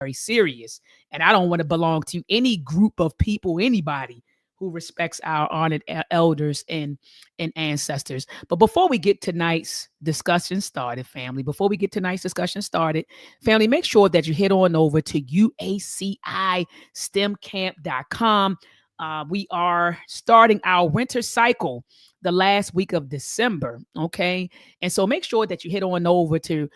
very serious. And I don't want to belong to any group of people, anybody who respects our honored elders and ancestors. But before we get tonight's discussion started, family, make sure that you head on over to uacistemcamp.com. We are starting our winter cycle the last week of December. Okay. And so make sure that you head on over to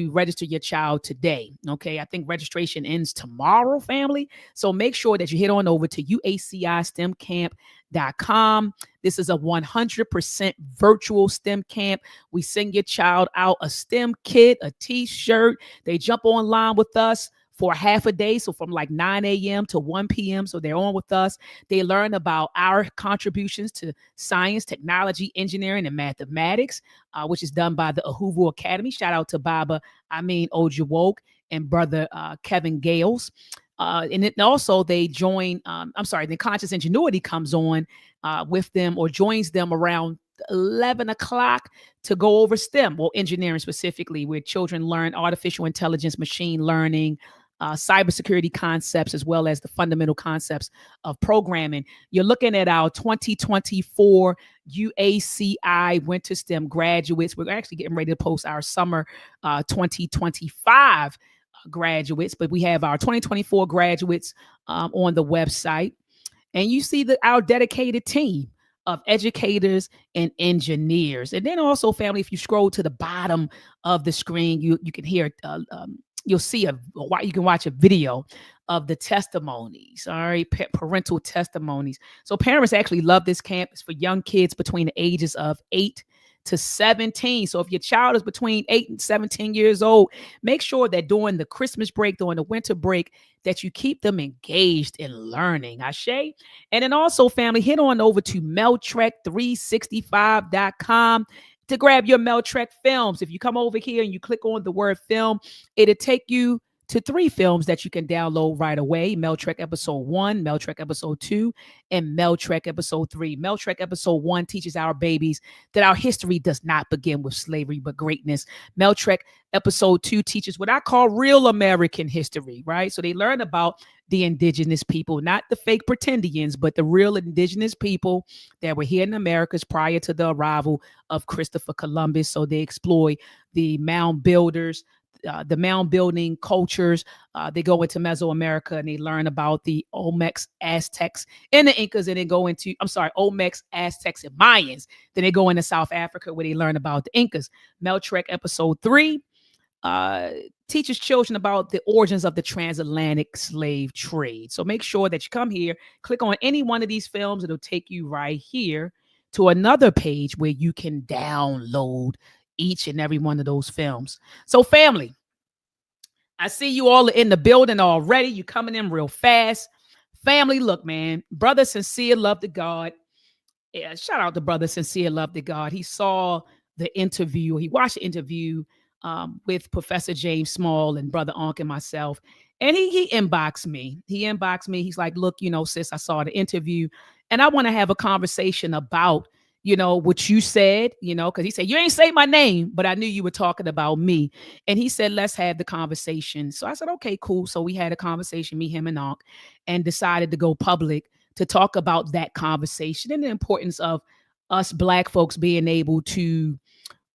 register your child today. Okay. I think registration ends tomorrow, family. So make sure that you head on over to uacistemcamp.com. This is a 100% virtual STEM camp. We send your child out a STEM kit, a t-shirt. They jump online with us for half a day. So from like 9 a.m. to 1 p.m. So they're on with us. They learn about our contributions to science, technology, engineering, and mathematics, which is done by the Ahuvu Academy. Shout out to Baba Amin Ojuwoke and brother Kevin Gales. And then also they join, the Conscious Ingenuity comes on with them or joins them around 11 o'clock to go over STEM, well, engineering specifically, where children learn artificial intelligence, machine learning, cybersecurity concepts, as well as the fundamental concepts of programming. You're looking at our 2024 UACI Winter STEM graduates. We're actually getting ready to post our summer 2025 graduates, but we have our 2024 graduates on the website. And you see our dedicated team of educators and engineers. And then also, family, if you scroll to the bottom of the screen, you can hear, you'll see you can watch a video of the testimonies, all right, parental testimonies. So parents actually love this camp. It's for young kids between the ages of 8 to 17. So if your child is between 8 and 17 years old, make sure that during the Christmas break, during the winter break, that you keep them engaged in learning. Ashe. And then also, family, head on over to meltrek365.com to grab your Meltrek films. If you come over here and you click on the word film, it'll take you to 3 films that you can download right away: Meltrek Episode 1, Meltrek Episode 2, and Meltrek Episode 3. Meltrek Episode 1 teaches our babies that our history does not begin with slavery, but greatness. Meltrek Episode 2 teaches what I call real American history, right? So they learn about the indigenous people, not the fake pretendians, but the real indigenous people that were here in Americas prior to the arrival of Christopher Columbus. So they explore the mound builders, the mound building cultures. They go into Mesoamerica and they learn about the Olmecs, Aztecs, and the Incas. And they go into, Olmecs, Aztecs, and Mayans. Then they go into South Africa where they learn about the Incas. Meltrek Episode 3 teaches children about the origins of the transatlantic slave trade. So make sure that you come here, click on any one of these films. It'll take you right here to another page where you can download each and every one of those films. So family, I see you all in the building already. You coming in real fast. Family, look, man, brother Sincere Love to God. Yeah, shout out to brother Sincere Love to God. He saw the interview. He watched the interview with Professor James Small and brother Ankh and myself. And he inboxed me. He's like, look, sis, I saw the interview and I want to have a conversation about what you said, because he said, you ain't say my name, but I knew you were talking about me. And he said, let's have the conversation. So I said, okay, cool. So we had a conversation, me, him, and Ankh, and decided to go public to talk about that conversation and the importance of us Black folks being able to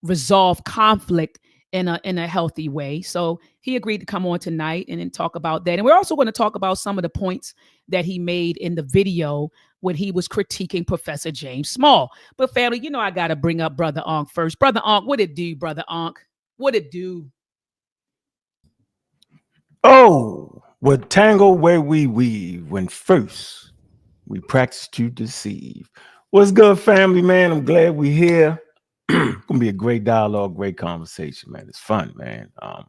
resolve conflict in a healthy way. So he agreed to come on tonight and then talk about that. And we're also going to talk about some of the points that he made in the video when he was critiquing Professor James Small. But family, I got to bring up Brother Ankh first. Brother Ankh, what it do, Brother Ankh? What it do? Oh, what tangle where we weave when first we practice to deceive. What's good, family, man? I'm glad we're here. Gonna be a great dialogue, great conversation, man. It's fun, man. I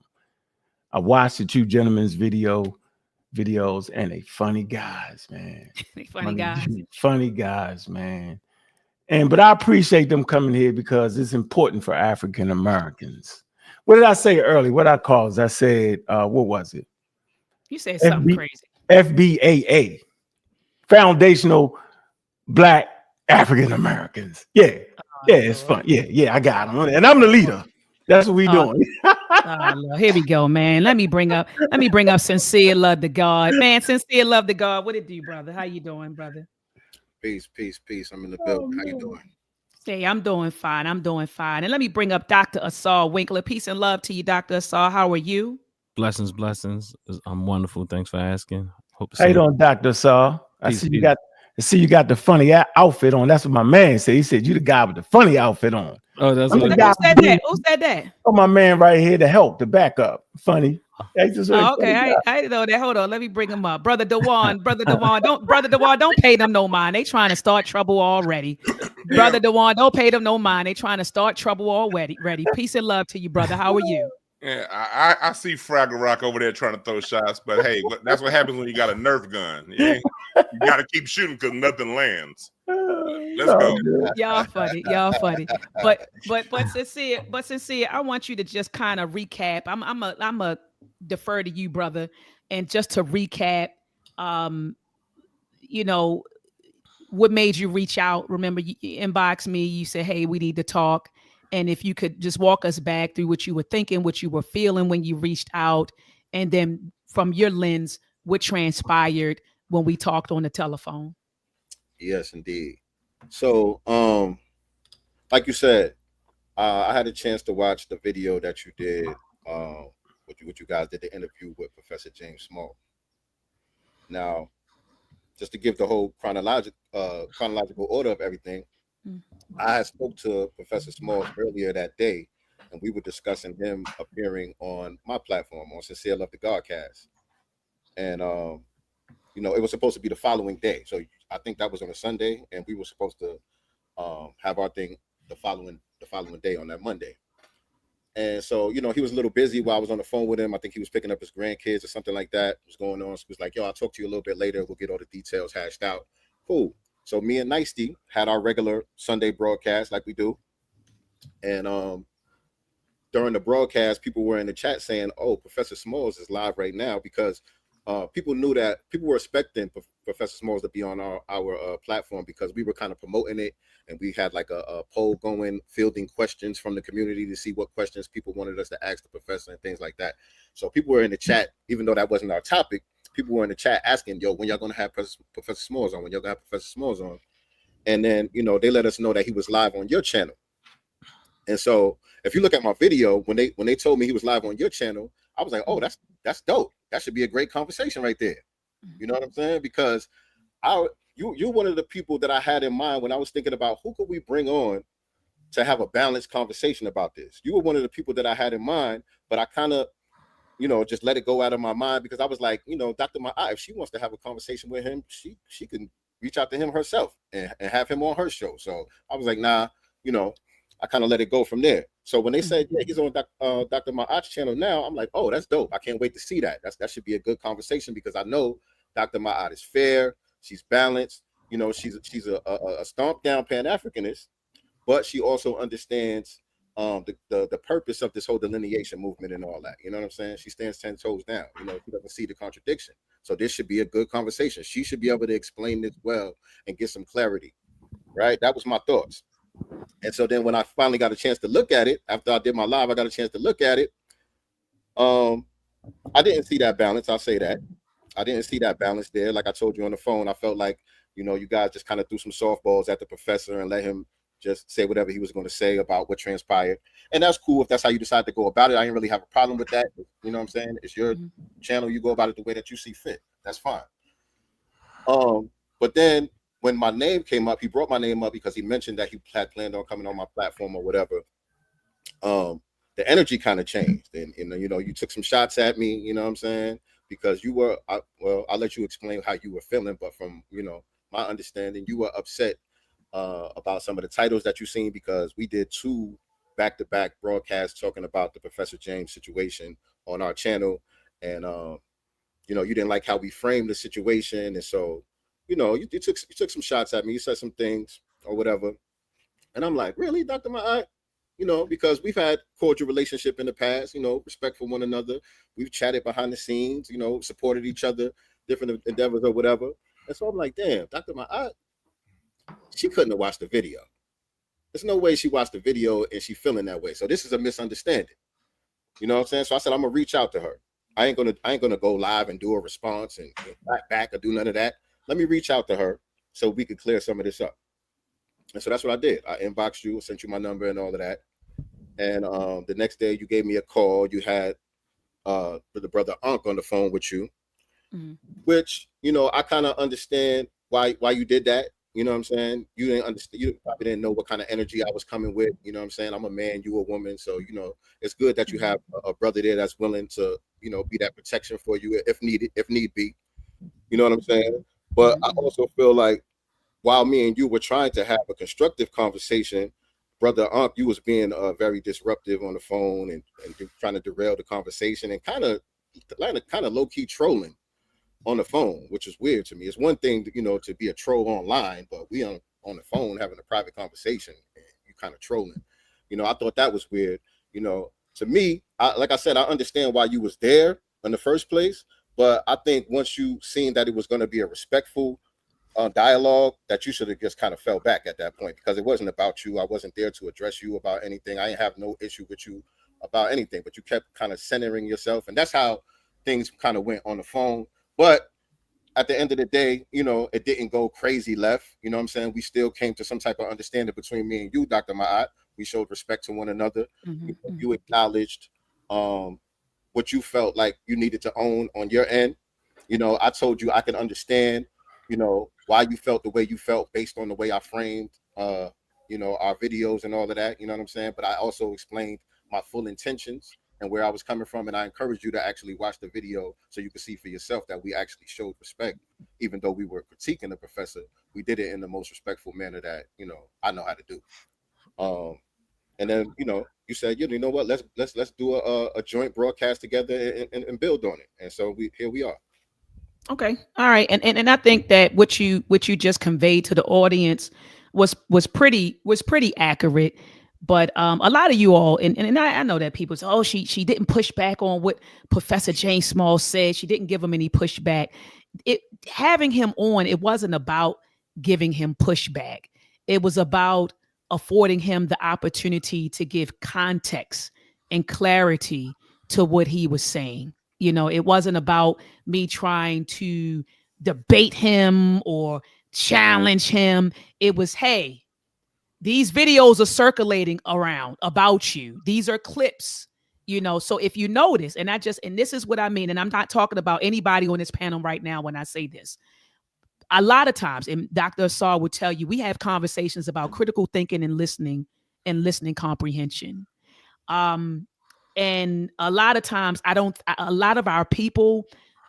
watched the two gentlemen's videos, and they funny guys, man. Funny guys, man. But I appreciate them coming here because it's important for African Americans. What did I say earlier? What I called? I said, what was it? You said something crazy. FBA, Foundational Black African Americans. Yeah. Yeah, it's fun. Yeah, I got them. And I'm the leader. That's what we Oh, doing. Lord. Here we go, man. Let me bring up sincere love to God. Man, sincere love to God. What it do, brother? How you doing, brother? Peace, peace, peace. I'm in the Oh, building. How you man. doing? Hey, I'm doing fine. I'm doing fine. And let me bring up Dr. Asar Winkler. Peace and love to you, Dr. Asar. How are you? Blessings, blessings. I'm wonderful. Thanks for asking. Hope the How you same. doing, Dr. Saw? Peace, I peace. see you got the funny outfit on. That's what my man said. He said you the guy with the funny outfit on. Oh, that's I'm what the it guy Who is. said with that? the Who said that? oh, my man right here to help, to back up. Funny. That's just really Oh, funny okay. I didn't know that. Hold on. Let me bring him up. Brother Dewan, don't pay them no mind. They trying to start trouble already. Brother Damn. Dewan, don't pay them no mind. They trying to start trouble already. Ready. Peace and love to you, brother. How are you? Yeah, I see Fraggle Rock over there trying to throw shots, but hey, that's what happens when you got a Nerf gun. You got to keep shooting because nothing lands. Let's Oh, go. good. Y'all funny. Y'all funny. But sincere, I want you to just kind of recap. I'm a defer to you, brother. And just to recap, um, you know, what made you reach out? Remember, you inbox me. You said, "Hey, we need to talk." And if you could just walk us back through what you were thinking, what you were feeling when you reached out, and then from your lens, what transpired when we talked on the telephone. Yes, indeed. So, like you said, I had a chance to watch the video that you did. What you guys did the interview with Professor James Small. Now, just to give the whole chronological order of everything, Mm. I had spoke to Professor Smalls earlier that day, and we were discussing him appearing on my platform on Sincere Love the Godcast, and it was supposed to be the following day. So I think that was on a Sunday, and we were supposed to have our thing the following day on that Monday. And so, he was a little busy while I was on the phone with him. I think he was picking up his grandkids or something like that was going on. So he was like, yo, I'll talk to you a little bit later. We'll get all the details hashed out. Cool. So me and Nicey had our regular Sunday broadcast like we do. And during the broadcast, people were in the chat saying, "Oh, Professor Smalls is live right now," because people knew that people were expecting Professor Smalls to be on our platform because we were kind of promoting it, and we had like a poll going, fielding questions from the community to see what questions people wanted us to ask the professor and things like that. So people were in the chat, even though that wasn't our topic. People were in the chat asking, "Yo, when y'all gonna have Professor Smalls on? When y'all gonna have Professor Smalls on?" And then they let us know that he was live on your channel. And so if you look at my video, when they told me he was live on your channel, I was like, oh, that's dope. That should be a great conversation right there. You know what I'm saying? Because you're one of the people that I had in mind when I was thinking about who could we bring on to have a balanced conversation about this. You were one of the people that I had in mind, but I kind of just let it go out of my mind because I was like, Dr. Ma'a, if she wants to have a conversation with him, she can reach out to him herself and have him on her show. So I was like, nah, I kind of let it go from there. So when they said, yeah, he's on Dr. Ma'at's channel now, I'm like, oh, that's dope. I can't wait to see that. That should be a good conversation because I know Dr. Ma'at is fair. She's balanced. She's a stomp down Pan-Africanist, but she also understands the purpose of this whole delineation movement and all that. You know what I'm saying? She stands 10 toes down. She doesn't see the contradiction. So this should be a good conversation. She should be able to explain this well and get some clarity. Right? That was my thoughts. And so then when I finally got a chance to look at it, after I did my live, I got a chance to look at it. I didn't see that balance. I'll say that. I didn't see that balance there. Like I told you on the phone, I felt like, you guys just kind of threw some softballs at the professor and let him just say whatever he was going to say about what transpired. And that's cool if that's how you decide to go about it. I didn't really have a problem with that. You know what I'm saying? It's your channel. You go about it the way that you see fit. That's fine. But then when my name came up, he brought my name up because he mentioned that he had planned on coming on my platform or whatever. The energy kind of changed, and you took some shots at me. You know what I'm saying? Because you were, I'll let you explain how you were feeling, but from my understanding, you were upset about some of the titles that you seen because we did 2 back-to-back broadcasts talking about the Professor James situation on our channel, and you didn't like how we framed the situation, and so you took some shots at me. You said some things or whatever, and I'm like, really, Dr. Ma'at? Because we've had cordial relationship in the past, respect for one another. We've chatted behind the scenes, supported each other, different endeavors or whatever. And so I'm like, damn, Dr. Ma'at, she couldn't have watched the video. There's no way she watched the video and she feeling that way. So this is a misunderstanding. You know what I'm saying? So I said, I'm gonna reach out to her. I ain't gonna go live and do a response and back or do none of that. Let me reach out to her so we could clear some of this up. And so that's what I did. I inboxed you, sent you my number and all of that. And the next day you gave me a call. You had the brother Unc on the phone with you, which, you know, I kind of understand why you did that. You know what I'm saying? You didn't understand. You probably didn't know what kind of energy I was coming with. You know what I'm saying? I'm a man, you a woman. So, you know, it's good that you have a brother there that's willing to, you know, be that protection for you if need be. You know what I'm saying? But I also feel like while me and you were trying to have a constructive conversation, brother Unc, you was being very disruptive on the phone and trying to derail the conversation and kind of low key trolling on the phone, which is weird to me. It's one thing, you know, to be a troll online, but we on the phone having a private conversation and you kind of trolling. You know, I thought that was weird. You know, to me, like I said, I understand why you was there in the first place, but I think once you seen that it was going to be a respectful dialogue, that you should have just kind of fell back at that point, because it wasn't about you. I wasn't there to address you about anything. I didn't have no issue with you about anything, but you kept kind of centering yourself, and that's how things kind of went on the phone. But at the end of the day, you know, it didn't go crazy left. You know what I'm saying? We still came to some type of understanding between me and you, Dr. Ma'at. We showed respect to one another. You acknowledged what you felt like you needed to own on your end. You know, I told you I can understand, you know, why you felt the way you felt based on the way I framed, you know, our videos and all of that. You know what I'm saying? But I also explained my full intentions and where I was coming from. And I encouraged you to actually watch the video so you could see for yourself that we actually showed respect. Even though we were critiquing the professor, we did it in the most respectful manner that, you know, I know how to do. And then, you know, you said, you know what, let's do a joint broadcast together and build on it. And so here we are. Okay. All right. And I think that what you just conveyed to the audience was pretty accurate. But a lot of you all, and I know that people say, oh, she didn't push back on what Professor James Small said. She didn't give him any pushback. Having him on, it wasn't about giving him pushback. It was about affording him the opportunity to give context and clarity to what he was saying. You know, it wasn't about me trying to debate him or challenge him. It was, hey, these videos are circulating around about you. These are clips, you know. So if you notice, and this is what I mean, and I'm not talking about anybody on this panel right now when I say this. A lot of times, and Dr. Asar will tell you, we have conversations about critical thinking and listening comprehension. And a lot of times a lot of our people,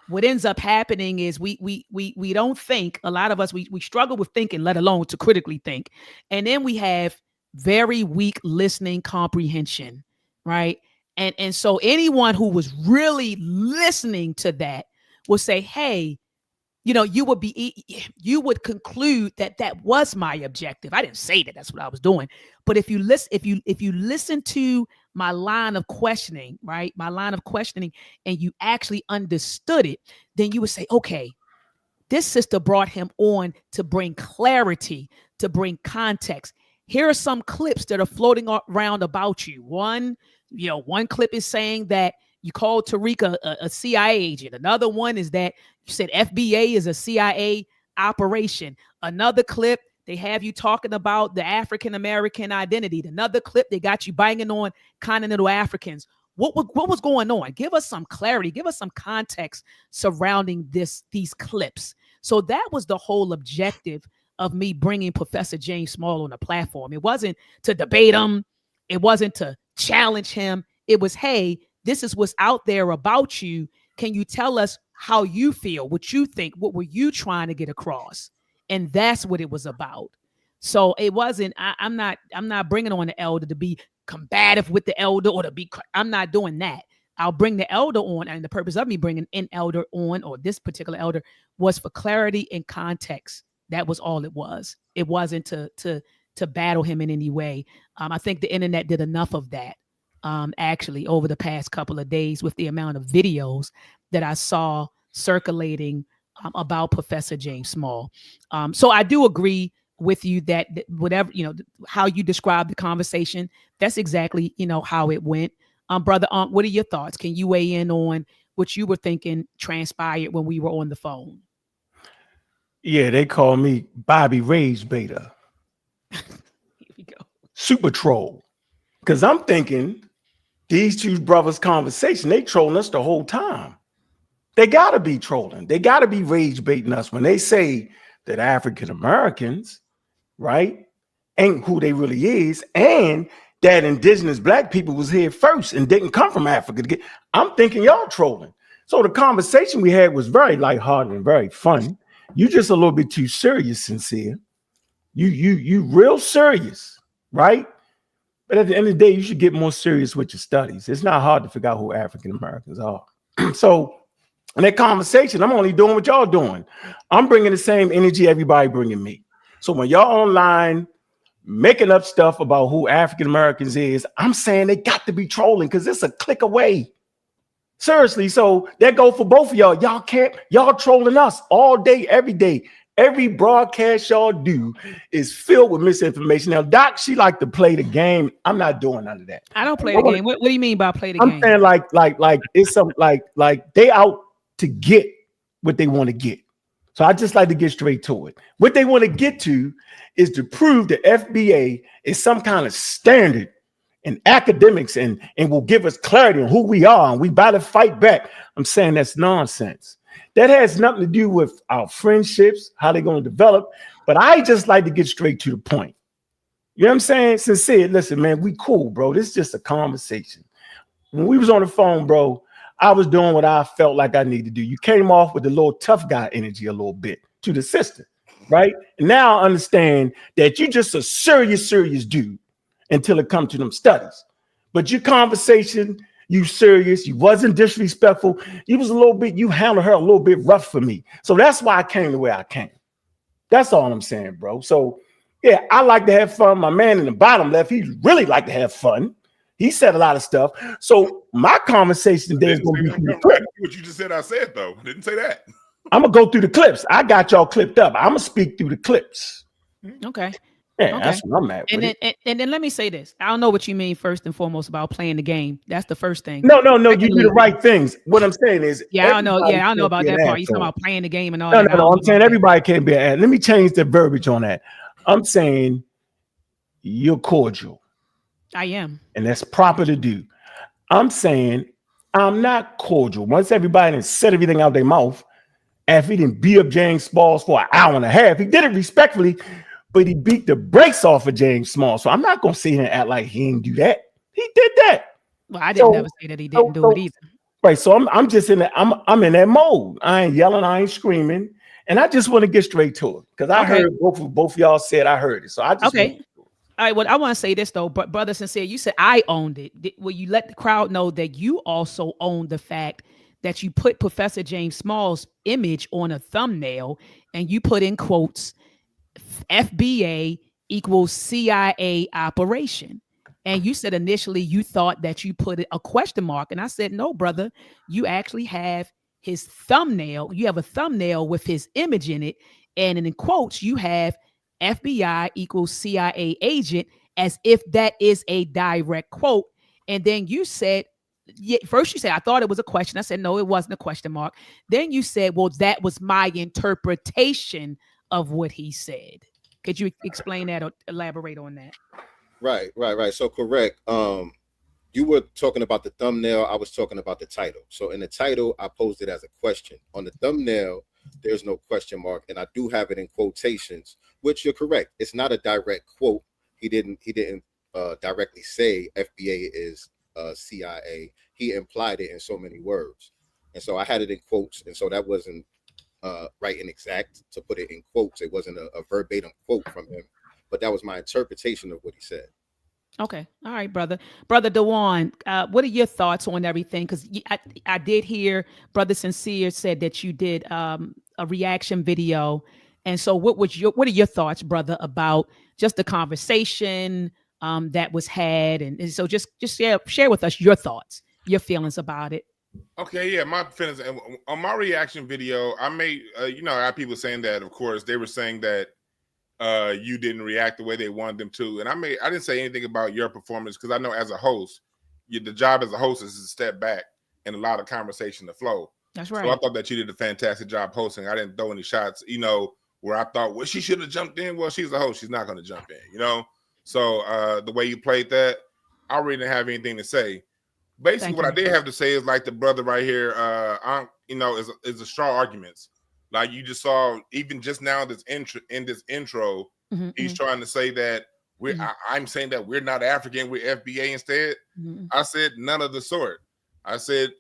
what ends up happening is we don't think. A lot of us, we struggle with thinking, let alone to critically think. And then we have very weak listening comprehension, right? And so anyone who was really listening to that will say, hey, you know, you would conclude that was my objective. I didn't say that that's what I was doing. But if you listen to my line of questioning, right? My line of questioning, and you actually understood it, then you would say, okay, this sister brought him on to bring clarity, to bring context. Here are some clips that are floating around about you. One clip is saying that you called Tariq a CIA agent. Another one is that you said FBA is a CIA operation. Another clip, they have you talking about the African-American identity. Another clip, they got you banging on continental Africans. What was going on? Give us some clarity. Give us some context surrounding these clips. So that was the whole objective of me bringing Professor James Small on the platform. It wasn't to debate him. It wasn't to challenge him. It was, hey, this is what's out there about you. Can you tell us how you feel, what you think, what were you trying to get across? And that's what it was about. So it wasn't, I'm not bringing on the elder to be combative with the elder or to be, I'm not doing that. I'll bring the elder on, and the purpose of me bringing an elder on, or this particular elder, was for clarity and context. That was all it was. It wasn't to battle him in any way. I think the internet did enough of that. Actually, over the past couple of days, with the amount of videos that I saw circulating about Professor James Small. So I do agree with you that whatever, how you describe the conversation, that's exactly, how it went. Brother Unc, what are your thoughts? Can you weigh in on what you were thinking transpired when we were on the phone? Yeah, they call me Bobby Rage Beta. Here we go. Super troll. Because I'm thinking these two brothers' conversation, they trolling us the whole time. They got to be trolling. They got to be rage baiting us when they say that African Americans, right, ain't who they really is, and that indigenous black people was here first and didn't come from Africa. I'm thinking y'all trolling. So the conversation we had was very lighthearted and very fun. You just a little bit too serious, Sincere. You real serious, right? But at the end of the day, you should get more serious with your studies. It's not hard to figure out who African Americans are. So in that conversation, I'm only doing what y'all doing. I'm bringing the same energy everybody bringing me. So when y'all online making up stuff about who African Americans is, I'm saying they got to be trolling because it's a click away. Seriously. So that go for both of y'all. Y'all trolling us all day, every day. Every broadcast y'all do is filled with misinformation. Now, Doc, she like to play the game. I'm not doing none of that. I don't play the game. What do you mean by play the game? I'm saying like it's some like they out to get what they want to get. So I just like to get straight to it. What they want to get to is to prove the FBA is some kind of standard in academics and will give us clarity on who we are, and we better fight back. I'm saying that's nonsense. That has nothing to do with our friendships, how they're going to develop. But I just like to get straight to the point. You know what I'm saying? Sincere, listen, man, we cool, bro. This is just a conversation. When we was on the phone, bro, I was doing what I felt like I needed to do. You came off with the little tough guy energy a little bit to the sister, right? And now I understand that you just a serious dude until it comes to them studies. But your conversation, you serious, you wasn't disrespectful. You was a little bit, you handled her a little bit rough for me. So that's why I came the way I came. That's all I'm saying, bro. So yeah, I like to have fun. My man in the bottom left, he really like to have fun. He said a lot of stuff. So my conversation today is going to be what you just said. I said though, didn't say that. I'm gonna go through the clips. I got y'all clipped up. I'm gonna speak through the clips. Okay. Yeah, okay. That's what I'm at. And then let me say this. I don't know what you mean first and foremost about playing the game. That's the first thing. No. You do the right things. What I'm saying is, I don't know. Yeah, I don't know about that part. You talking about playing the game and all that? No. I'm saying everybody can't be an ad. Let me change the verbiage on that. I'm saying you're cordial. I am. And that's proper to do. I'm saying I'm not cordial. Once everybody has said everything out their mouth, after he didn't beat up James Smalls for an hour and a half, he did it respectfully, but he beat the brakes off of James Smalls. So I'm not going to sit here and act like he didn't do that. He did that. Well, I didn't never say that he didn't do it either. Right. So I'm just in that. I'm in that mode. I ain't yelling. I ain't screaming. And I just want to get straight to it because I heard both of y'all said I heard it. So I just all right, well, I want to say this though, but Brother Sincere, you said I owned it. Will you let the crowd know that you also own the fact that you put Professor James Small's image on a thumbnail and you put in quotes, FBA equals CIA operation. And you said initially you thought that you put a question mark. And I said, no, brother, you actually have his thumbnail. You have a thumbnail with his image in it. And in quotes, you have FBI equals CIA agent, as if that is a direct quote. And then you said, first you said, I thought it was a question. I said, no, it wasn't a question mark. Then you said, well, that was my interpretation of what he said. Could you explain that or elaborate on that? Right. So correct. You were talking about the thumbnail. I was talking about the title. So in the title, I posed it as a question. On the thumbnail, there's no question mark, and I do have it in quotations, which you're correct. It's not a direct quote. He didn't directly say FBA is CIA. He implied it in so many words, and so I had it in quotes, and so that wasn't right and exact to put it in quotes. It wasn't a verbatim quote from him, but that was my interpretation of what he said. Okay. All right, brother. Brother Dewan, what are your thoughts on everything? Because I did hear Brother Sincere said that you did a reaction video. And so what are your thoughts, brother, about just the conversation that was had? And so just share with us your thoughts, your feelings about it. Okay, yeah, my feelings on my reaction video, I made, I had people saying that, of course, they were saying that you didn't react the way they wanted them to. And I didn't say anything about your performance because I know as a host, the job as a host is to step back and allow the conversation to flow. That's right. So I thought that you did a fantastic job hosting. I didn't throw any shots, where I thought, well, she should have jumped in. Well, she's a host. She's not going to jump in, So the way you played that, I really didn't have anything to say. Basically, what I did have to say is like the brother right here, is a strong arguments. Like you just saw, even just now, in this intro, he's trying to say that I'm saying that we're not African, we're FBA instead. I said none of the sort. I said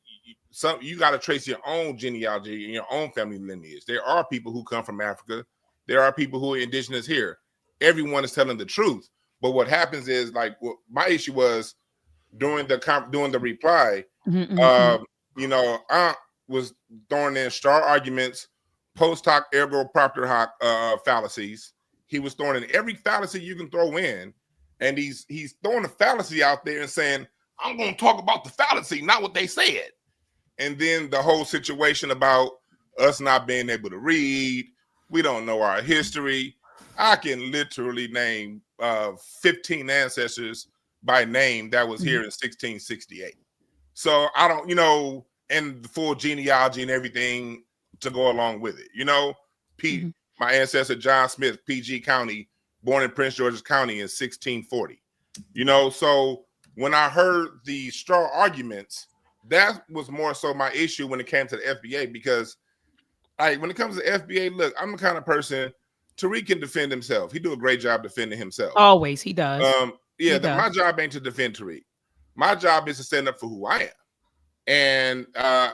you got to trace your own genealogy and your own family lineage. There are people who come from Africa. There are people who are indigenous here. Everyone is telling the truth. But what happens is, like, my issue was during the reply, I was throwing in star arguments, post hoc ergo propter hoc fallacies. He was throwing in every fallacy you can throw in, and he's throwing a fallacy out there and saying, I'm going to talk about the fallacy, not what they said. And then the whole situation about us not being able to read, we don't know our history. I can literally name 15 ancestors by name that was here in 1668. So I don't, and the full genealogy and everything to go along with it. Pete, my ancestor John Smith, PG County, born in Prince George's County in 1640. So when I heard the straw arguments, that was more so my issue when it came to the FBA, because when it comes to FBA, look, I'm the kind of person, Tariq can defend himself. He do a great job defending himself. Always, he does. My job ain't to defend Tariq. My job is to stand up for who I am. And I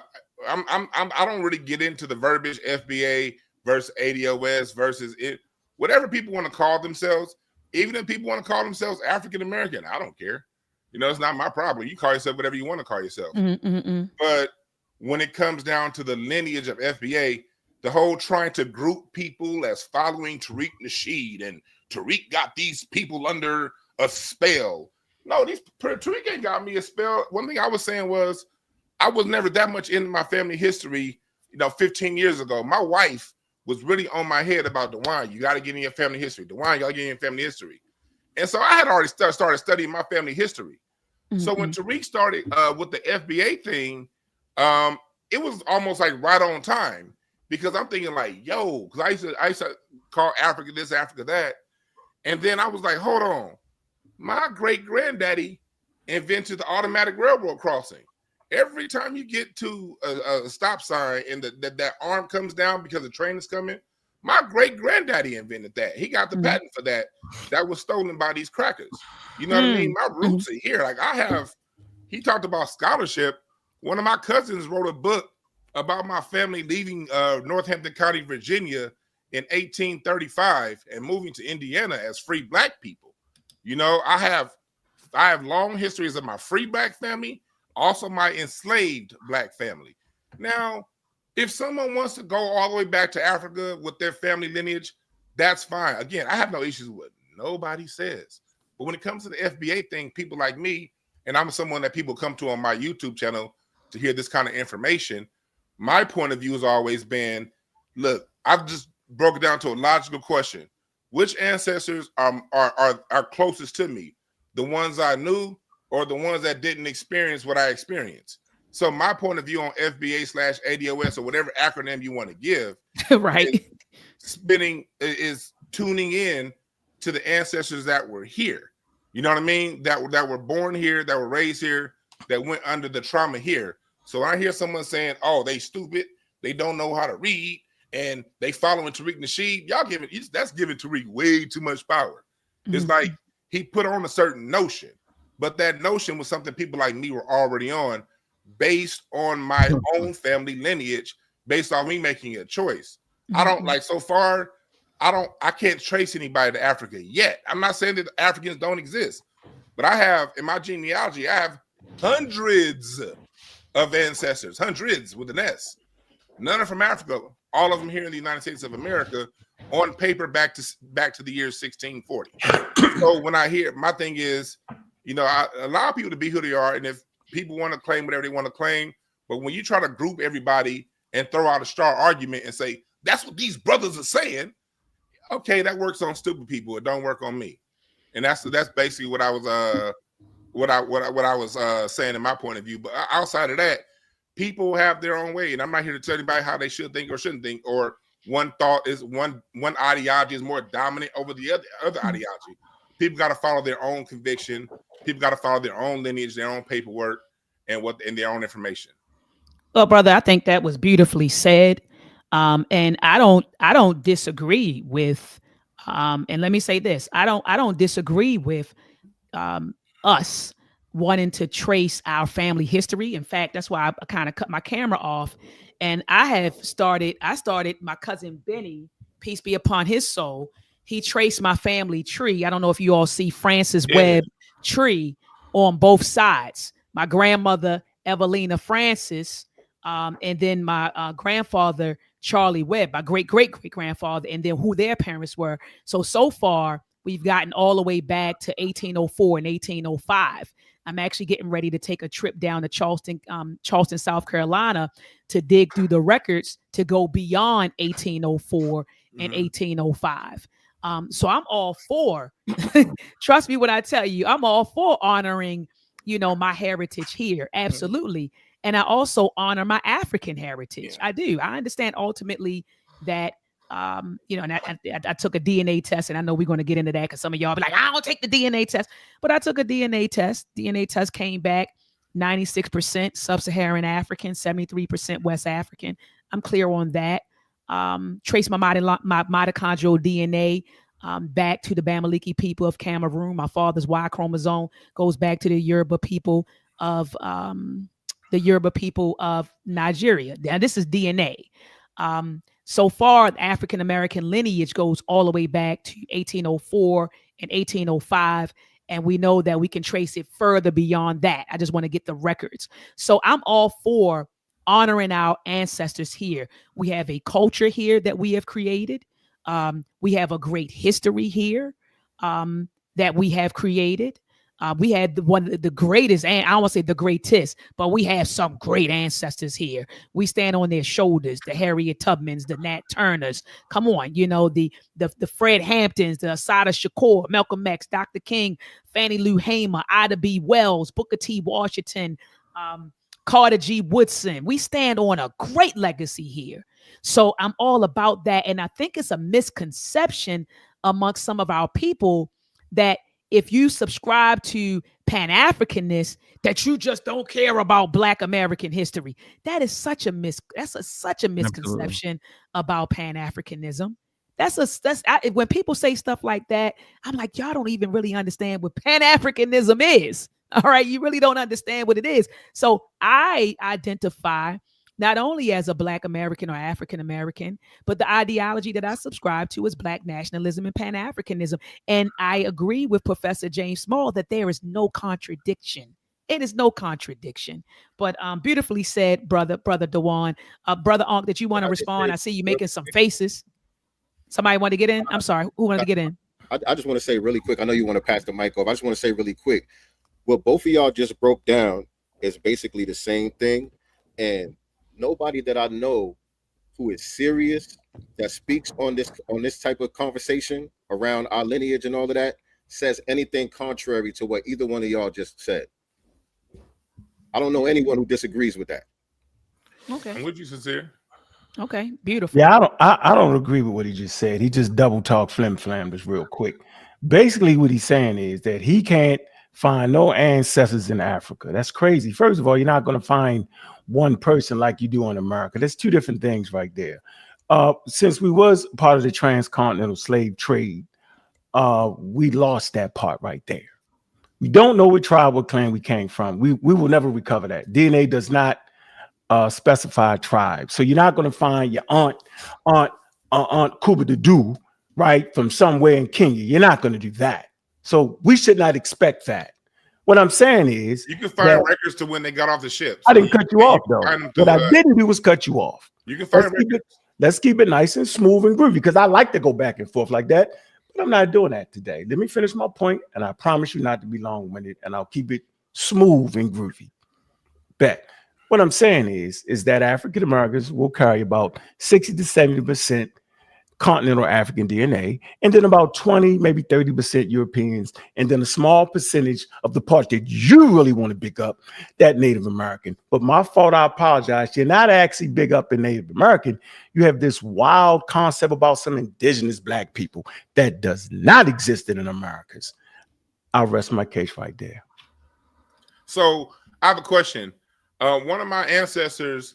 don't really get into the verbiage FBA versus ADOS versus it. Whatever people want to call themselves, even if people want to call themselves African American, I don't care. It's not my problem. You call yourself whatever you want to call yourself. But when it comes down to the lineage of FBA, the whole trying to group people as following Tariq Nasheed, and Tariq got these people under a spell. No, Tariq ain't got me a spell. One thing I was saying was I was never that much into my family history, 15 years ago. My wife was really on my head about DeWine. You got to get in your family history. DeWine, you got to get in your family history. And so I had already started studying my family history. So when Tariq started with the FBA thing, it was almost like right on time, because I'm thinking like, yo, because I used to call Africa this, Africa that. And then I was like, hold on. My great granddaddy invented the automatic railroad crossing. Every time you get to a stop sign and that arm comes down because the train is coming, my great granddaddy invented that. He got the patent for that. That was stolen by these crackers. You know what I mean? My roots are here. Like he talked about scholarship. One of my cousins wrote a book about my family leaving Northampton County, Virginia in 1835 and moving to Indiana as free Black people. I have long histories of my free Black family, also my enslaved Black family. Now, if someone wants to go all the way back to Africa with their family lineage, that's fine. Again, I have no issues with what nobody says. But when it comes to the FBA thing, people like me, and I'm someone that people come to on my YouTube channel to hear this kind of information, my point of view has always been, look, I've just broke it down to a logical question. Which ancestors are closest to me? The ones I knew or the ones that didn't experience what I experienced? So my point of view on FBA/ADOS or whatever acronym you want to give, right, is tuning in to the ancestors that were here. You know what I mean? That were born here, that were raised here, that went under the trauma here. So I hear someone saying, "Oh, they stupid, they don't know how to read, and they following Tariq Nasheed." That's giving Tariq way too much power. It's like he put on a certain notion, but that notion was something people like me were already on, based on my own family lineage, based on me making a choice. I don't like so far. I can't trace anybody to Africa yet. I'm not saying that Africans don't exist, but I have in my genealogy, I have hundreds of ancestors, hundreds with an S. None are from Africa. All of them here in the United States of America, on paper back to the year 1640. So when I hear, my thing is, I allow people to be who they are, and if people want to claim whatever they want to claim, but when you try to group everybody and throw out a straw argument and say that's what these brothers are saying, Okay, that works on stupid people. It don't work on me. And that's basically what I was what I was saying in my point of view. But outside of that, people have their own way, and I'm not here to tell anybody how they should think or shouldn't think, or one thought is one ideology is more dominant over the other ideology. People got to follow their own conviction. People got to follow their own lineage, their own paperwork, and their own information. Well, brother, I think that was beautifully said. And I don't disagree with and let me say this. I don't disagree with us wanting to trace our family history. In fact, that's why I kind of cut my camera off. And I started my cousin Benny, peace be upon his soul. He traced my family tree. I don't know if you all see Francis Webb tree on both sides. My grandmother, Evelina Francis, and then my grandfather, Charlie Webb, my great-great-great-grandfather, and then who their parents were. So far, we've gotten all the way back to 1804 and 1805. I'm actually getting ready to take a trip down to Charleston, South Carolina, to dig through the records to go beyond 1804 and 1805. So I'm all for, trust me when I tell you, I'm all for honoring, my heritage here. Absolutely. And I also honor my African heritage. I do. I understand ultimately that, and I took a DNA test, and I know we're going to get into that because some of y'all be like, I don't take the DNA test, but I took a DNA test. DNA test came back 96% sub-Saharan African, 73% West African. I'm clear on that. Trace my mitochondrial DNA back to the Bamileke people of Cameroon. My father's Y chromosome goes back to the Yoruba people of Nigeria. Now, this is DNA. So far, the African American lineage goes all the way back to 1804 and 1805. And we know that we can trace it further beyond that. I just want to get the records. So I'm all for honoring our ancestors here. We have a culture here that we have created. We have a great history here that we have created. We had one of the greatest, and I don't want to say the greatest, but we have some great ancestors here. We stand on their shoulders, the Harriet Tubmans, the Nat Turners. Come on, the Fred Hamptons, the Assata Shakur, Malcolm X, Dr. King, Fannie Lou Hamer, Ida B. Wells, Booker T. Washington, Carter G. Woodson. We stand on a great legacy here. So I'm all about that. And I think it's a misconception amongst some of our people that if you subscribe to Pan-Africanists, that you just don't care about Black American history. That is such a misconception Absolutely. About Pan-Africanism. When people say stuff like that, I'm like, y'all don't even really understand what Pan-Africanism is. All right, you really don't understand what it is. So I identify not only as a Black American or African American, but the ideology that I subscribe to is Black nationalism and Pan-Africanism. And I agree with Professor James Small that there is no contradiction. It is no contradiction. But beautifully said, brother Dewan. Brother Ankh, that you want to respond? I see you making some faces. Somebody want to get in? I'm sorry. Who wanted to get in? I just want to say really quick. I know you want to pass the mic off. I just want to say really quick. What both of y'all just broke down is basically the same thing. And nobody that I know who is serious that speaks on this type of conversation around our lineage and all of that says anything contrary to what either one of y'all just said. I don't know anyone who disagrees with that. Okay. I'm with you, Sincere. Okay, beautiful. Yeah, I don't agree with what he just said. He just double talk flim just real quick. Basically, what he's saying is that he can't find no ancestors in Africa. That's crazy. First of all, you're not going to find one person like you do in America. There's two different things right there. Since we was part of the transcontinental slave trade, we lost that part right there. We don't know what tribe or clan we came from. We will never recover that. DNA does not specify tribe. So you're not going to find your aunt Kuba Dudu, right, from somewhere in Kenya. You're not going to do that. So we should not expect that. What I'm saying is, you can find records to when they got off the ship. So I didn't cut you off, though. What I didn't do was cut you off. You can find records. Let's keep it nice and smooth and groovy, because I like to go back and forth like that, but I'm not doing that today. Let me finish my point, and I promise you not to be long-winded, and I'll keep it smooth and groovy. Bet. What I'm saying is that African Americans will carry about 60 to 70% continental African DNA, and then about 20, maybe 30% Europeans, and then a small percentage of the part that you really want to pick up, that Native American. But my fault, I apologize. You're not actually big up in Native American. You have this wild concept about some indigenous Black people that does not exist in the Americas. I'll rest my case right there. So I have a question. One of my ancestors,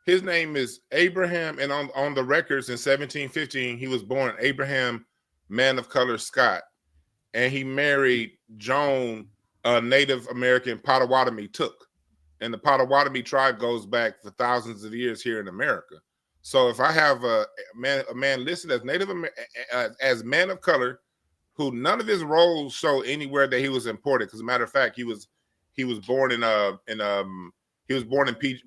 his name is Abraham, and on the records in 1715, he was born Abraham, man of color Scott, and he married Joan, a Native American Potawatomi Took, and the Potawatomi tribe goes back for thousands of years here in America. So if I have a man listed as as man of color, who none of his roles show anywhere that he was imported, because as a matter of fact, he was born in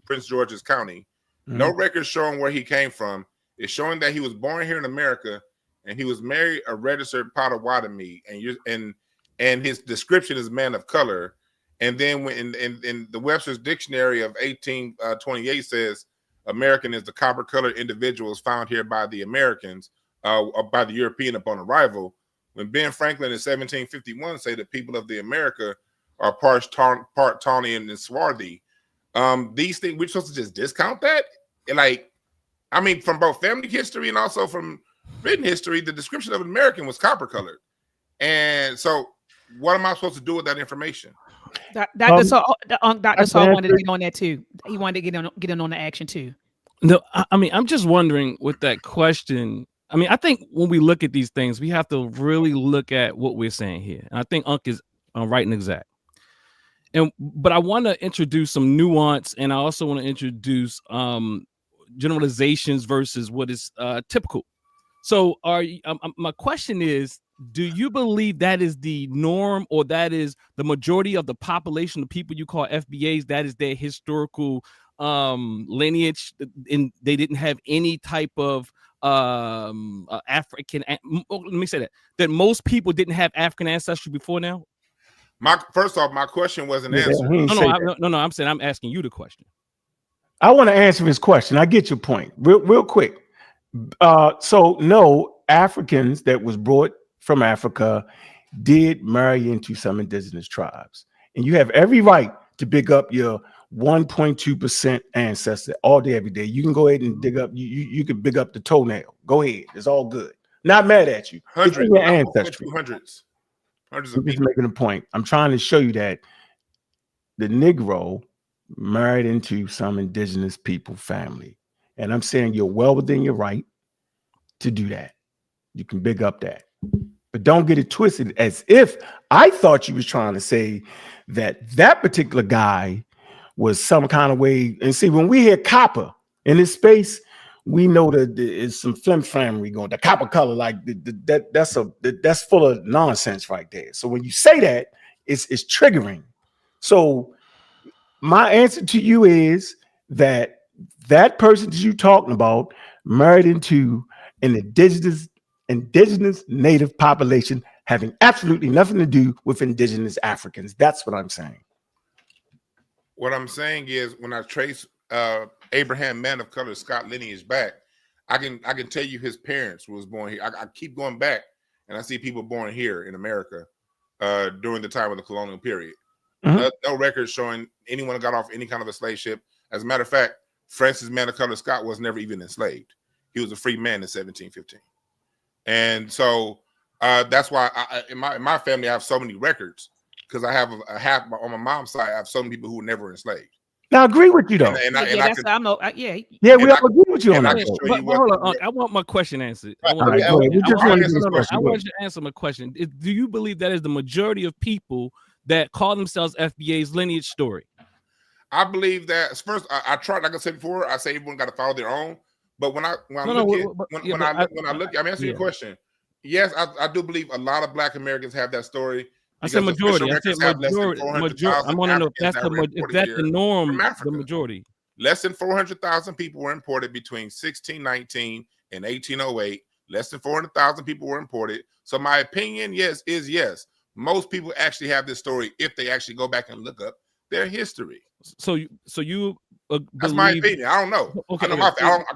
Prince George's County. No records showing where he came from. It's showing that he was born here in America, and he was married a registered Potawatomi, and his description is man of color. And then when in the Webster's Dictionary of 1828 says American is the copper-colored individuals found here by the Americans, or by the European upon arrival. When Ben Franklin in 1751 say the people of the America are part tawny and swarthy. These things, we're supposed to just discount that? Like, I mean, from both family history and also from written history, the description of an American was copper colored. And so what am I supposed to do with that information? Dr. Saul wanted to get on that too. He wanted to get in on the action too. No, I mean, I'm just wondering with that question. I mean, I think when we look at these things, we have to really look at what we're saying here. And I think Unc is right and exact. But I want to introduce some nuance, and I also want to introduce generalizations versus what is typical. So my question is, do you believe that is the norm, or that is the majority of the population, the people you call FBAs, that is their historical lineage, and they didn't have any type of African, let me say that most people didn't have African ancestry before now? First off, my question wasn't answered. No, I'm saying I'm asking you the question. I want to answer his question. I get your point. Real quick. So no, Africans that was brought from Africa did marry into some indigenous tribes. And you have every right to pick up your 1.2% ancestor all day, every day. You can go ahead and dig up, you can pick up the toenail. Go ahead. It's all good. Not mad at you. Hundreds of I'm just making a point. I'm trying to show you that the Negro married into some indigenous people family. And I'm saying you're well within your right to do that. You can big up that. But don't get it twisted as if I thought you was trying to say that particular guy was some kind of way. And see, when we hear copper in this space, we know that there's some flim-flammery going. The copper color, like that's full of nonsense right there. So when you say that, it's triggering. So my answer to you is that person that you're talking about married into an indigenous native population having absolutely nothing to do with indigenous Africans. That's what I'm saying. What I'm saying is, when I trace Abraham, man of color, Scott lineage back, I can tell you his parents was born here. I keep going back, and I see people born here in America during the time of the colonial period. No records showing anyone got off any kind of a slave ship. As a matter of fact, Francis, man of color, Scott was never even enslaved. He was a free man in 1715. And so that's why in my family, I have so many records, because I have a half on my mom's side. I have so many people who were never enslaved. Now, I agree with you though. We all agree with you on that. But hold on, I want my question answered. I want you to answer my question. Do you believe that is the majority of people that call themselves FBA's lineage story? I believe that first. I tried, like I said before, I say everyone got to follow their own. But when I look, I'm answering your question. Yes, I do believe a lot of Black Americans have that story. I said majority. I said majority. I want to know if that's the norm. The majority. Less than 400,000 people were imported between 1619 and 1808. Less than 400,000 people were imported. So my opinion, is yes. Most people actually have this story if they actually go back and look up their history. So you That's my believe? opinion. I don't know. Okay, I know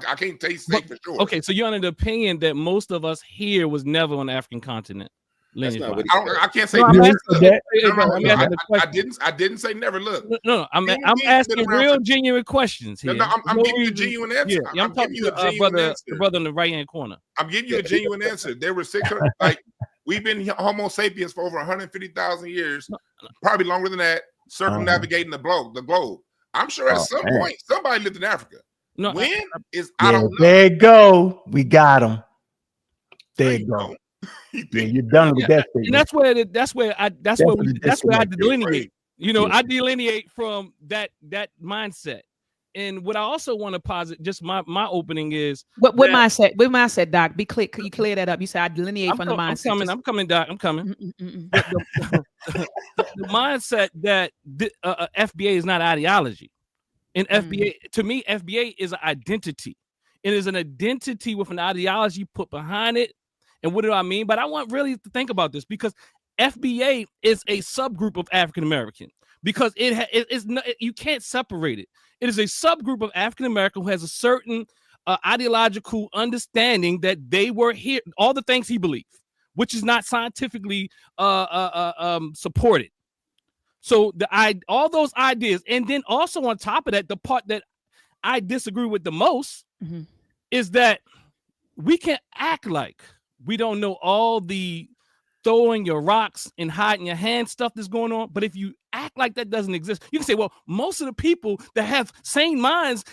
I can't say for sure. Okay, so you're under the opinion that most of us here was never on the African continent. That's not what I can't say No, I'm never. asking, that. I didn't say never. Look, no, I'm Human beings asking been around real for- genuine questions here. No, I'm giving you a genuine answer. Yeah, I'm I'm talking giving you to a genuine answer. the brother in the right hand corner. I'm giving you a genuine answer. There were 600, like we've been Homo sapiens for over 150,000 years, probably longer than that, circumnavigating the globe. I'm sure at some point somebody lived in Africa. No, I don't know. There you go. We got him. There you go. Yeah, you're done with that and that's where I delineate. You know, Yeah. I delineate from that mindset. And what I also want to posit, just my opening is what mindset? What mindset, Doc? Be clear. Can you clear that up? You said I delineate from the mindset. I'm coming, Doc. I'm coming. The mindset that FBA is not ideology, and FBA to me, FBA is an identity. It is an identity with an ideology put behind it. And what do I mean? But I want really to think about this because FBA is a subgroup of African American because you can't separate it. It is a subgroup of African American who has a certain ideological understanding that they were here, all the things he believed, which is not scientifically supported. So all those ideas, and then also on top of that, the part that I disagree with the most is that we can act like we don't know all the throwing your rocks and hiding your hand stuff that's going on. But if you act like that doesn't exist, you can say, well, most of the people that have sane minds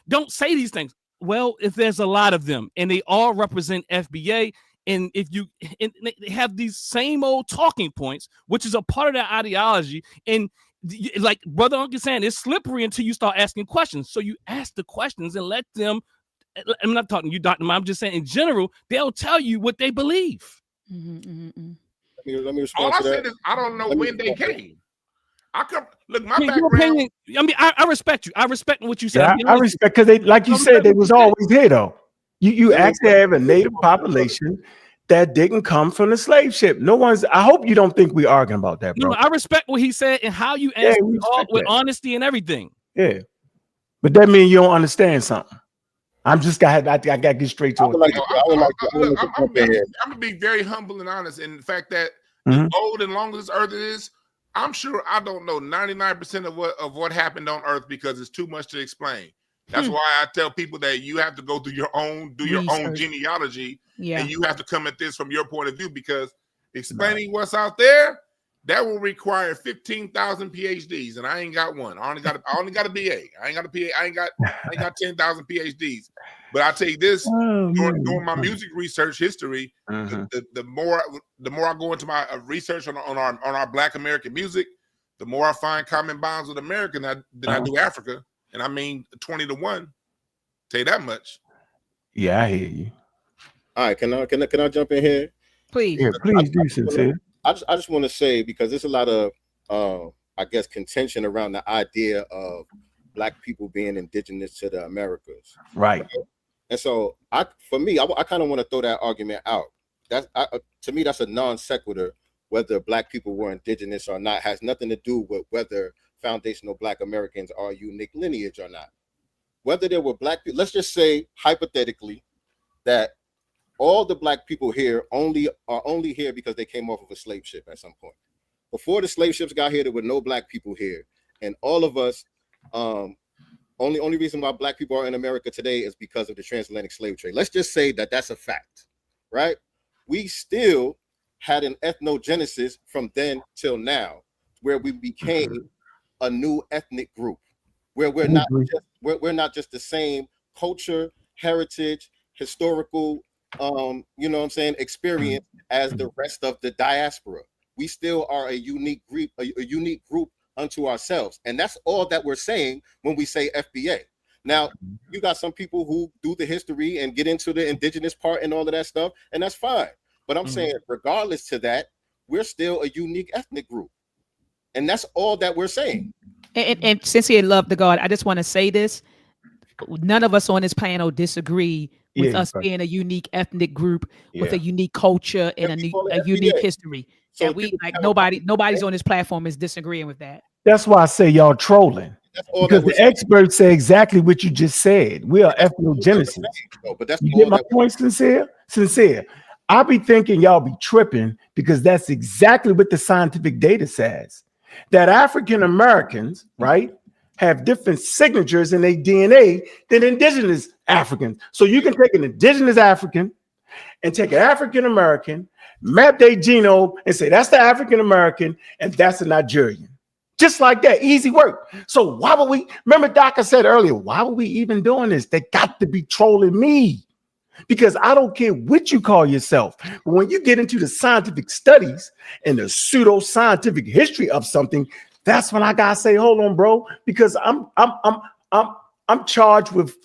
don't say these things. Well, if there's a lot of them and they all represent FBA, and if you and they have these same old talking points, which is a part of their ideology, and like Brother Uncle saying, it's slippery until you start asking questions. So you ask the questions and let them. I'm not talking to you, Dr. I'm just saying in general, they'll tell you what they believe. Let me respond All I to that. said is I don't know when they came. Look, my Your background. opinion, I mean, I respect you. I respect what you said. Yeah, I respect because they, like you said, they was always here though. You actually have a native population that didn't come from the slave ship. I hope you don't think we're arguing about that, bro. No, I respect what he said and how you answered with honesty and everything. Yeah, but that means you don't understand something. I got to get straight to it. I'm gonna be very humble and honest in the fact that as old and long as this earth is, I'm sure I don't know 99% of what happened on earth because it's too much to explain. That's why I tell people that you have to go through your own genealogy, and you have to come at this from your point of view because explaining what's out there, that will require 15,000 PhDs, and I ain't got one. I only got a BA. I ain't got a PA. I ain't got 10,000 PhDs. But I tell you this: during my music research history, the more I go into my research on our Black American music, the more I find common bonds with America than I do Africa. And I mean 20-1. Tell you that much. Yeah, I hear you. All right, can I jump in here? Please. Yeah, please do, Sincere. I just want to say, because there's a lot of I guess contention around the idea of Black people being indigenous to the Americas. Right. And so I kind of want to throw that argument out. To me, that's a non sequitur. Whether Black people were indigenous or not has nothing to do with whether foundational Black Americans are unique lineage or not. Whether there were Black people, let's just say hypothetically that all the Black people here are only here because they came off of a slave ship at some point. Before the slave ships got here, there were no Black people here, and all of us, only reason why Black people are in America today is because of the transatlantic slave trade. Let's just say that that's a fact, right? We still had an ethnogenesis from then till now, where we became a new ethnic group, where we're not just the same culture, heritage, historical, experience as the rest of the diaspora. We still are a unique group unto ourselves, and that's all that we're saying when we say FBA. Now, you got some people who do the history and get into the indigenous part and all of that stuff, and that's fine. But I'm saying, regardless to that, we're still a unique ethnic group, and that's all that we're saying. And since he loved the God, I just want to say this: none of us on this panel disagree with us being a unique ethnic group with a unique culture and a unique history. So nobody's on this platform is disagreeing with that. That's why I say y'all trolling. That's all Because that we're the experts say exactly what you just said. We are ethnogenesis. but that's You all get my that point, sincere? Sincere. I be thinking y'all be tripping because that's exactly what the scientific data says. That African Americans, right, have different signatures in their DNA than indigenous Africans. So you can take an indigenous African and take an African American, map their genome, and say that's the African American and that's the Nigerian. Just like that, easy work. So why would we? Remember, Doc, I said earlier, why would we even doing this? They got to be trolling me because I don't care what you call yourself. But when you get into the scientific studies and the pseudo-scientific history of something, that's when I gotta say, hold on, bro, because I'm charged with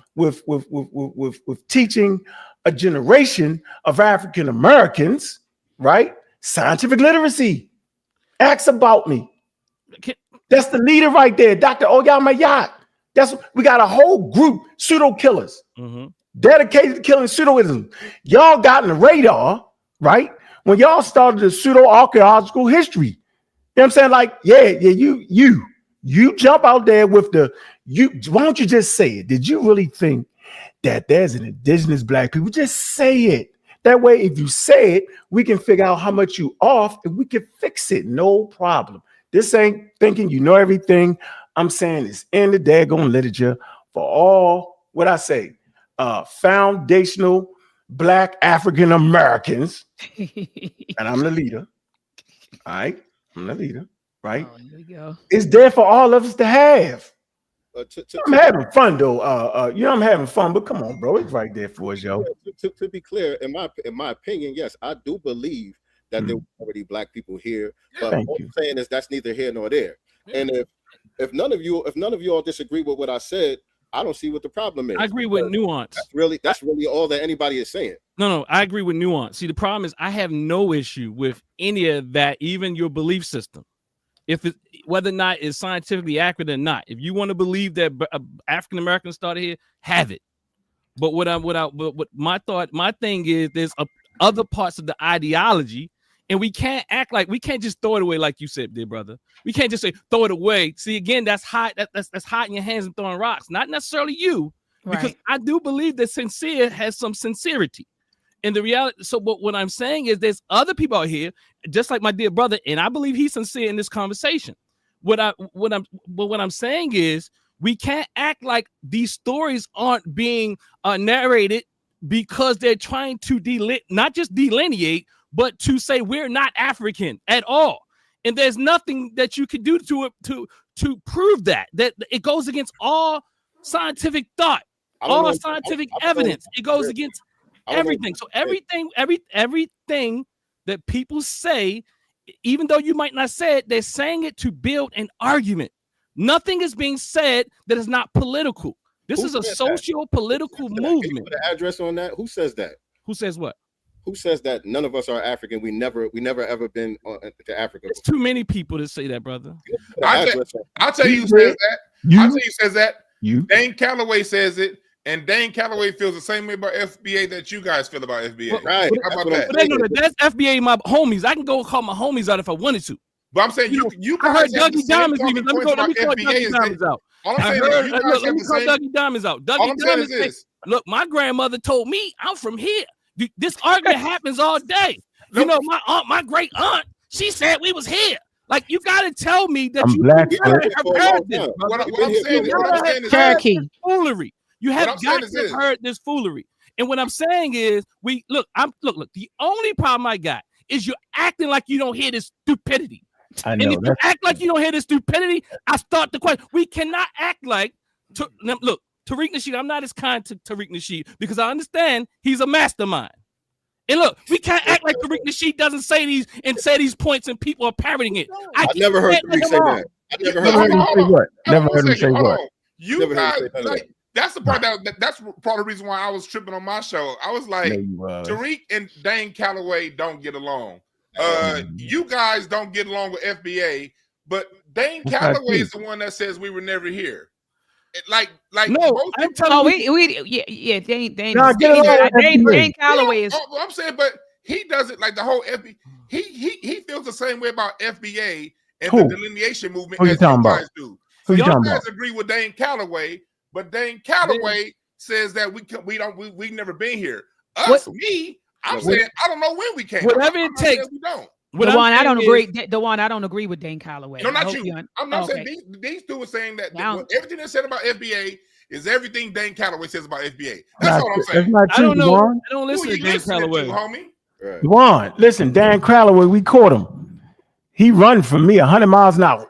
teaching a generation of African Americans, right? Scientific literacy. Ask about me. That's the leader right there, Dr. Oyamayat. We got a whole group, pseudo killers, dedicated to killing pseudoism. Y'all got in the radar, right? When y'all started the pseudo archaeological history. You know what I'm saying? Like, you jump out there with why don't you just say it? Did you really think that there's an indigenous black people? Just say it. That way, if you say it, we can figure out how much you off and we can fix it. No problem. This ain't thinking you know everything. I'm saying it's in the daggone literature for all, what I say, foundational Black African Americans. And I'm the leader. All right. I'm the leader. Right. Oh, here we go. It's there for all of us to have. I'm having fun though. I'm having fun, but come on, bro. It's right there for us, yo. To be clear, in my opinion, yes, I do believe that there were already black people here. But what I'm saying is that's neither here nor there. And if none of you all disagree with what I said, I don't see what the problem is. I agree with nuance. That's really all that anybody is saying. No, I agree with nuance. See, the problem is I have no issue with any of that, even your belief system. If it, whether or not it's scientifically accurate or not, if you want to believe that African Americans started here, have it. But my thing is, there's other parts of the ideology, and we can't just throw it away like you said, dear brother. We can't just say throw it away. See, again, that's hot. That's hot in your hands and throwing rocks. Not necessarily you, because I do believe that sincere has some sincerity. And the reality, but what I'm saying is there's other people out here, just like my dear brother, and I believe he's sincere in this conversation. What I'm saying is we can't act like these stories aren't being narrated because they're trying to not just delineate, but to say we're not African at all. And there's nothing that you can do to prove that it goes against all scientific thought, all scientific evidence. It goes against everything. So everything that people say, even though you might not say it, they're saying it to build an argument. Nothing is being said that is not political. This is a socio-political movement. Can you put an address on that? Who says that? Who says what? Who says that none of us are African? We never ever been to Africa. There's too many people to say that, brother. I'll tell you who says that. I'll tell you who says that. Dane Calloway says it. And Dane Calloway feels the same way about FBA that you guys feel about FBA. Right. How about that? But that's FBA, my homies. I can go call my homies out if I wanted to. But I'm saying you I heard Dougie Diamonds even. Let me call Dougie Diamonds out. All I'm saying is let me call Dougie Diamonds out. Dougie Diamonds says, look, my grandmother told me I'm from here. This argument happens all day. You know, my great aunt, she said we was here. Like, you got to tell me that you black. heard this. What I'm saying is Cherokee foolery. You have got to have heard this foolery. And what I'm saying is, look, the only problem I got is you're acting like you don't hear this stupidity. I know. And if you act like you don't hear this stupidity, I start the question. We cannot act like, look, Tariq Nasheed, I'm not as kind to Tariq Nasheed because I understand he's a mastermind. And look, we can't act like Tariq Nasheed doesn't say these points and people are parroting it. I never heard Tariq say that. I never heard him say what? Never heard him say what? You guys, that's the part that's part of the reason why I was tripping on my show. I was like, Tariq and Dane Calloway don't get along. You guys don't get along with FBA, but Dane Calloway is the one that says we were never here. No, I'm telling you, Dane Calloway is. I'm saying, but he doesn't like the whole FBA. He feels the same way about FBA and the delineation movement as you guys do. So Who you you talking guys about? agree with Dane Calloway, but Dane Calloway says that we've never been here. Us, me, I'm saying I don't know when we came. Whatever I'm it not saying takes. we don't. What I'm Dewan, I saying don't is- agree. Dewan, I don't agree with Dane Calloway. No, I not hope you. you I'm not okay. saying these two are saying that Now- everything that's said about FBA is everything Dane Calloway says about FBA. That's all I'm That's saying. not I true, don't know. Dewan. I don't Who listen are to you Dan listening to, Calloway. homie? Right. Dewan, listen, Dan Calloway, we caught him. He run from me 100 miles an hour.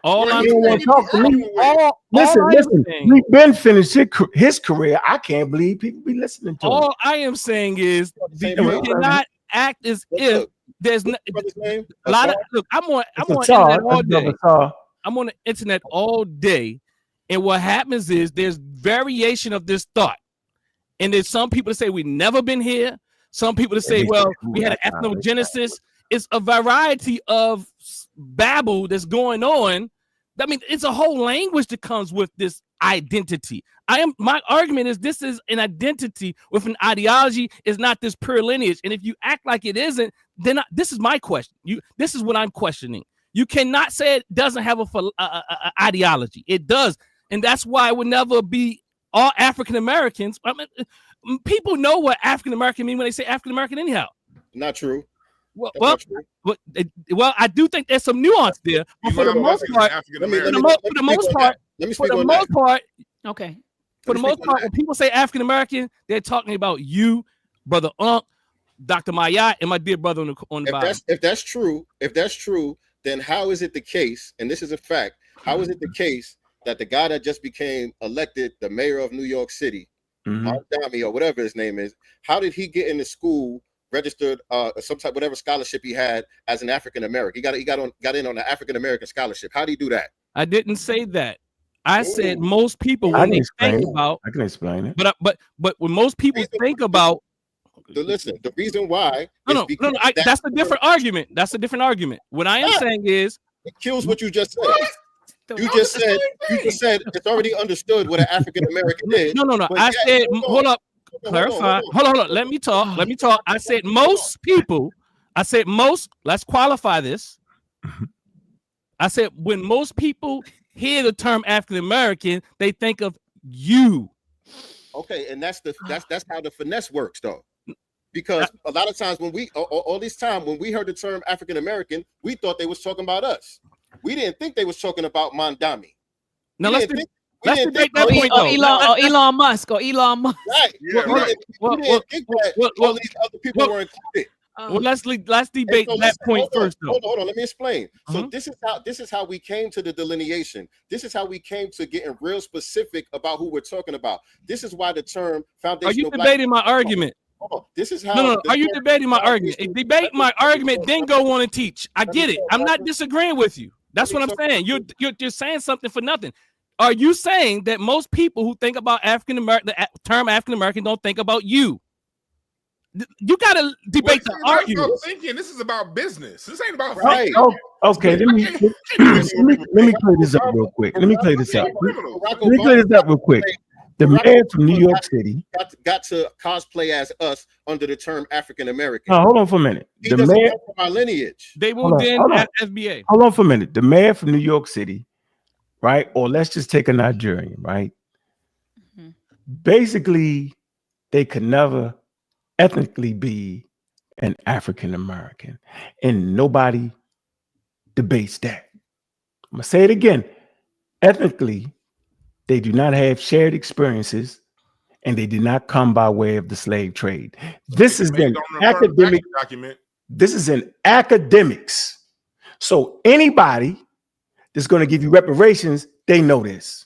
All Well, I'm he don't want may to talk be to me. arguing with. Listen, I am listen. saying- We've been finished his career. I can't believe people be listening to him. All I am saying is Same you thing. cannot act as if Look, there's no, brother's name? a lot of Assad? look. I'm on It's internet all Assad. day. That's Assad. I'm on the internet all day, and what happens is there's variation of this thought, and there's some people that say we've never been here. Some people that say, well, we had an ethnogenesis. It's a variety of babble that's going on. I mean, it's a whole language that comes with this identity. My argument is this is an identity with an ideology, is not this pure lineage. And if you act like it isn't, then this is my question. This is what I'm questioning. You cannot say it doesn't have a ideology. It does, and that's why it would never be all African Americans. I mean, people know what African American mean when they say African American anyhow. Not true. Well, That's not true. well, I do think there's some nuance there, but for the most part, African Let American. me for the most speak on part, that. Let me for speak the on most that. part, Okay. for the Let me most speak on part, that. when people say African American, they're talking about you, Brother Unc, Dr. Maya, and my dear brother on the bottom. If that's true, then how is it the case? And this is a fact. How is it the case that the guy that just became elected the mayor of New York City, Mondami or whatever his name is, how did he get into school registered some type whatever scholarship he had as an African American? He got in on the African American scholarship. How did he do that? I didn't say that. I said most people I when can they explain think it. about, I can explain it. but when most people think about, Listen, the reason why no, that's a different argument. That's a different argument. What I am saying is, it kills what you just said. You just said it's already understood what an African American is. no. But I yet- said, hold on. clarify. Hold on. Let me talk. I said most people. I said most. Let's qualify this. I said when most people hear the term African American, they think of you. Okay, and that's how the finesse works, though. Because a lot of times when we all this time when we heard the term African American, we thought they was talking about us. We didn't think they was talking about Mondami. Now let's debate that Or point though. Elon Musk. Right. Yeah, We right. didn't think that all these other people were included. Well, let's debate So that listen, point first though. Hold on. Let me explain. So this is how we came to the delineation. This is how we came to getting real specific about who we're talking about. This is why the term foundational. Are you debating my argument? This is how. No. Are you debating my argument? If debate my argument, then go on and teach. I get it. I'm not disagreeing with you. That's what I'm saying. You're saying something for nothing. Are you saying that most people who think about African American, the term African American, don't think about you? You got to debate the argument. Thinking this is about business. This ain't about Right. Oh, okay. Let me clear this up real quick. Let me clear this up real quick. The mayor from New York City got to cosplay as us under the term African American. No, hold on for a minute. He The doesn't mayor, come from our lineage. They will Hold on, then hold on. at FBA. hold on for a minute. The mayor from New York City, right? Or let's just take a Nigerian, right? Basically, they could never ethnically be an African American, and nobody debates that. I'm gonna say it again. Ethnically, they do not have shared experiences, and they did not come by way of the slave trade. This is an academic document. This is in academics. So anybody that's going to give you reparations, they know this.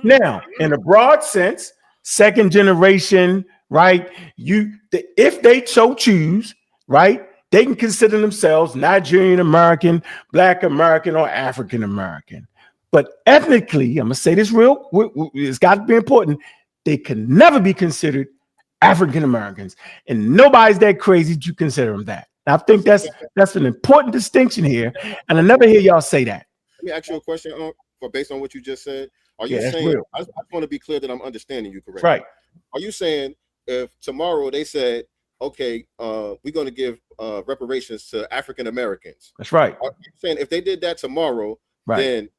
Now, in a broad sense, second generation, right? If they so choose, right, they can consider themselves Nigerian American, Black American, or African American. But ethnically, I'm gonna say this it's got to be important. They can never be considered African Americans, and nobody's that crazy to consider them that. I think that's an important distinction here, and I never hear y'all say that. Let me ask you a question, based on what you just said. Are you that's saying? real. I want to be clear that I'm understanding you correctly. Right. Are you saying if tomorrow they said, okay, we're going to give reparations to African Americans? That's right. Are you saying if they did that tomorrow, Right. then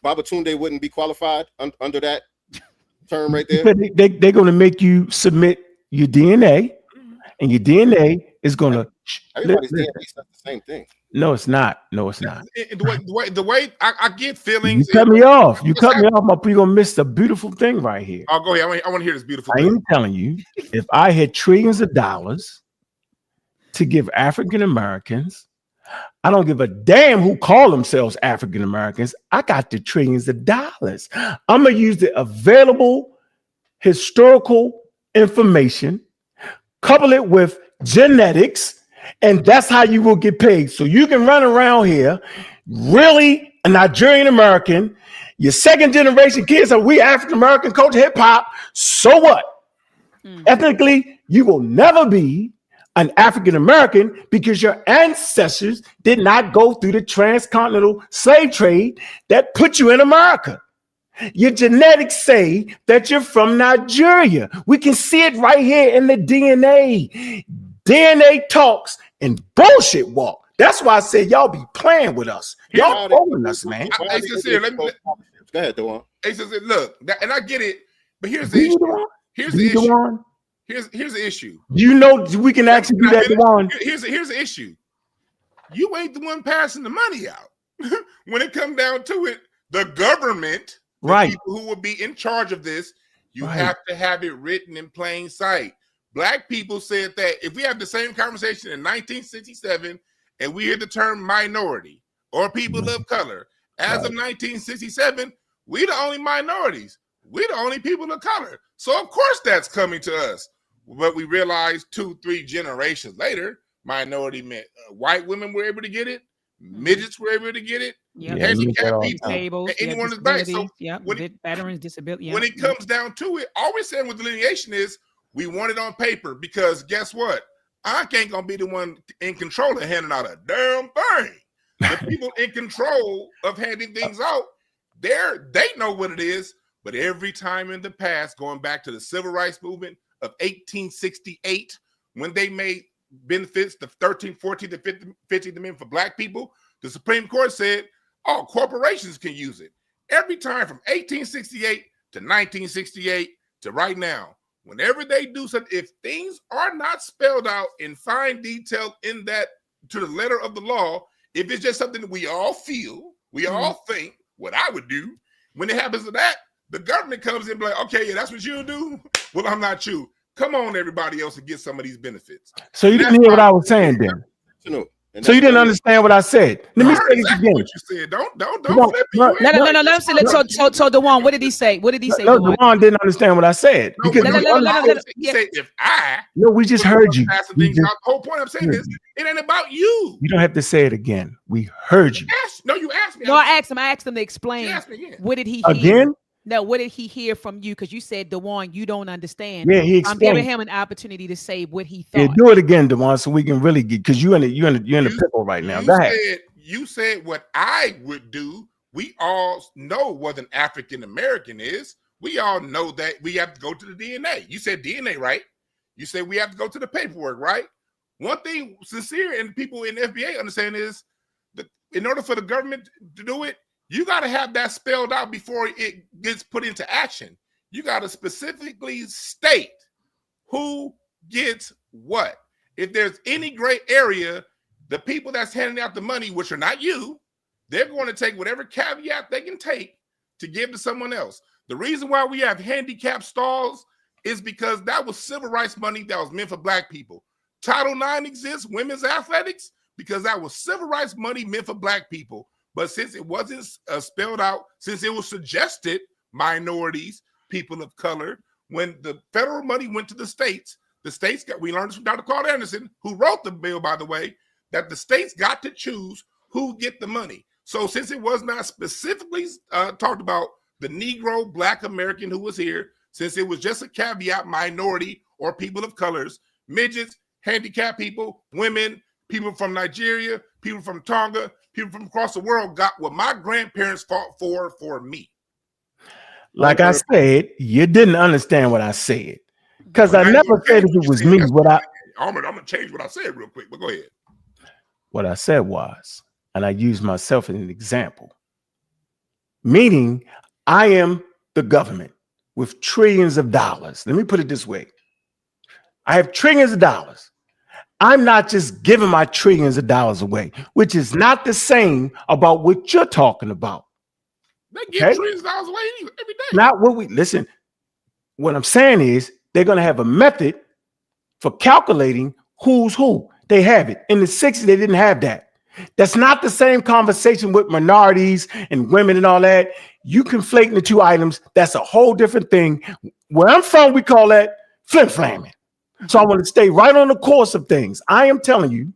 Babatunde wouldn't be qualified under that term right there? Because they're going to make you submit your DNA, and your DNA is going to. Everybody's DNA says the same thing. No, it's not. No, it's not. The way I get feelings. You cut me off. You cut me off. You're going to miss the beautiful thing right here. I'll go ahead. I want to hear this beautiful I thing. am telling you, if I had trillions of dollars to give African Americans, I don't give a damn who call themselves African Americans. I got the trillions of dollars. I'm going to use the available historical information, couple it with genetics, and that's how you will get paid. So you can run around here, really a Nigerian American, your second generation kids are we African American culture, hip hop. So what? Ethnically, you will never be an African American because your ancestors did not go through the transcontinental slave trade that put you in America. Your genetics say that you're from Nigeria. We can see it right here in the DNA. DNA talks and bullshit walk. That's why I said y'all be playing with us. Y'all fooling us, man. Hey, Sincere, Go ahead, Dewan. Hey, Sincere, look, and I get it, but here's the issue. Here's the issue. Here's the issue. You know we can actually do that, Dewan. Here's the issue. You ain't the one passing the money out. When it comes down to it, the government, the people who will be in charge of this, you have to have it written in plain sight. Black people said that if we have the same conversation in 1967 and we hear the term minority or people of color, as of 1967, we the only minorities. We the only people of color. So of course that's coming to us. But we realized 2-3 generations later, minority men, white women were able to get it, midgets were able to get it, handicapped people, and anyone is back. So veterans, disability. When it comes down to it, all we're saying with delineation is we want it on paper because guess what? I ain't gonna be the one in control of handing out a damn thing. The people in control of handing things out, they know what it is. But every time in the past, going back to the civil rights movement of 1868, when they made benefits, the 13, 14 to 50 men for black people, the Supreme Court said, oh, corporations can use it. Every time from 1868 to 1968 to right now, whenever they do something, if things are not spelled out in fine detail in that to the letter of the law, if it's just something that we all feel, we all think, what I would do, when it happens to that, the government comes in and be like, okay, yeah, that's what you do? Well, I'm not you. Come on, everybody else, and get some of these benefits. So you didn't hear what I was saying then? So you didn't understand what I said. Let me say it again. What you said. Don't flip it. No. So Dewan, what did he say? What did he say? No, Dewan didn't understand what I said. He said, if I. No, we just heard you. The whole point I'm saying is, it ain't about you. You don't have to say it again. We heard you. You asked me. No, I asked him to explain. What did he hear? Again? No, what did he hear from you? Because you said, Dewan, you don't understand. Yeah, he explained. I'm giving him an opportunity to say what he thought. Yeah, do it again, Dewan, so we can really get, because you're in a pickle right now. Go ahead. You said what I would do. We all know what an African American is. We all know that we have to go to the DNA. You said DNA, right? You said we have to go to the paperwork, right? One thing Sincere and people in FBA understand is that in order for the government to do it, you got to have that spelled out before it gets put into action. You got to specifically state who gets what. If there's any gray area, the people that's handing out the money, which are not you, they're going to take whatever caveat they can take to give to someone else. The reason why we have handicapped stalls is because that was civil rights money that was meant for black people. Title IX exists, women's athletics, because that was civil rights money meant for black people. But since it wasn't spelled out, since it was suggested minorities, people of color, when the federal money went to the states got, we learned this from Dr. Carl Anderson, who wrote the bill, by the way, that the states got to choose who get the money. So since it was not specifically talked about the Negro, Black American who was here, since it was just a caveat, minority or people of colors, midgets, handicapped people, women, people from Nigeria, people from Tonga, people from across the world got what my grandparents fought for me. Like I said, you didn't understand what I said. Because I never said if it was me. I'm going to change what I said real quick, but go ahead. What I said was, and I used myself as an example, meaning I am the government with trillions of dollars. Let me put it this way. I have trillions of dollars. I'm not just giving my trillions of dollars away, which is not the same about what you're talking about. They give trillions of dollars away every day. Not what we listen. What I'm saying is they're going to have a method for calculating who's who. They have it. In the 60s, they didn't have that. That's not the same conversation with minorities and women and all that. You conflating the two items. That's a whole different thing. Where I'm from, we call that flim-flamming. So I want to stay right on the course of things. I am telling you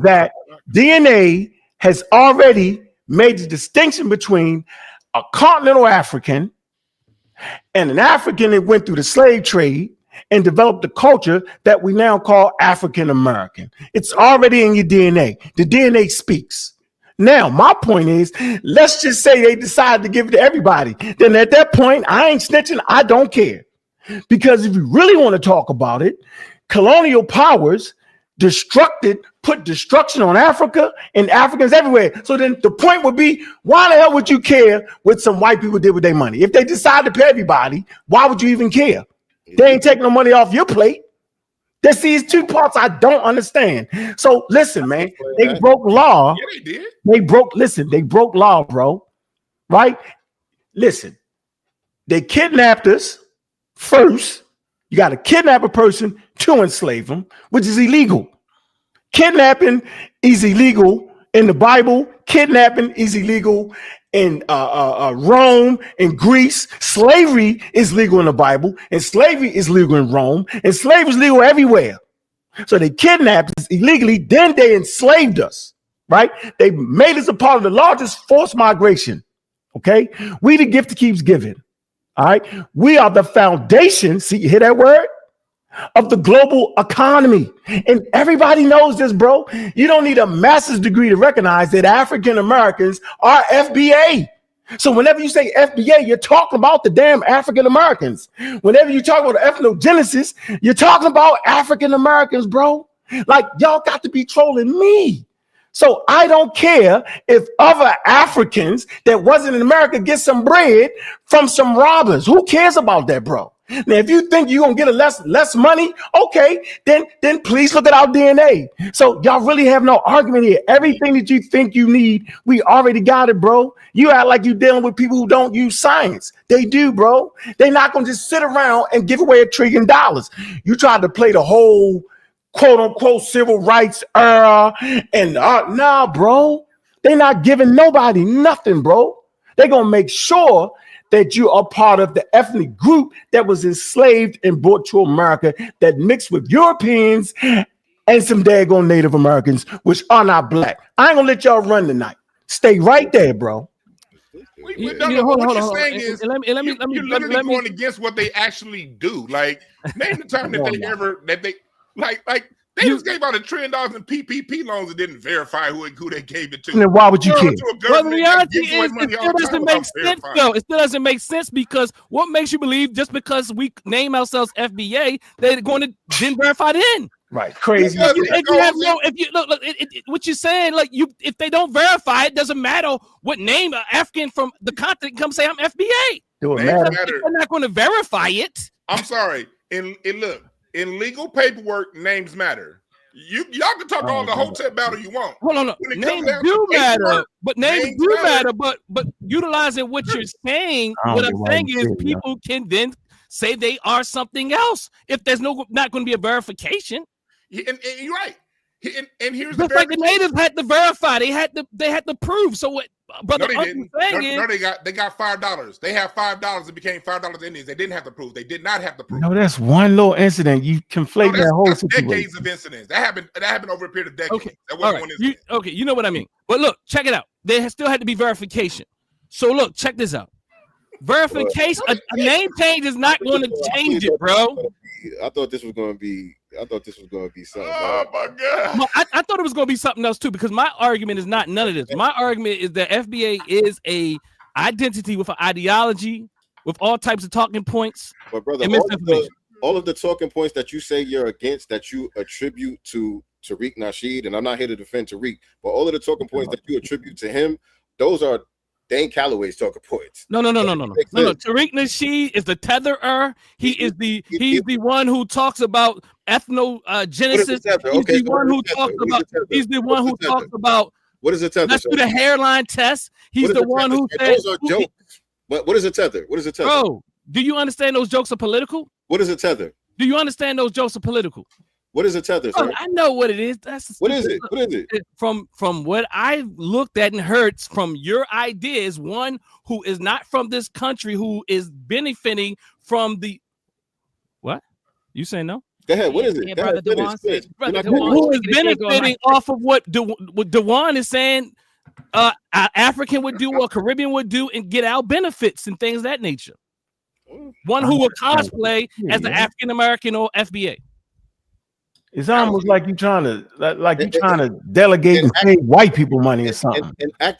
that DNA has already made the distinction between a continental African and an African that went through the slave trade and developed the culture that we now call African American. It's already in your DNA. The DNA speaks. Now, my point is, let's just say they decide to give it to everybody. Then at that point, I ain't snitching. I don't care. Because if you really want to talk about it, colonial powers put destruction on Africa and Africans everywhere. So then the point would be, why the hell would you care what some white people did with their money? If they decide to pay everybody, why would you even care? They ain't taking no money off your plate. There's these two parts I don't understand. So listen, man, they broke law. Yeah, they did. They broke law, bro. Right? Listen, they kidnapped us first. You got to kidnap a person to enslave them, which is illegal. Kidnapping is illegal in the Bible. Kidnapping is illegal in Rome and Greece. Slavery is legal in the Bible, and slavery is legal in Rome, and slavery is legal everywhere. So they kidnapped us illegally, then they enslaved us, right? They made us a part of the largest forced migration, okay? We the gift that keeps giving, all right? We are the foundation, see, you hear that word? Of the global economy. And everybody knows this, bro. You don't need a master's degree to recognize that African Americans are FBA. So whenever you say FBA, you're talking about the damn African Americans. Whenever you talk about ethnogenesis, you're talking about African Americans, bro. Like, y'all got to be trolling me. So I don't care if other Africans that wasn't in America get some bread from some robbers. Who cares about that, bro? Now, if you think you're gonna get a less money, okay, then please look at our DNA. So y'all really have no argument here. Everything that you think you need, we already got it, bro. You act like you're dealing with people who don't use science. They do, bro. They're not gonna just sit around and give away $1 trillion. You tried to play the whole quote unquote civil rights era and nah, bro. They're not giving nobody nothing, bro. They're gonna make sure that you are part of the ethnic group that was enslaved and brought to America that mixed with Europeans and some daggone Native Americans, which are not black. I ain't gonna let y'all run tonight. Stay right there, bro. What you're saying is you're literally going against what they actually do. Like, name the time that they just gave out $1 trillion in PPP loans and didn't verify who they gave it to. And then why would you care? Well, the reality is it still doesn't make sense, though. It still doesn't make sense because what makes you believe just because we name ourselves FBA, they're going to then verify it in? Right, crazy. What you're saying, like if they don't verify it, doesn't matter what name an African from the continent come say I'm FBA. They're not going to verify it. I'm sorry. Look. In legal paperwork, names matter. Y'all can talk all the hotel battle you want. Hold on. Names do matter, but names do matter. But utilizing what you're saying, what I'm saying is people can then say they are something else if there's not going to be a verification. And you're right. And here's just like the natives had to verify, they had to prove. So what? But no, they didn't. They got $5. They have $5. It became $5 Indians. They didn't have to prove. They did not have to prove. No, that's one little incident. You conflate that whole situation. Decades of incidents. That happened over a period of decades. Okay, that wasn't one incident. You know what I mean. But look, check it out. There still had to be verification. So look, check this out. Verification, a name change is not going to change it, bro. I thought this was going to be something. Oh my God! I thought it was going to be something else too, because my argument is not none of this. My argument is that FBA is a identity with an ideology, with all types of talking points. But brother, all of the talking points that you say you're against, that you attribute to Tariq Nasheed, and I'm not here to defend Tariq, but all of the talking points that you attribute to him, those are Dane Calloway's talking points. No. Tariq Nasheed is the tetherer. He's the one who talks about ethnogenesis. He's the one who talks about. He's the one who talks about. What is a tether? Let's do the hairline test. He's the one who said those are jokes. What is a tether? What is a tether? Bro, do you understand those jokes are political? What is a tether? Do you understand those jokes are political? What is a tether? Bro, I know what it is. What is it? What is it? From what I've looked at and heard from your ideas, one who is not from this country, who is benefiting from the what? You say no? Go ahead. What is it? Brother Dewan said, who is benefiting off of what Dewan is saying African would do or Caribbean would do and get our benefits and things of that nature. One who will cosplay as an African American or FBA. It's almost like you're trying to delegate and save white people money or something. Am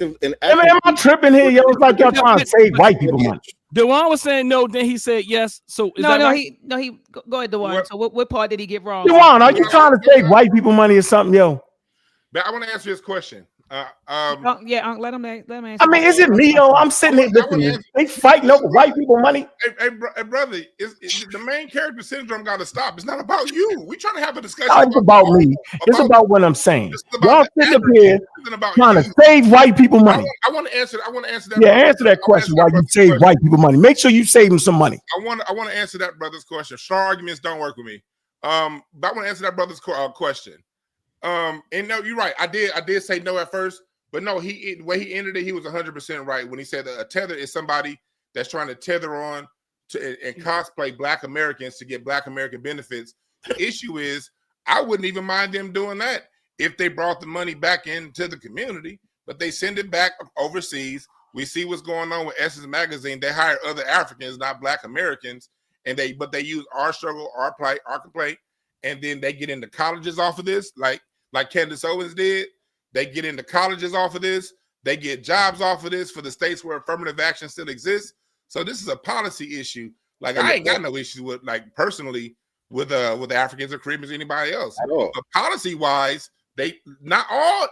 I tripping here, yo? It's like y'all trying to save white people money. Dewan was saying no, then he said yes. So he go ahead, Dewan. So what part did he get wrong? Dewan, are you trying to save white people money or something, yo? But I want to answer this question. Let him answer. I mean, is it me, yo? I'm sitting here listening. They fighting over white people money. Hey, brother, the main character syndrome got to stop. It's not about you. We trying to have a discussion. It's about me. It's about what I'm saying. Y'all sitting up here trying to save white people money. I want to answer that. Yeah, answer that question. Why you save white people money? Make sure you save them some money. I want to answer that brother's question. Strong arguments don't work with me. But I want to answer that brother's question. And no, you're right. I did say no at first, but no, the way he ended it, he was 100% right when he said that a tether is somebody that's trying to tether on to and cosplay Black Americans to get Black American benefits. The issue is, I wouldn't even mind them doing that if they brought the money back into the community, but they send it back overseas. We see what's going on with Essence Magazine. They hire other Africans, not Black Americans, but they use our struggle, our plight, our complaint, and then they get into colleges off of this, like Candace Owens did. They get into colleges off of this. They get jobs off of this for the states where affirmative action still exists. So this is a policy issue. Like, I ain't got no issue with, like, personally with Africans or Caribbeans or anybody else. But policy wise, not all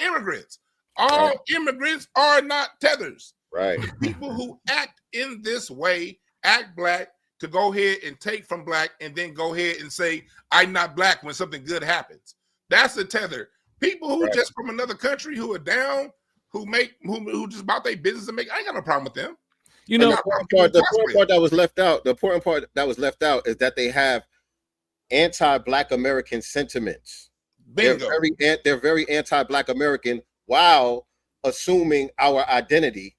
immigrants. All immigrants are not tethers. Right. People who act in this way, act Black, to go ahead and take from Black and then go ahead and say, I'm not Black when something good happens. That's a tether. People who just from another country who are down, who just about their business and make, I ain't got no problem with them. You know, the important part that was left out, is that they have anti-Black American sentiments. Bingo. They're very anti-Black American while assuming our identity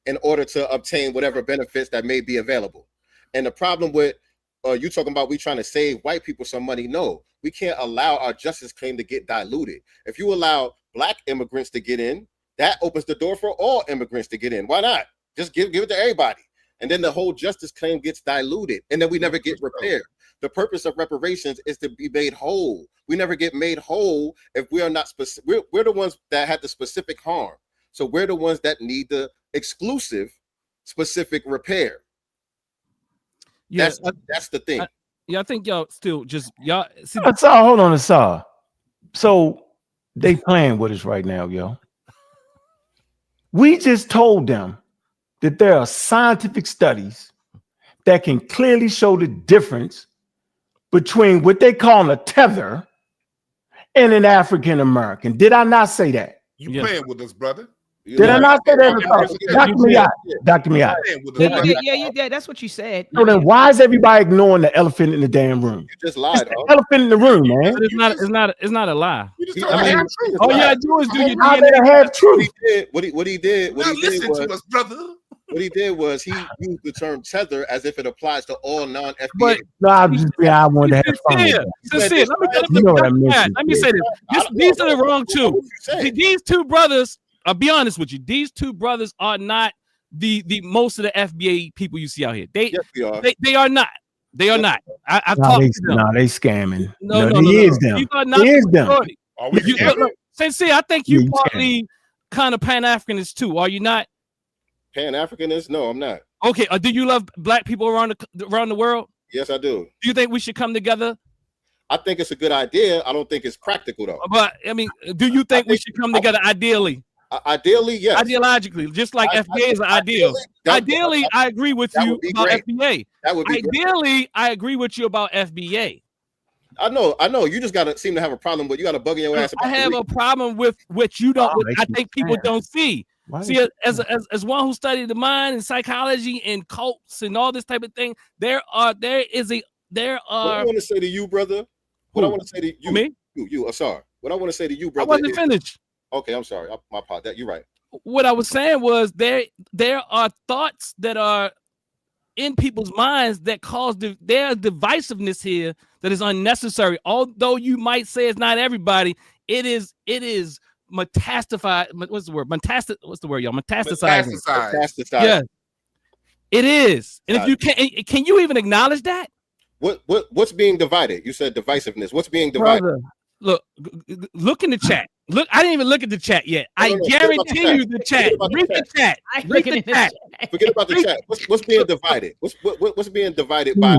in order to obtain whatever benefits that may be available. And the problem with you talking about we trying to save white people some money, no, we can't allow our justice claim to get diluted. If you allow Black immigrants to get in, that opens the door for all immigrants to get in. Why not? Just give it to everybody. And then the whole justice claim gets diluted, and then we never get repaired. The purpose of reparations is to be made whole. We never get made whole if we are not specific. We're the ones that had the specific harm. So we're the ones that need the exclusive specific repair. Yeah, that's the thing. I think y'all still just y'all. Hold on, Asar. So they playing with us right now, yo. We just told them that there are scientific studies that can clearly show the difference between what they call a tether and an African American. Did I not say that? You playing with us, brother? Did I not say that? Dr. Miat. Yeah, you did. That's what you said. So then why is everybody ignoring the elephant in the damn room? You just lied. The elephant in the room, man. It's not a lie. All you gotta do is do your DNA. Have truth. What he did was What he did was he used the term tether as if it applies to all non-FBA. But I wanted to have fun. Let me say this. These are the wrong two. These two brothers, I'll be honest with you, these two brothers are not the most of the FBA people you see out here. They are not. They are not. I talked to them. No, they scamming. No. It is them. It is them. Sensei, I think you partly kind of Pan-Africanist too. Are you not? Pan-Africanist? No, I'm not. Okay. Do you love Black people around the world? Yes, I do. Do you think we should come together? I think it's a good idea. I don't think it's practical though. But I mean, do you think we should come together ideally? Ideally, yes. Ideologically, just like FBA is an ideal. Ideally, I agree with you about FBA. That would be ideally, I agree with you about FBA. I know. You just gotta seem to have a problem, but you got to bug in your ass. I have a problem with what you don't. I think people don't see. See, as one who studied the mind and psychology and cults and all this type of thing, there are. What I want to say to you, brother. What I want to say to you, me, you. Sorry. What I want to say to you, brother. I wasn't finished. Okay, I'm sorry. My part. You're right. What I was saying was there are thoughts that are in people's minds that cause their divisiveness here that is unnecessary. Although you might say it's not everybody, it is metastasified. What's the word? What's the word, y'all? Metastasizing. Yeah, it is. And if you can you even acknowledge that? What's being divided? You said divisiveness. What's being divided? Brother, look in the chat. Look, I didn't even look at the chat yet. I guarantee you the chat. Read the chat. Read the chat. Forget about the chat. What's being divided? What's being divided by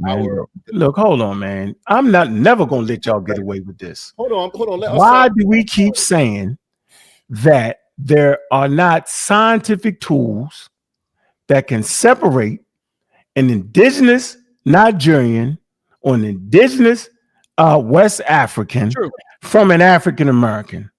our? Look, hold on, man. I'm never gonna let y'all get away with this. Hold on. Why do we keep saying that there are not scientific tools that can separate an indigenous Nigerian or an indigenous West African from an African American?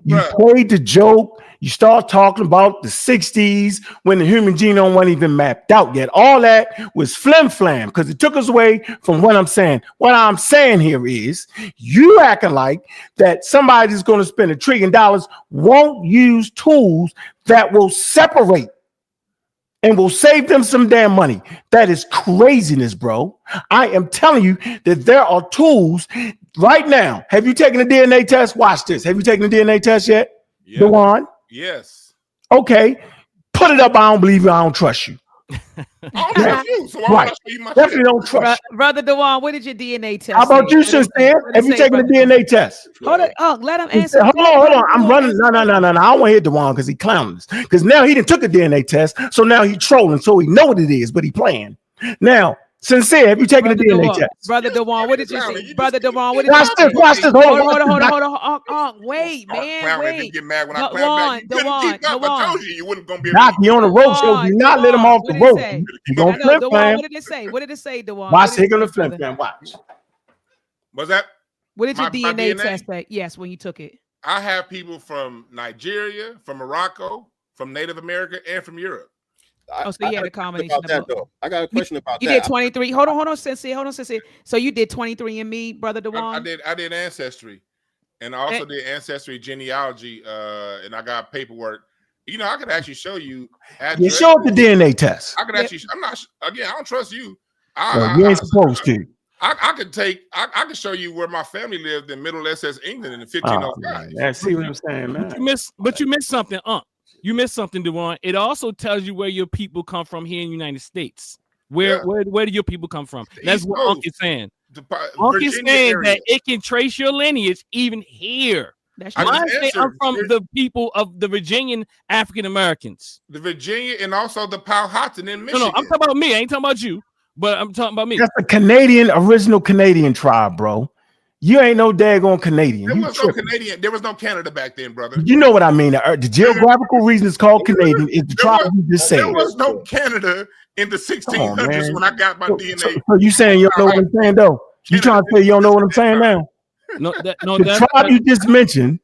You played the joke. You start talking about the 60s when the human genome wasn't even mapped out yet. All that was flim flam because it took us away from what I'm saying. What I'm saying here is you acting like that somebody that's going to spend $1 trillion won't use tools that will separate and will save them some damn money. That is craziness, bro. I am telling you that there are tools right now. Have you taken a DNA test? Watch this. Have you taken a DNA test yet? Yeah. Dewan? Yes. Okay. Put it up. I don't believe you. I don't trust you. I don't trust you. So why would I show you my Definitely shit? don't trust you. Brother Dewan, what did your DNA test? How about you, sister? Have you taken a DNA test? Hold on. Let him answer. Hold on. I'm running. No. I don't want to hit Dewan because he clowning us. Because now he didn't took a DNA test. So now he trolling. So he know what it is, but he playing. Now, Sincere, have you taken a DNA test? Brother Dewan, what did you say? Brother Dewan, what did watch you this, watch this. Hold on. Wait, man. Wait. You get mad when I clown back. You couldn't keep up. I told you wouldn't gonna be able to. on the road show. Do not let him off the road. He gonna flip flam. What did it say? What did it say, Dewan? Watch, he gonna flip flam. Watch. What's that? What did your DNA test say? Yes, when you took it. I have people from Nigeria, from Morocco, from Native America, and from Europe. So you had a combination of that, though. I got a question about that. You did 23. Hold on, Sensei. So you did 23 and me, Brother Dewan? I did Ancestry. And I also did Ancestry genealogy. And I got paperwork. You know, I could actually show you. You showed the DNA test. I could actually. I'm not. Again, I don't trust you. You ain't supposed to. I could show you where my family lived in Middle SS England in the 1505. Yeah, see what I'm saying, man. But you missed something, You missed something, Dewan. It also tells you where your people come from here in the United States. Where do your people come from? That's what Unc is saying. Unc is saying that it can trace your lineage even here. I'm from the people of the Virginian African Americans. The Virginia and also the Powhatan in Michigan. No, I'm talking about me. I ain't talking about you, but I'm talking about me. That's the original Canadian tribe, bro. You ain't no daggone Canadian. There was no Canadian. There was no Canada back then, brother. You know what I mean. The geographical reason it's called Canadian is the tribe you just said. There was no Canada in the 1600s when I got my DNA. So you saying you don't know what I'm saying, though? You trying to say you don't know what I'm saying now? The tribe you just mentioned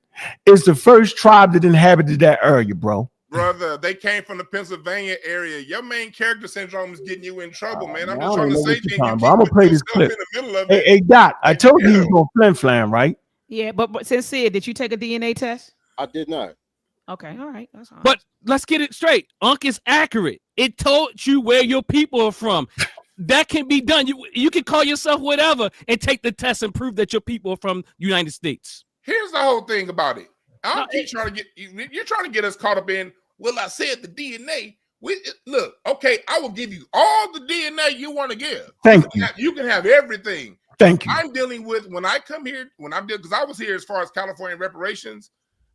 is the first tribe that inhabited that area, bro. Brother, they came from the Pennsylvania area. Your main character syndrome is getting you in trouble, man. I'm just trying to say things. I'm gonna play this clip. Hey, Doc, I told you he was gonna flim flam, right? Yeah, but Sincere, did you take a DNA test? I did not. Okay, all right. That's all right. But let's get it straight. Unc is accurate. It told you where your people are from. That can be done. You can call yourself whatever and take the test and prove that your people are from the United States. Here's the whole thing about it. You're trying to get us caught up in. Well, I said the DNA. Look, okay, I will give you all the DNA you want to give. Thank you. You can have everything. Thank you. I'm dealing with when I come here, because I was here as far as California reparations.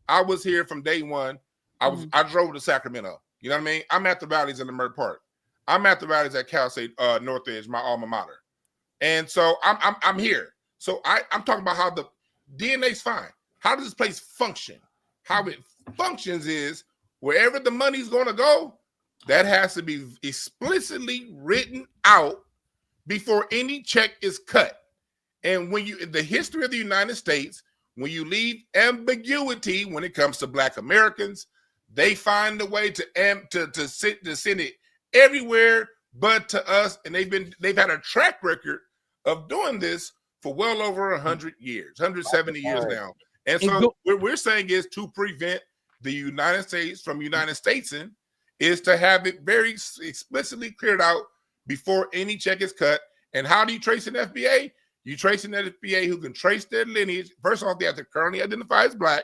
I was here from day one. I drove to Sacramento. You know what I mean? I'm at the Valleys in the Leimert Park. I'm at the Valleys at Cal State North Edge, my alma mater. And so I'm here. So I'm talking about how the DNA's fine. How does this place function? How it functions is wherever the money's going to go, that has to be explicitly written out before any check is cut. And when you, in the history of the United States, when you leave ambiguity when it comes to Black Americans, they find a way to send it everywhere but to us. And they've had a track record of doing this for well over 100 years, 170 years now. And so what we're saying is to prevent the United States from United Statesing is to have it very explicitly cleared out before any check is cut. And how do you trace an FBA? You trace an FBA who can trace their lineage. First off, they have to currently identify as Black.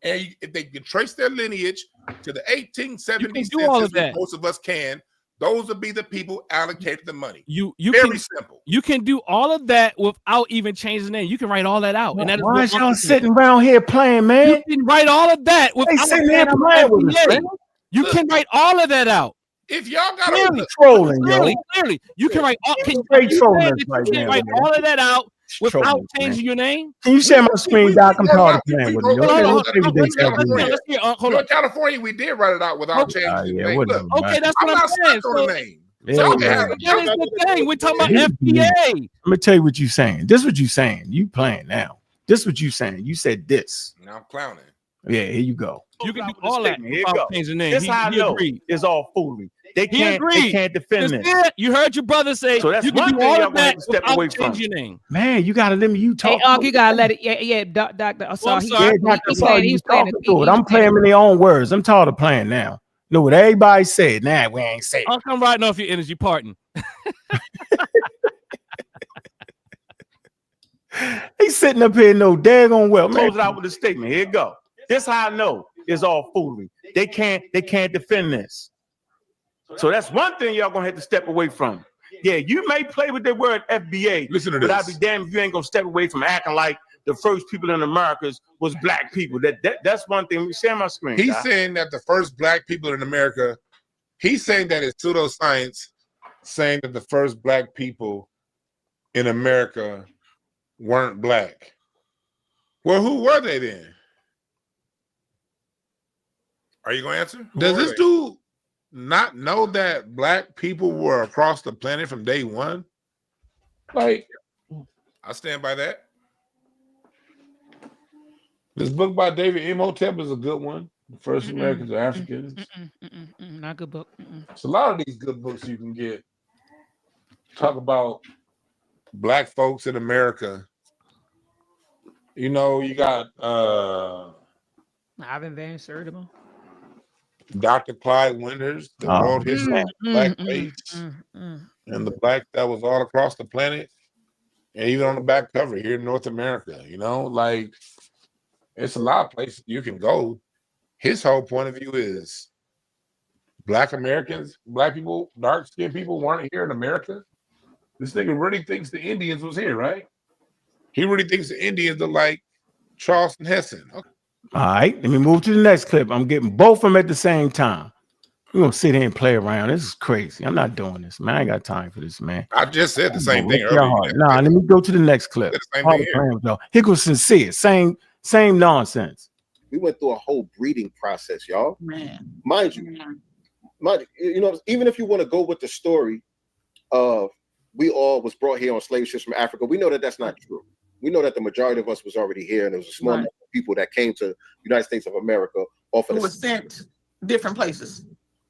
And if they can trace their lineage to the 1870 census, most of us can, those will be the people allocated the money. Very simple. You can do all of that without even changing the name. You can write all that out. And that why is y'all sitting around here playing, man? You can write all of that without sitting here playing with us, man. You can write all of that out. If y'all got trolling, clearly, you can write all. Can you write all of that out without changing your name? Can you share my screen, Doc? I'm tired of playing with you. Hold on. California, we did write it out without changing the name. Okay, that's what I'm saying. On the name. That is the thing. We're talking about FBA. Let me tell you what you're saying. This is what you're saying. You playing now. This is what you're saying. You said this. Now I'm clowning. Yeah, here you go. You can do all that without changing the name. This how I know it's all foolery. They can't defend this. You heard your brother say so that's you can do all of that step away from your name. Man, you gotta let me talk. Hey, you gotta let it. Yeah, Doctor. I'm playing in their own words. I'm tired of playing now. Know what everybody said. Nah, we ain't saying. I'll come right off your energy, pardon. He's sitting up here, no daggone well. Close it out with a statement. Here you go. This how I know it's all foolery. They can't defend this. So that's one thing y'all gonna have to step away from. Yeah, you may play with the word FBA. Listen to this. But I'd be damned if you ain't gonna step away from acting like the first people in America was Black people. That's one thing. We share my screen. He's saying that the first Black people in America. He's saying that it's pseudoscience, saying that the first Black people in America weren't Black. Well, who were they then? Are you gonna answer? Does this dude not know that Black people were across the planet from day one? Like, I stand by that. This book by David Imhotep is a good one. The First Americans are Africans. Not a good book. It's a lot of these good books you can get. Talk about Black folks in America. You know, you got Ivan Van Sertima. Dr. Clyde Winters, the world history of the Black race, and the Black that was all across the planet, and even on the back cover here in North America. You know, like it's a lot of places you can go. His whole point of view is Black Americans, Black people, dark-skinned people weren't here in America. This nigga really thinks the Indians was here, right? He really thinks the Indians are like Charleston Heston. Okay. All right, let me move to the next clip. I'm getting both of them at the same time. We're gonna sit here and play around. This is crazy. I'm not doing this, man. I ain't got time for this, man. I just said the same thing earlier. Nah, let me go to the next clip. Here goes sincere. Same nonsense. We went through a whole breeding process, y'all. Man. Mind you, you know, even if you want to go with the story of we all was brought here on slave ships from Africa, we know that that's not true. We know that the majority of us was already here, and there was a small number of people that came to the United States of America off of who was sent different places.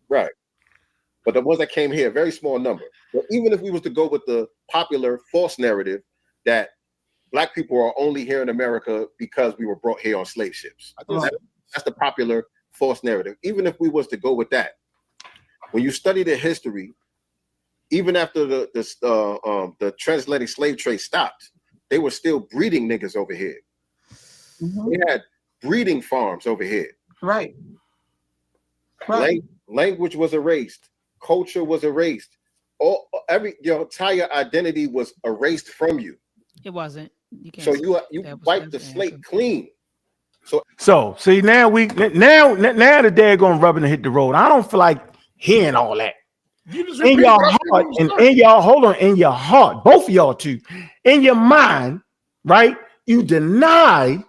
Right. But the ones that came here, a very small number. But even if we was to go with the popular false narrative that Black people are only here in America because we were brought here on slave ships. That's the popular false narrative. Even if we was to go with that, when you study the history, even after the transatlantic slave trade stopped, they were still breeding niggas over here. They had breeding farms over here. Right. Language was erased. Culture was erased. Your entire identity was erased from you. It wasn't. So you wiped the slate clean. So see now the day gonna rub and hit the road. I don't feel like hearing all that. In your heart, and in your heart, both of y'all too, in your mind, right? You deny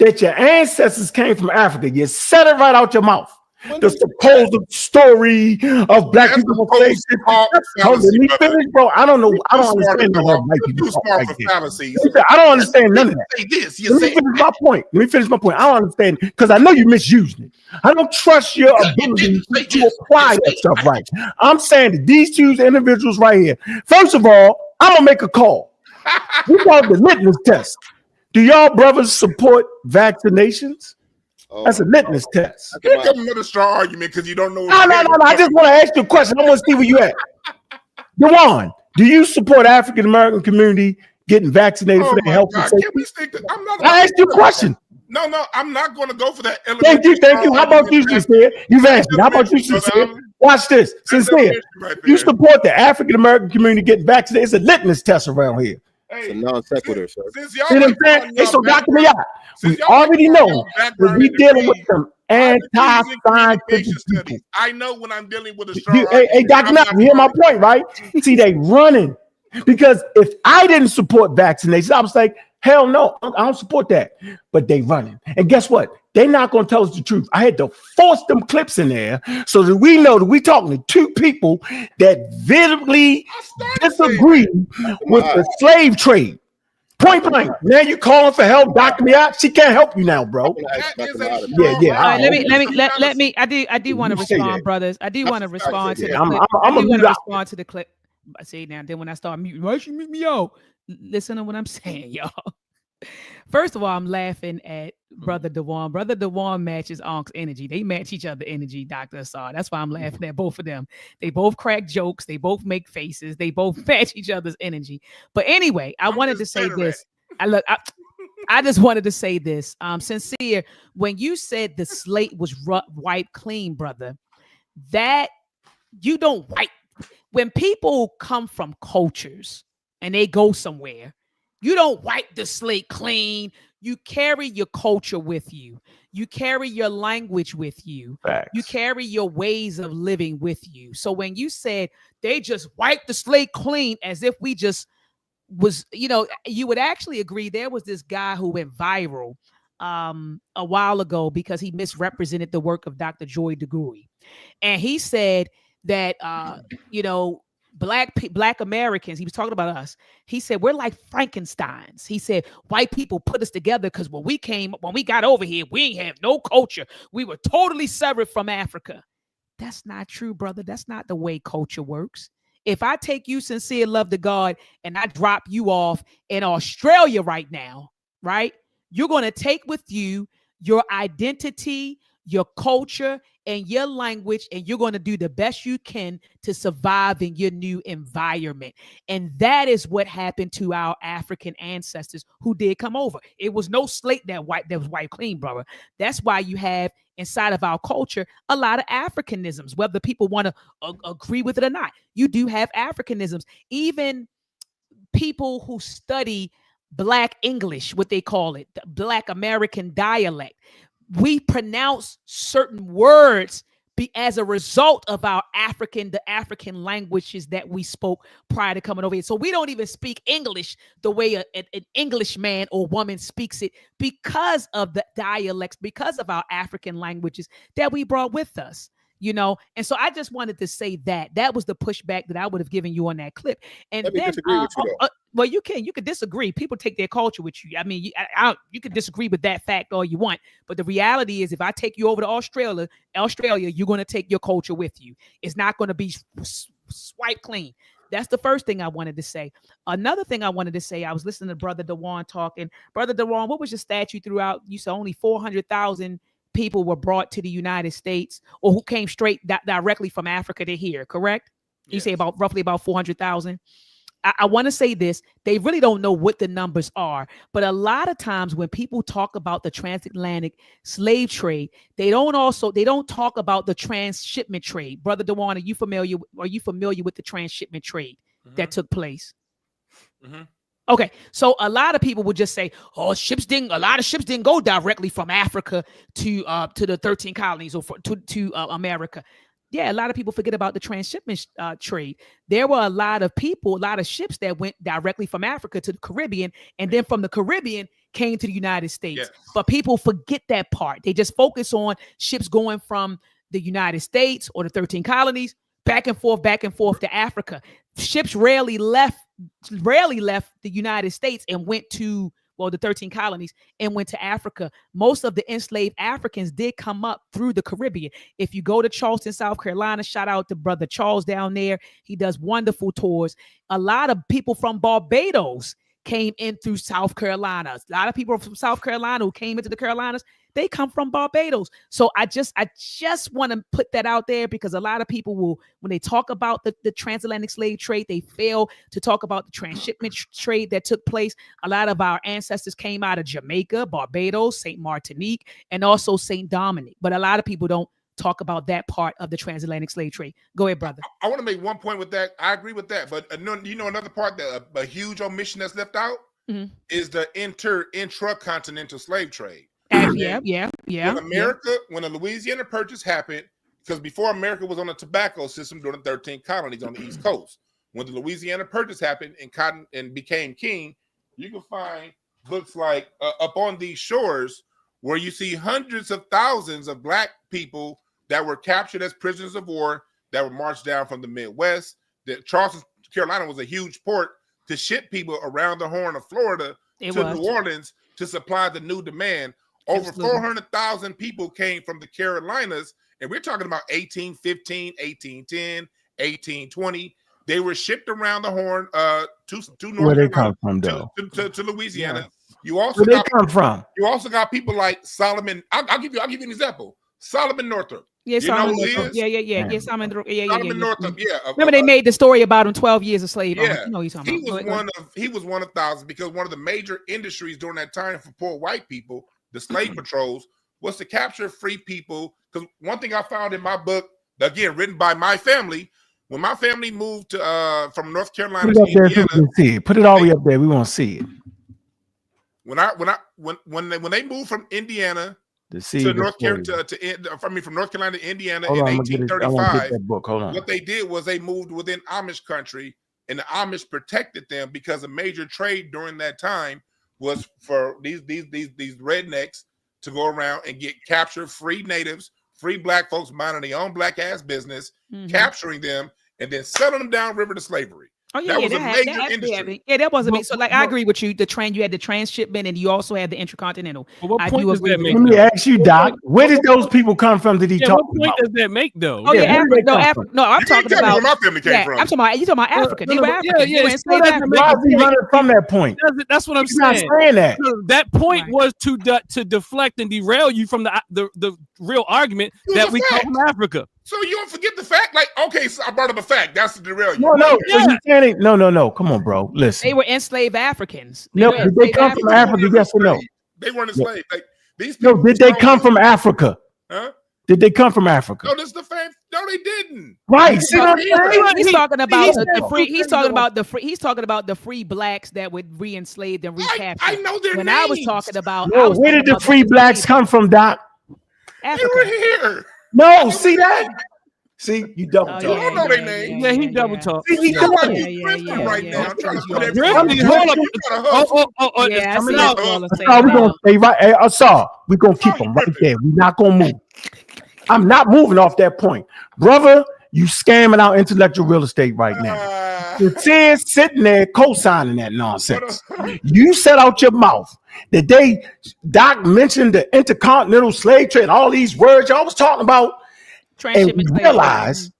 that your ancestors came from Africa. You said it right out your mouth. When The did- supposed story of black That's people. supposed to talk Hold on, let fallacy, me brother. finish, bro. I don't know. I don't You're smart understand to none of that talk. white You're people too talk smart like for this. fallacies. I don't understand none of that. Say this. You Let me say finish my point. Let me finish my point. I don't understand because I know you're misusing it. I don't trust your ability say to this. apply You that say stuff right. I'm saying that these two individuals right here. First of all, I'm gonna make a call. We call it the litmus test. Do y'all brothers support vaccinations? Oh, That's a litmus test. Here comes another strong argument because you don't know. No. I just want to ask you a question. I want to see where you at. Dewan, do you support African American community getting vaccinated for Oh their my health and God! Can safety? we stick to? I'm not. I asked you a question. No, I'm not going to go for that. Thank you. How about you, Sincere? You've asked me. How about you, Brother, Sincere? Watch this. Sincere, right you there. support the African American community getting vaccinated. It's a litmus test around here. it's a Hey, non sequitur, sir. since y'all See what I'm like saying? calling Hey, y'all so Dr. background- Miyat, since we y'all like already calling know y'all that background we in the dealing with creed, some I'm using anti-scientific communication people. studies. I know when I'm dealing with a strong Hey, argument. Dr. I'm Miyat, not you hear my calling- point, right? See, they running. Because if I didn't support vaccinations, I was like, hell no, I don't support that. But they running. And guess what? They're not going to tell us the truth. I had to force them clips in there so that we know that we're talking to two people that vividly disagree with the slave trade. Point blank. Now you calling for help, Dr. Miyat? She can't help you now, bro. That is a Yeah, strong yeah. argument. All right, I- let me. I do want to You say respond, that. brothers. I do want to That's a fact. respond to Yeah, the I'm clip. a I do want mute to out. respond to the clip. I say now, then when I start muting, why she mute me out? Listen to what I'm saying, y'all. First of all, I'm laughing at Brother Dewan. Brother Dewan matches Onk's energy. They match each other energy, Dr. Assad. That's why I'm laughing at both of them. They both crack jokes. They both make faces. They both match each other's energy. But anyway, I wanted to say this. I just wanted to say this. Sincere, when you said the slate was wiped clean, brother, that you don't wipe. When people come from cultures and they go somewhere, you don't wipe the slate clean. You carry your culture with you. You carry your language with you. Facts. You carry your ways of living with you. So when you said they just wiped the slate clean as if we just was, you would actually agree there was this guy who went viral a while ago because he misrepresented the work of Dr. Joy DeGruy. And he said that black Americans, he was talking about us. He said we're like Frankensteins. He said white people put us together because when we got over here, we ain't have no culture. We were totally severed from Africa. That's not true, brother. That's not the way culture works. If I take you, Sincere Love to God, and I drop you off in Australia right now, right? You're going to take with you your identity, your culture, and your language, and you're going to do the best you can to survive in your new environment. And that is what happened to our African ancestors who did come over. It was no slate that was wiped clean, brother. That's why you have inside of our culture a lot of Africanisms, whether people want to agree with it or not. You do have Africanisms. Even people who study Black English, what they call it, the Black American dialect, we pronounce certain words as a result of the African languages that we spoke prior to coming over here. So we don't even speak English the way an Englishman or woman speaks it because of the dialects, because of our African languages that we brought with us. And so I just wanted to say that was the pushback that I would have given you on that clip. And Let me then, disagree with you, though. well, you can disagree. People take their culture with you. I mean, you can disagree with that fact all you want, but the reality is, if I take you over to Australia, you're going to take your culture with you. It's not going to be swipe clean. That's the first thing I wanted to say. Another thing I wanted to say, I was listening to Brother Dewan talking. Brother Dewan, what was your stat you threw out? You said only 400,000 people were brought to the United States, or who came straight directly from Africa to here, correct? You say roughly about 400,000. I want to say this. They really don't know what the numbers are, but a lot of times when people talk about the transatlantic slave trade, they don't talk about the transshipment trade. Brother Dewan, are you familiar with the transshipment trade that took place? Mm-hmm. Okay, so a lot of people would just say, "Oh, a lot of ships didn't go directly from Africa to the 13 colonies or to America." Yeah, a lot of people forget about the transshipment trade. There were a lot of people, a lot of ships that went directly from Africa to the Caribbean, and then from the Caribbean came to the United States. Yes. But people forget that part. They just focus on ships going from the United States or the 13 colonies back and forth to Africa. Ships rarely left the United States and went to, well, the 13 colonies and went to Africa. Most of the enslaved Africans did come up through the Caribbean. If you go to Charleston, South Carolina, shout out to Brother Charles down there. He does wonderful tours. A lot of people from Barbados came in through South Carolina. A lot of people from South Carolina who came into the Carolinas, they come from Barbados. So I just want to put that out there, because a lot of people will, when they talk about the transatlantic slave trade, they fail to talk about the transshipment trade that took place. A lot of our ancestors came out of Jamaica, Barbados, St. Martinique, and also St. Dominic. But a lot of people don't talk about that part of the transatlantic slave trade. Go ahead, brother. I want to make one point with that. I agree with that, but another part that a huge omission that's left out is the intracontinental slave trade. Yeah. When America, when the Louisiana Purchase happened, because before America was on a tobacco system during the 13 colonies on the East Coast. When the Louisiana Purchase happened and cotton and became king, you can find books like Up on These Shores, where you see hundreds of thousands of black people that were captured as prisoners of war that were marched down from the Midwest. That Charleston, Carolina was a huge port to ship people around the Horn of Florida to New Orleans to supply the new demand. Over 400,000 people came from the Carolinas, and we're talking about 1815, 1810, 1820. They were shipped around the Horn to North Where they Carolina, come from, though? to Louisiana. Yeah. You also Where they come from? You also got people like Solomon. I'll give you an example. Solomon Northup. Yeah, Solomon Northup. Yeah. Solomon Northup. Yeah. Remember they made the story about him 12 years a slave. Yeah. You know he's talking about. He was one of thousands, because one of the major industries during that time for poor white people, the slave patrols, was to capture free people. Because one thing I found in my book, again written by my family, when my family moved to from North Carolina to Indiana, see it. Put it all the way up there. We want to see it. When they moved from Indiana to North Carolina from North Carolina to Indiana in 1835, what they did was they moved within Amish country, and the Amish protected them, because a major trade during that time was for these rednecks to go around and get captured free natives, free black folks minding their own black ass business, capturing them and then selling them downriver to slavery. Oh yeah, that was a major industry. Yeah, that wasn't me. So like, I agree with you. You had the transshipment, and you also had the intercontinental. What point does that make? Let me ask you, Doc. Where did those people come from? Did he talk about? What point does that make, though? Oh yeah, Africa. No, I'm talking about where my family came from. I'm talking about. You talking about Africa? They were African. Yeah. Why is he running from that point? That's what I'm He's not saying. saying that. That point was to deflect and derail you from the real argument that we come from Africa. So you don't forget the fact, like, okay, so I brought up a fact. That's to derail you. No. Come on, bro. Listen. They were enslaved Africans. Did they come from Africa? Yes or no? They weren't enslaved. Like these people. No, did they come from Africa? Huh? Did they come from Africa? No, this is the fact. No, they didn't. Right. He's talking about the free. He's talking about the free. He's talking about the free blacks that were re-enslaved and recaptured. I know their when names. I was talking about. Where did the free blacks come from, Doc? Africa. They were here. No, see that? See, you double talk. I don't know their names. Yeah, he double talk. See, he I'm double right now. I'm trying to put We're gonna stay right. Hey, I saw. We're gonna keep them right there. We're not gonna move. I'm not moving off that point, brother. You scamming out intellectual real estate right now. You're sitting there co-signing that nonsense. You set out your mouth that Doc mentioned the intercontinental slave trade, all these words y'all was talking about, and we realized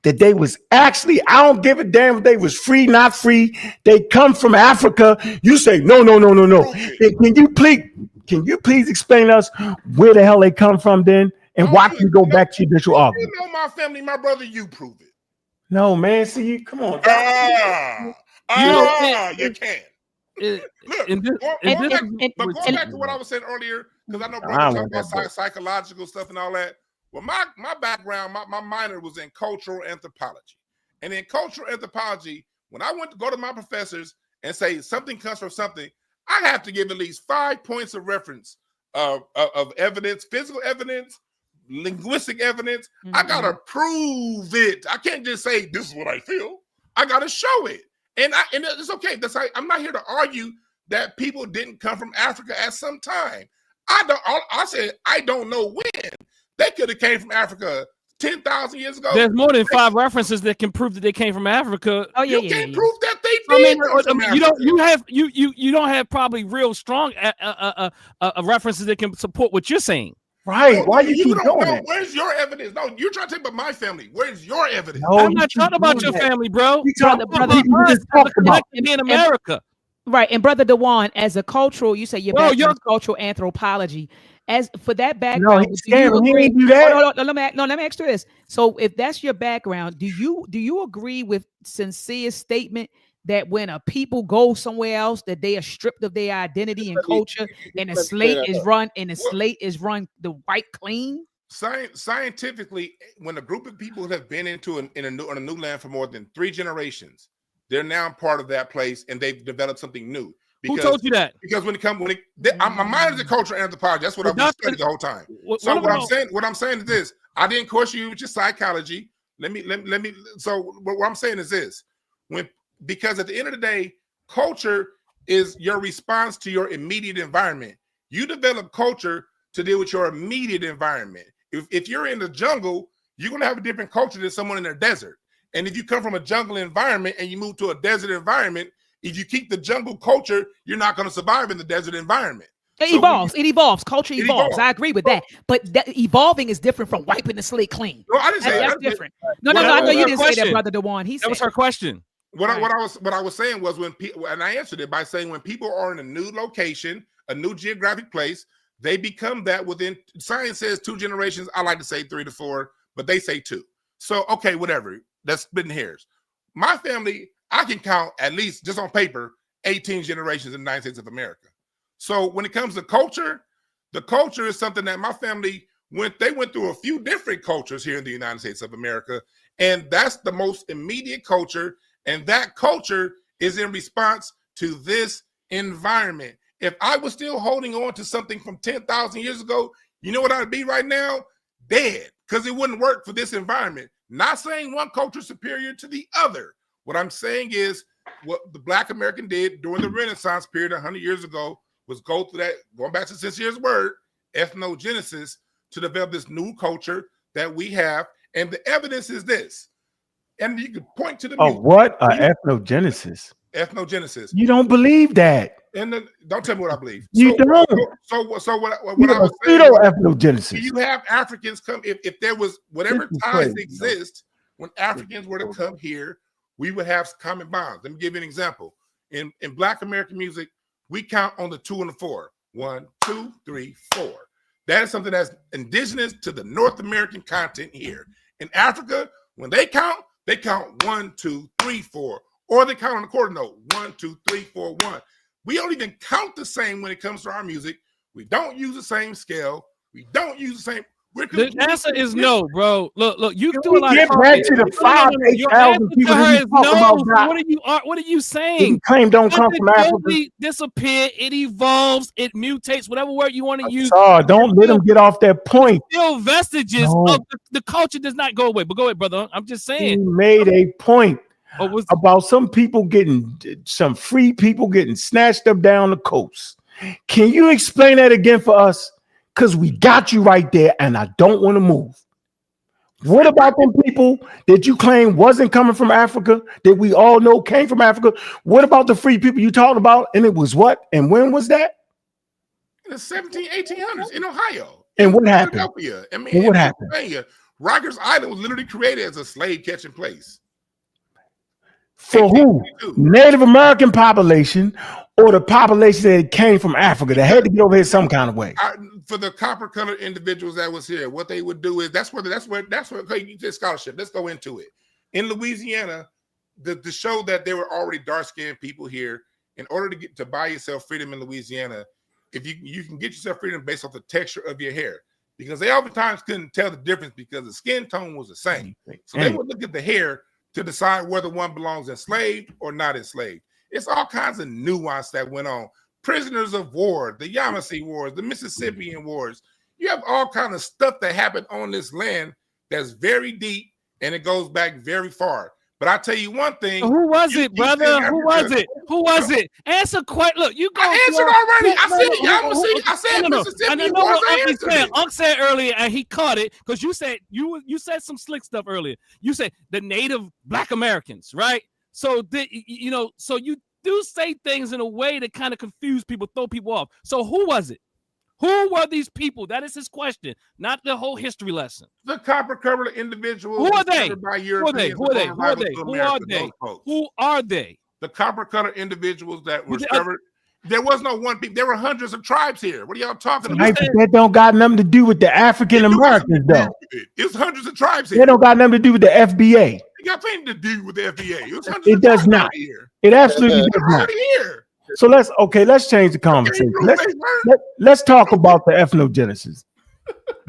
that they was actually, I don't give a damn if they was free, not free. They come from Africa. You say no. Can you please explain to us where the hell they come from then? And watch me go back to your initial argument. You know my family, my brother, you prove it. No, man. See, come on. You can. But going back to what I was saying earlier, because I know brother talking about psychological stuff and all that. Well, my background, my minor was in cultural anthropology. And in cultural anthropology, when I went to go to my professors and say something comes from something, I have to give at least 5 points of reference of evidence, physical evidence, linguistic evidence. I gotta prove it. I can't just say this is what I feel. I gotta show it, and it's okay. I'm not here to argue that people didn't come from Africa at some time. I said I don't know when. They could have came from Africa 10,000 years ago. There's more than 5 references that can prove that they came from Africa. Oh yeah, you can't yeah. prove that they did. Come from Africa. You don't have probably real strong references that can support what you're saying. Right? No, Why you keep don't doing know. that? Where's your evidence? No, you're trying to talk about my family. Where's your evidence? No, I'm not talking about your family, bro. You talking Brother, about people we just talked about. In America. Right, and Brother Dewan, as a cultural, you say your Bro, background is cultural anthropology. As for that No, background, he's do you scamming. He agree? ain't do that. Oh, no, let me ask you this. So, if that's your background, do you agree with Sincere's statement that when a people go somewhere else, that they are stripped of their identity and culture, and the slate is run the white clean? Scientifically, when a group of people have been on a new land for more than 3 generations, they're now part of that place, and they've developed something new. Who told you that? Because my mind is a cultural anthropology. That's what I've been studying the whole time. So what I'm saying is this: I didn't course you with your psychology. Let me. So what I'm saying is this: because at the end of the day, culture is your response to your immediate environment. You develop culture to deal with your immediate environment. If you're in the jungle, you're going to have a different culture than someone in the desert. And if you come from a jungle environment and you move to a desert environment, if you keep the jungle culture, you're not going to survive in the desert environment. It evolves. Culture evolves. I agree with that. But that evolving is different from wiping the slate clean. No, I didn't say that's different. No, I know you didn't say that, Brother Dewan. That was her question. What I was saying was and I answered it by saying when people are in a new location, a new geographic place, they become that within. Science says 2 generations. I like to say 3 to 4, but they say 2. So okay, whatever. That's splitting hairs. My family, I can count at least just on paper 18 generations in the United States of America. So when it comes to culture, the culture is something that my family went through a few different cultures here in the United States of America, and that's the most immediate culture, and that culture is in response to this environment. If I was still holding on to something from 10,000 years ago, you know what I'd be right now? Dead, because it wouldn't work for this environment. Not saying one culture is superior to the other. What I'm saying is what the Black American did during the Renaissance period 100 years ago was go through that, going back to Sincere's word, ethnogenesis, to develop this new culture that we have. And the evidence is this. And you could point to the what? Ethnogenesis. Ethnogenesis. You don't believe that. And don't tell me what I believe. You don't. So what I was saying, pseudo-ethnogenesis. you have Africans come, if there was whatever ties exist, when Africans were to come here, we would have common bonds. Let me give you an example. In Black American music, we count on the 2 and the 4. 1, 2, 3, 4. That is something that's indigenous to the North American continent here. In Africa, when they count 1, 2, 3, 4. Or they count on the quarter note. 1, 2, 3, 4, 1. We don't even count the same when it comes to our music. We don't use the same scale. We don't use the same. The answer is no, bro. Look. You Can do a lot. get back to the 5,000 people that you talk about that. What are you saying? You claim don't come from Africa. Disappear. It evolves. It mutates. Whatever word you want to use. Don't let them get off that point. Still vestiges of the culture does not go away. But go ahead, brother. I'm just saying. He made a point about some free people getting snatched up down the coast. Can you explain that again for us? Because we got you right there, and I don't want to move. What about them people that you claim wasn't coming from Africa, that we all know came from Africa? What about the free people you talked about? And it was what? And when was that? In the 1800s in Ohio. And what happened? And what happened? Rikers Island was literally created as a slave catching place. For who? Native American population or the population that came from Africa that had to get over here some kind of way? For the copper colored individuals that was here, what they would do is that's where okay, you get scholarship. Let's go into it. In Louisiana, to show that there were already dark-skinned people here, in order to buy yourself freedom in Louisiana, if you can get yourself freedom based off the texture of your hair, because they oftentimes couldn't tell the difference because the skin tone was the same. So they would look at the hair to decide whether one belongs enslaved or not enslaved. It's all kinds of nuance that went on. Prisoners of war, the Yamasee Wars, the Mississippian Wars. You have all kind of stuff that happened on this land that's very deep and it goes back very far. But I tell you one thing. Who was it, brother? Who was it? Who was it? Answer quite. Look, you go. I answered already. I said Mississippi was Unc answered. Unc said earlier, and he caught it because you said you said some slick stuff earlier. You said the Native Black Americans, right? So so you do say things in a way that kind of confuse people, throw people off. So who was it? Who were these people? That is his question, not the whole history lesson. The copper-colored individuals. Who are they? Who are they? Who are they? The copper-colored individuals that were discovered. There was no one people. There were hundreds of tribes here. What are y'all talking about? That don't got nothing to do with the African Americans, though. It's hundreds of tribes here. They don't got nothing to do with the FBA. It got plenty to do with the FBA. It does not. It absolutely does not. Here. So let's change the conversation. Let's talk about the ethnogenesis.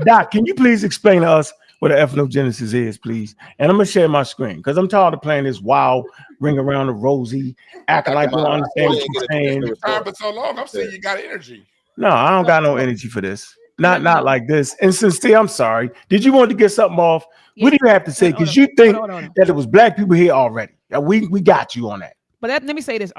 Doc, can you please explain to us what an ethnogenesis is, please? And I'm gonna share my screen because I'm tired of playing this wild ring around the rosy, acting like we don't understand what you're saying. For so long, I'm saying you got energy. No, I don't got no energy for this. Not like this. And sincere, I'm sorry. Did you want to get something off? What do you have to say? Because you think that it was black people here already. We got you on that. But let me say this.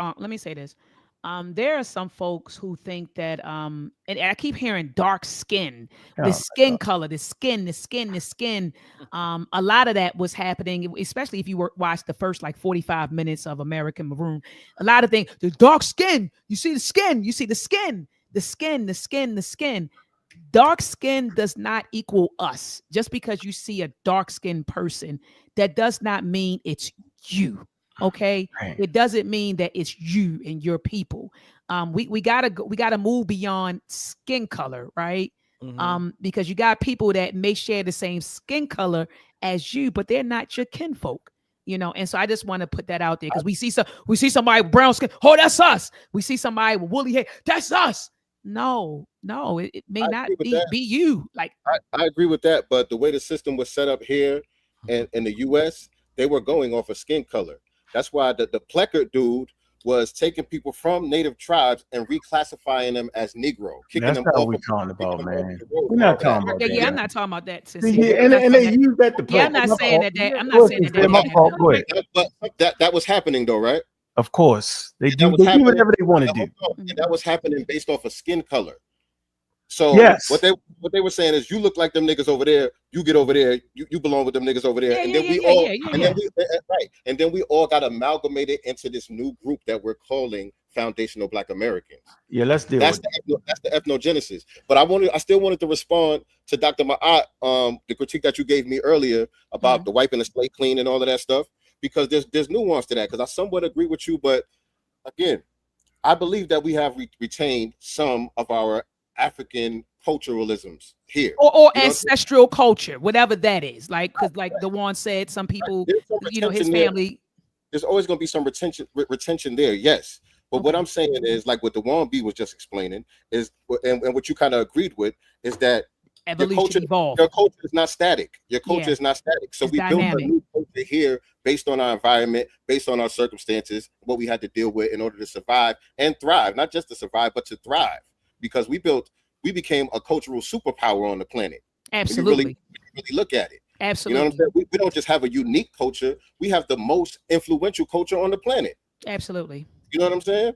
There are some folks who think that, and I keep hearing dark skin, the skin color, the skin. A lot of that was happening, especially if you watch the first like 45 minutes of American Maroon. A lot of things, the dark skin, you see the skin, the skin. Dark skin does not equal us. Just because you see a dark skinned person, that does not mean it's you. Okay, it doesn't mean that it's you and your people. We gotta move beyond skin color, right? Mm-hmm. Because you got people that may share the same skin color as you, but they're not your kinfolk, And so I just want to put that out there because we see somebody with brown skin. Oh, that's us. We see somebody with woolly hair. That's us. No, it may not be you. Like I agree with that, but the way the system was set up here and in the U.S., they were going off of skin color. That's why the Pleckert dude was taking people from native tribes and reclassifying them as Negro. That's not what we're talking about, man. We're not talking about that. Yeah, I'm not talking about that. And they use that to play. Yeah, I'm not saying that. I'm not saying that. But that was happening though, right? Of course. They do whatever they want to do. And that was happening based off of skin color. So yes. what they were saying is, you look like them niggas over there. You get over there. You belong with them niggas over there. And then we all got amalgamated into this new group that we're calling Foundational Black Americans. Yeah, let's deal with that. That's the ethnogenesis. But I still wanted to respond to Dr. Ma'at, the critique that you gave me earlier about the wiping the slate clean and all of that stuff, because there's nuance to that. Because I somewhat agree with you, but again, I believe that we have retained some of our African culturalisms here, or ancestral culture, whatever that is. Like, because like the one said, some people, his family. There's always going to be some retention there, yes. But what I'm saying is, like what the Juan B was just explaining, is, and what you kind of agreed with, is that evolution evolved. Your culture is not static. Your culture is not static. So we built a new culture here based on our environment, based on our circumstances, what we had to deal with in order to survive and thrive. Not just to survive, but to thrive. Because we became a cultural superpower on the planet. Absolutely. When you really look at it. Absolutely. You know what I'm saying? We don't just have a unique culture. We have the most influential culture on the planet. Absolutely. You know what I'm saying?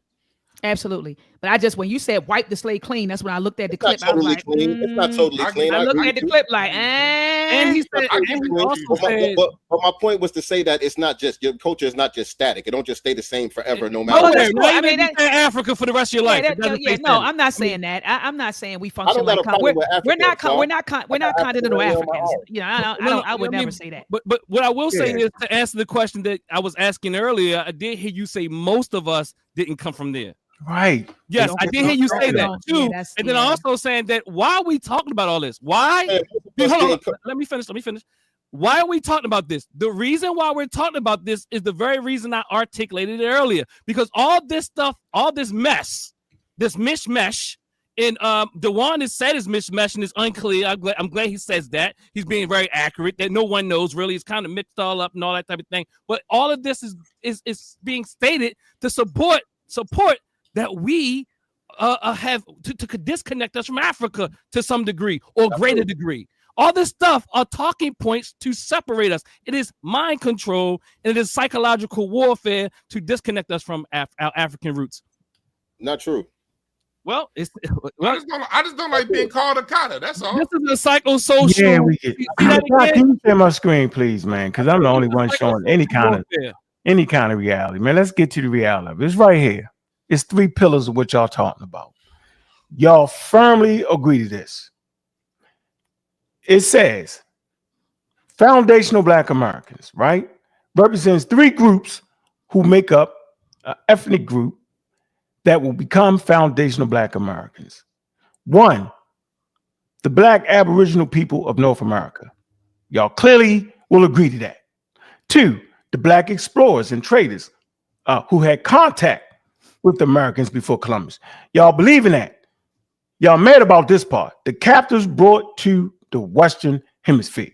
Absolutely. But when you said wipe the slate clean, that's when I looked at the clip. I was like, it's not totally clean. I looked at the clip like, and he said, but my point was to say that it's not just, your culture is not just static. It don't just stay the same forever, no matter what. I mean, Africa for the rest of your life. No, I'm not saying that. I'm not saying we function like we're not continental Africans. I would never say that. But what I will say is, to answer the question that I was asking earlier, I did hear you say most of us didn't come from there. Right. Yes, I did hear you say that too. And then also saying that, why are we talking about all this? Why? Hold on. Let me finish. Why are we talking about this? The reason why we're talking about this is the very reason I articulated it earlier. Because all this stuff, all this mess, this mishmash, and Dewan has said is mishmash and it's unclear. I'm glad he says that. He's being very accurate, that no one knows really. It's kind of mixed all up and all that type of thing. But all of this is being stated to support that we have to disconnect us from Africa to some degree or greater degree. All this stuff are talking points to separate us. It is mind control and it is psychological warfare to disconnect us from our African roots. Not true. Well, I just don't like being called a Kata. That's all. This is a psychosocial. Yeah, we get. Can you share my screen, please, man? Because I'm the only one showing any kind of reality, man. Let's get to the reality of it. It's right here. It's 3 pillars of what y'all talking about. Y'all firmly agree to this. It says foundational Black Americans, right? Represents 3 groups who make up an ethnic group that will become foundational Black Americans. 1, the Black Aboriginal people of North America. Y'all clearly will agree to that. 2, the Black explorers and traders who had contact with the Americans before Columbus. Y'all believe in that? Y'all mad about this part. The captives brought to the Western Hemisphere.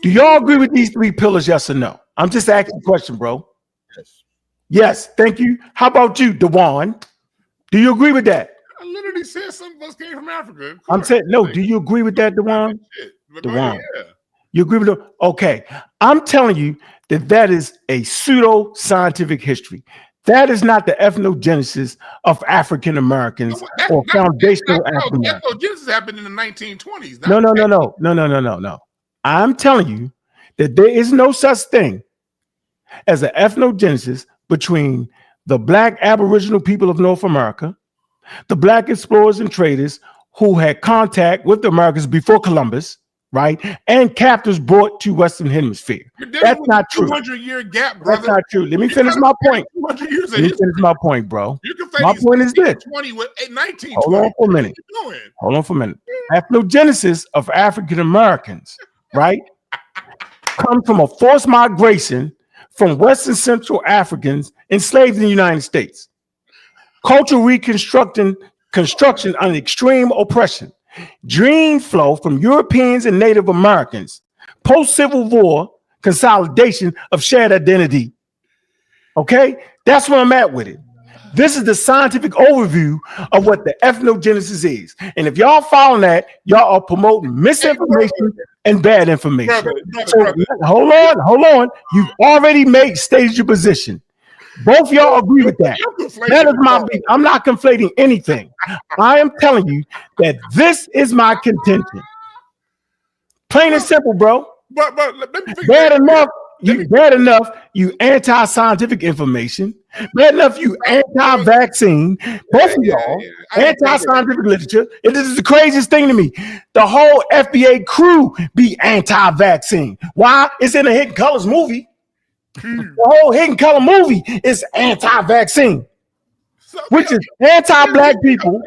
Do y'all agree with these 3 pillars, yes or no? I'm just asking a question, bro. Yes. Yes, thank you. How about you, Dewan? Do you agree with that? I literally said some of us came from Africa. I'm saying, no, do you agree with that, Dewan? Dewan. Yeah. You agree with it? Okay. I'm telling you that is a pseudo-scientific history. That is not the ethnogenesis of African Americans or foundational African Americans. Ethnogenesis happened in the 1920s. No. I'm telling you that there is no such thing as an ethnogenesis between the Black Aboriginal people of North America, the Black explorers and traders who had contact with the Americans before Columbus, right? And captives brought to Western Hemisphere. That's not true. 200-year gap, brother. That's not true. Let me finish my point. Let me finish my point, bro. My point is this. 20 with 1920. Hold on for a minute. Hold on for a minute. Ethnogenesis of African Americans, right, comes from a forced migration from Western Central Africans enslaved in the United States. Cultural construction under extreme oppression. Dream flow from Europeans and Native Americans. Post-Civil War consolidation of shared identity. Okay? That's where I'm at with it. This is the scientific overview of what the ethnogenesis is. And if y'all following that, y'all are promoting misinformation and bad information. Hold on. You've already stated your position. Both y'all agree with that. That is my beat. I'm not conflating anything. I am telling you that this is my contention. Plain and simple, bro. But let me bad enough, you anti-scientific information. Bad enough, you anti-vaccine. Both of y'all, anti-scientific literature. This is the craziest thing to me. The whole FBA crew be anti-vaccine. Why? It's in a Hidden Colors movie. The whole Hidden Color movie is anti-vaccine, which is anti-Black people,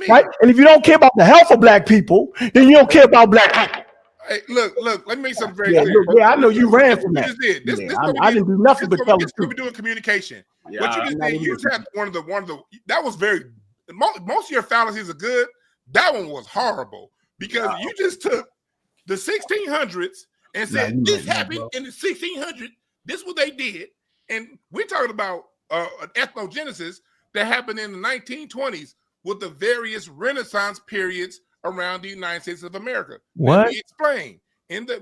right? And if you don't care about the health of Black people, then you don't care about Black people. Hey, look, let me make something very clear. Yeah, I know you ran from that. I didn't do nothing but tell the truth. We're doing communication. What you just did, you just had one of the that was very, most of your fallacies are good. That one was horrible because you just took the 1600s and said this happened in the 1600s. This is what they did. And we're talking about an ethnogenesis that happened in the 1920s with the various Renaissance periods around the United States of America. What? Let me explain.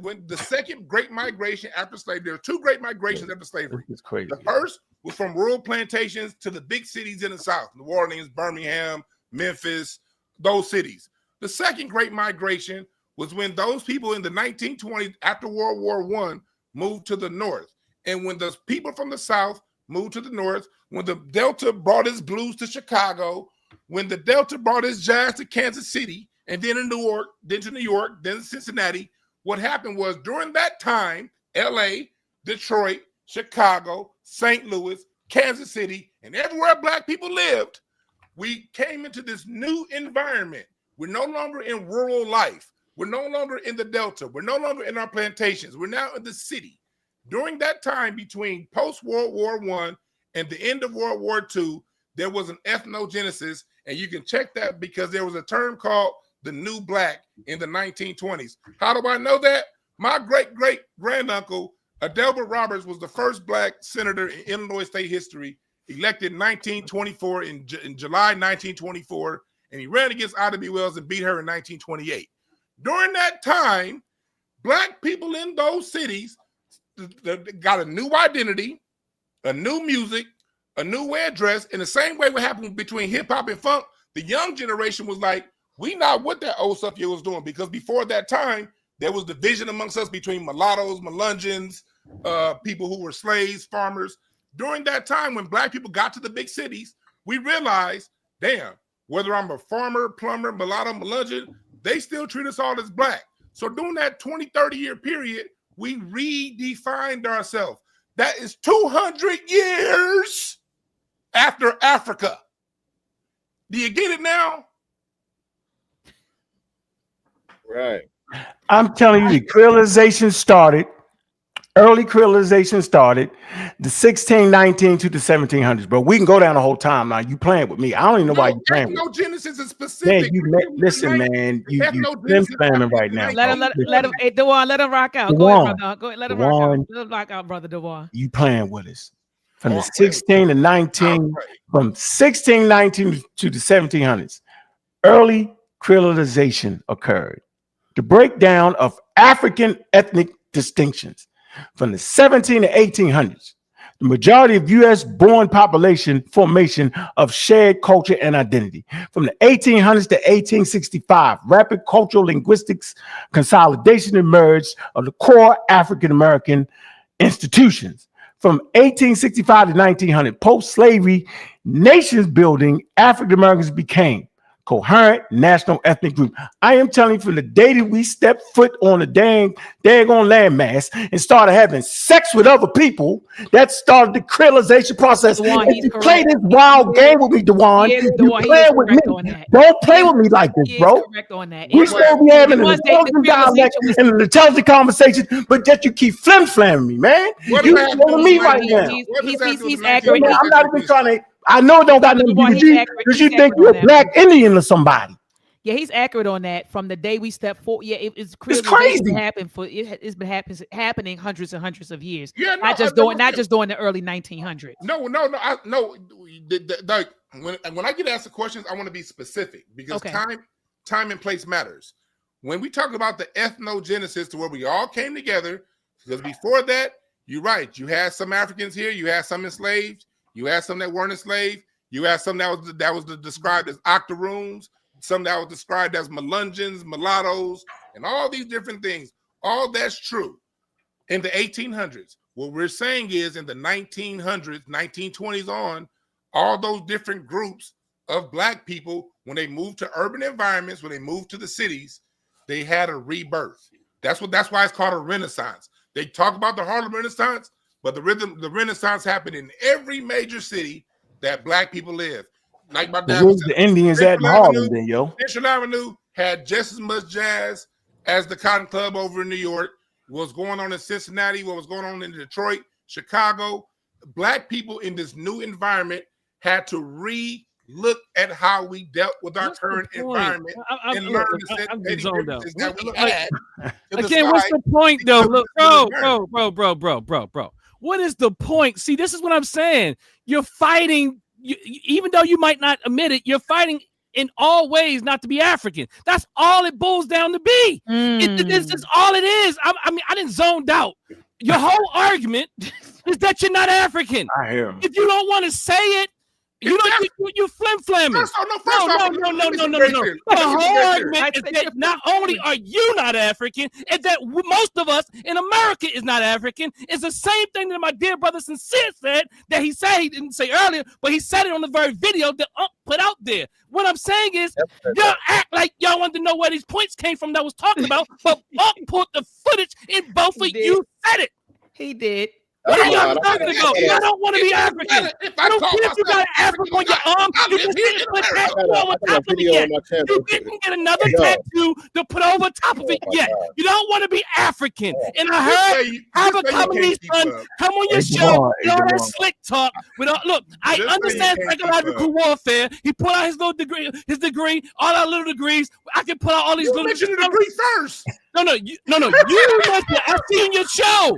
When the second great migration after slavery, there are 2 great migrations after slavery. It's crazy. The first was from rural plantations to the big cities in the South, New Orleans, Birmingham, Memphis, those cities. The second great migration was when those people in the 1920s after World War I moved to the North. And when the people from the South moved to the North, when the Delta brought its blues to Chicago, when the Delta brought its jazz to Kansas City, and then in New York, then Cincinnati, what happened was during that time, LA, Detroit, Chicago, St. Louis, Kansas City, and everywhere Black people lived, we came into this new environment. We're no longer in rural life. We're no longer in the Delta. We're no longer in our plantations. We're now in the city. During that time between post-World War I and the end of World War II, there was an ethnogenesis, and you can check that because there was a term called the New Black in the 1920s. How do I know that? My great-great-granduncle, Adelbert Roberts, was the first Black senator in Illinois state history. elected in 1924 in July 1924, and he ran against Ida B. Wells and beat her in 1928. During that time, Black people in those cities got a new identity, a new music, a new way of dress. In the same way what happened between hip hop and funk, the young generation was like, we not what that old stuff you was doing, because before that time, there was division amongst us between mulattoes, Melungeons, people who were slaves, farmers. During that time, when Black people got to the big cities, we realized, damn, whether I'm a farmer, plumber, mulatto, Melungeon, they still treat us all as Black. So during that 20, 30-year period, we redefined ourselves. That is 200 years after Africa. Do you get it now? Right. I'm telling you, the creolization started. Early creolization started the 1619 to the 1700s, bro. We can go down the whole time now. You playing with me? I don't even know why you playing with me. Ethnogenesis is specific. Listen, man. You slamming right now. Let him. Hey, Dewan, let him rock out. Go ahead, brother. Go ahead, let him rock out. Let him rock out, brother Dewan. You playing with us from the 16 to 19, from 1619 to the 1700s. Early creolization occurred. The breakdown of African ethnic distinctions. From the 17 to 1800s, the majority of U.S. born population formation of shared culture and identity. From the 1800s to 1865, rapid cultural linguistics consolidation emerged of the core African American institutions. From 1865 to 1900, post-slavery nations building, African Americans became coherent national ethnic group. I am telling you, from the day that we stepped foot on the daggone landmass and started having sex with other people, that started the creolization process. Dewan, if you play this wild game with me, Dewan, you play with me. Don't play with me like this, bro. Correct on that. We still be having an intelligent dialect and an intelligent conversation, but yet you keep flim-flamming me, man. You with me right now. He's accurate. I'm not even trying to. I know it don't got nothing to do with you because you think you're a Black Indian or somebody. Yeah, he's accurate on that. From the day we stepped forward, yeah, it's crazy. It's been happening hundreds and hundreds of years. Yeah, not just during the early 1900s. No. Like when I get asked the questions, I want to be specific because time and place matters. When we talk about the ethnogenesis to where we all came together, because before that, you're right. You had some Africans here, you had some enslaved. You had some that weren't enslaved. You had some that was described as octoroons, some that was described as Melungeons, mulattoes, and all these different things. All that's true. In the 1800s, what we're saying is in the 1900s, 1920s on, all those different groups of Black people, when they moved to urban environments, when they moved to the cities, they had a rebirth. That's why it's called a Renaissance. They talk about the Harlem Renaissance, but the Renaissance happened in every major city that Black people live. Like my dad was the Indians at Harlem, then, yo. Central Avenue had just as much jazz as the Cotton Club over in New York. What was going on in Cincinnati, what was going on in Detroit, Chicago. Black people in this new environment had to re-look at how we dealt with our current environment and learn the differences that we had. Again, what's the point, though? Look, bro. What is the point? See, this is what I'm saying. You're fighting, even though you might not admit it, you're fighting in all ways not to be African. That's all it boils down to be. This is all it is. I mean, I didn't zoned out. Your whole argument is that you're not African. I hear him. If you don't want to say it, you flim-flamming. No. The whole argument is that not only are you not African, and that most of us in America is not African. It's the same thing that my dear brother Sincere said, that he said he didn't say earlier, but he said it on the very video that put out there. What I'm saying is, y'all act like y'all wanted to know where these points came from that I was talking about, but put the footage in both of you said it. He did. What are y'all talking about? I don't want to be African. I don't care if you got Africa on your arm. You just didn't put tattoo over top of it yet. You didn't get another tattoo to put over top of it yet. You don't want to be African. And I heard Albert Comedy Son come on your show with all that slick talk. Look, I understand psychological warfare. He put out his degree, all our little degrees. I can put out all these little degrees. Degree first. No. You mentioned I see in your show.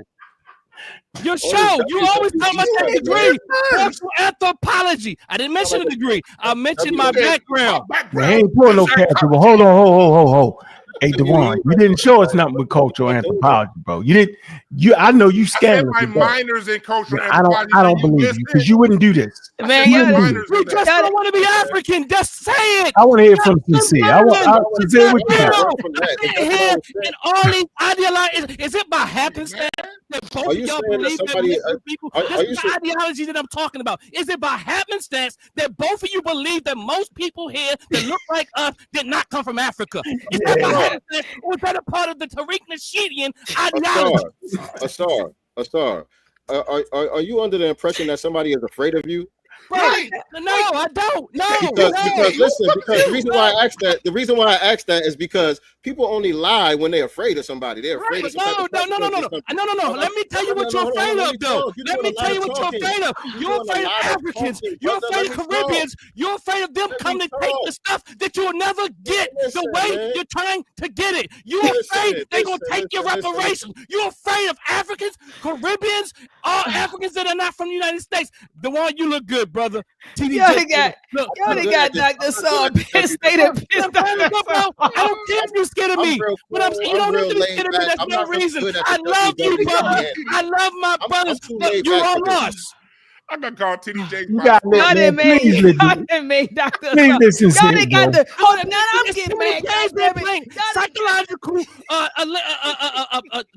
Your show, you always talk about that degree. Cultural anthropology. I didn't mention a degree. I mentioned my background. Man, he ain't pulling no capture. But hold on, ho. Hey, Devon, you didn't show us nothing with cultural anthropology, bro. You didn't. I know you I said scamming. my minors in cultural I anthropology. don't believe you because you wouldn't do this. Man, You yeah, wouldn't do this. You just don't want to be African. Just say it. I want to hear from Sincere. I want Sincere. What you got? Here and all these ideologies. Is it by happenstance that both of y'all believe that people? This is the ideology that I'm talking about. Is it by happenstance that both of you believe that most people here that look like us did not come from Africa? Is that by happenstance, or is that a part of the Tariq Nasheedian ideology? Asar, are you under the impression that somebody is afraid of you? Right. No, I don't. No. Because listen, because the reason why I asked that is because people only lie when they're afraid of somebody. They're afraid of somebody. No. Let me tell you what you're afraid of, though. Let me tell you what you're afraid of. You're afraid of Africans. You're afraid of Caribbeans. You're afraid of them coming to take the stuff that you'll never get the way you're trying to get it. You're afraid they're going to take your reparations. You're afraid of Africans, Caribbeans, all Africans that are not from the United States. The one you look good, brother. Y'all got Dr. Saul pissed. I don't care if you're scared of me. But you don't need to be scared of me. That's no reason. I love you, brother. I love my brothers, but you are lost. I'm gonna call TDJ. Y'all didn't make Dr. Saul. Y'all didn't got the. Hold on, now I'm getting mad. Psychological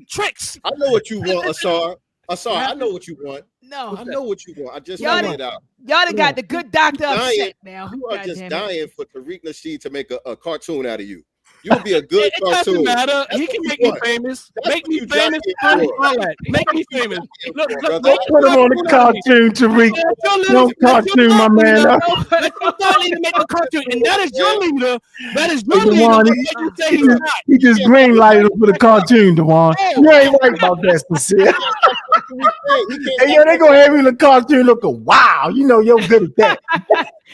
tricks. I know what you want, Asar. I know what you want. No, I know what you want. I just found it out. Y'all done got the good doctor upset now. You are just dying for Tariq Nasheed to make a cartoon out of you. You would be a good cartoon. It doesn't matter. He can make me famous. Make me famous. Make me famous. Look, don't put him on the cartoon, Tariq. Don't cartoon, my man. You need to make a cartoon, and that is your leader. That is your leader. He just green lighted for the cartoon, Dewan. You ain't right about that, Sincere. Hey, yo, they gonna have you in the cartoon looking wow. You know you're good at that.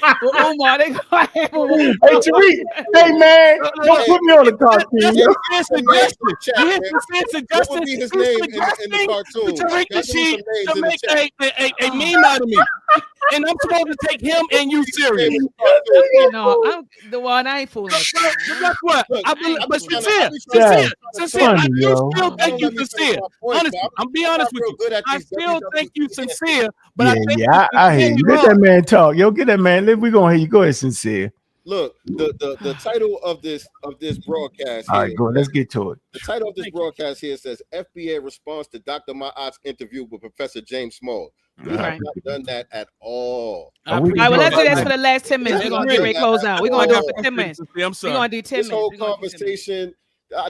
Omar, they gonna have him. Hey, Tariq. Hey, man, don't put me on the cartoon. What would be his name in the cartoon? Tariq Nasheed to make a meme out of me. And I'm supposed to take him and you serious. No, I'm the one. I ain't fooling. That's what. But sincere. I do still think you sincere. Honestly, I'm being honest with you. I still think you sincere. But I hear you. Let that man talk. Yo, get that man. We're gonna hear you. Go ahead, Sincere. Look, the title of this broadcast. All right, go. Let's get to it. The title of this broadcast here says FBA response to Dr. Ma'at's interview with Professor James Small. We have not done that at all. All right, well, let's do that for the last 10 minutes. We're gonna get ready to close out. We're gonna do it for 10 minutes. I'm sorry. We're gonna do 10 minutes. This whole conversation,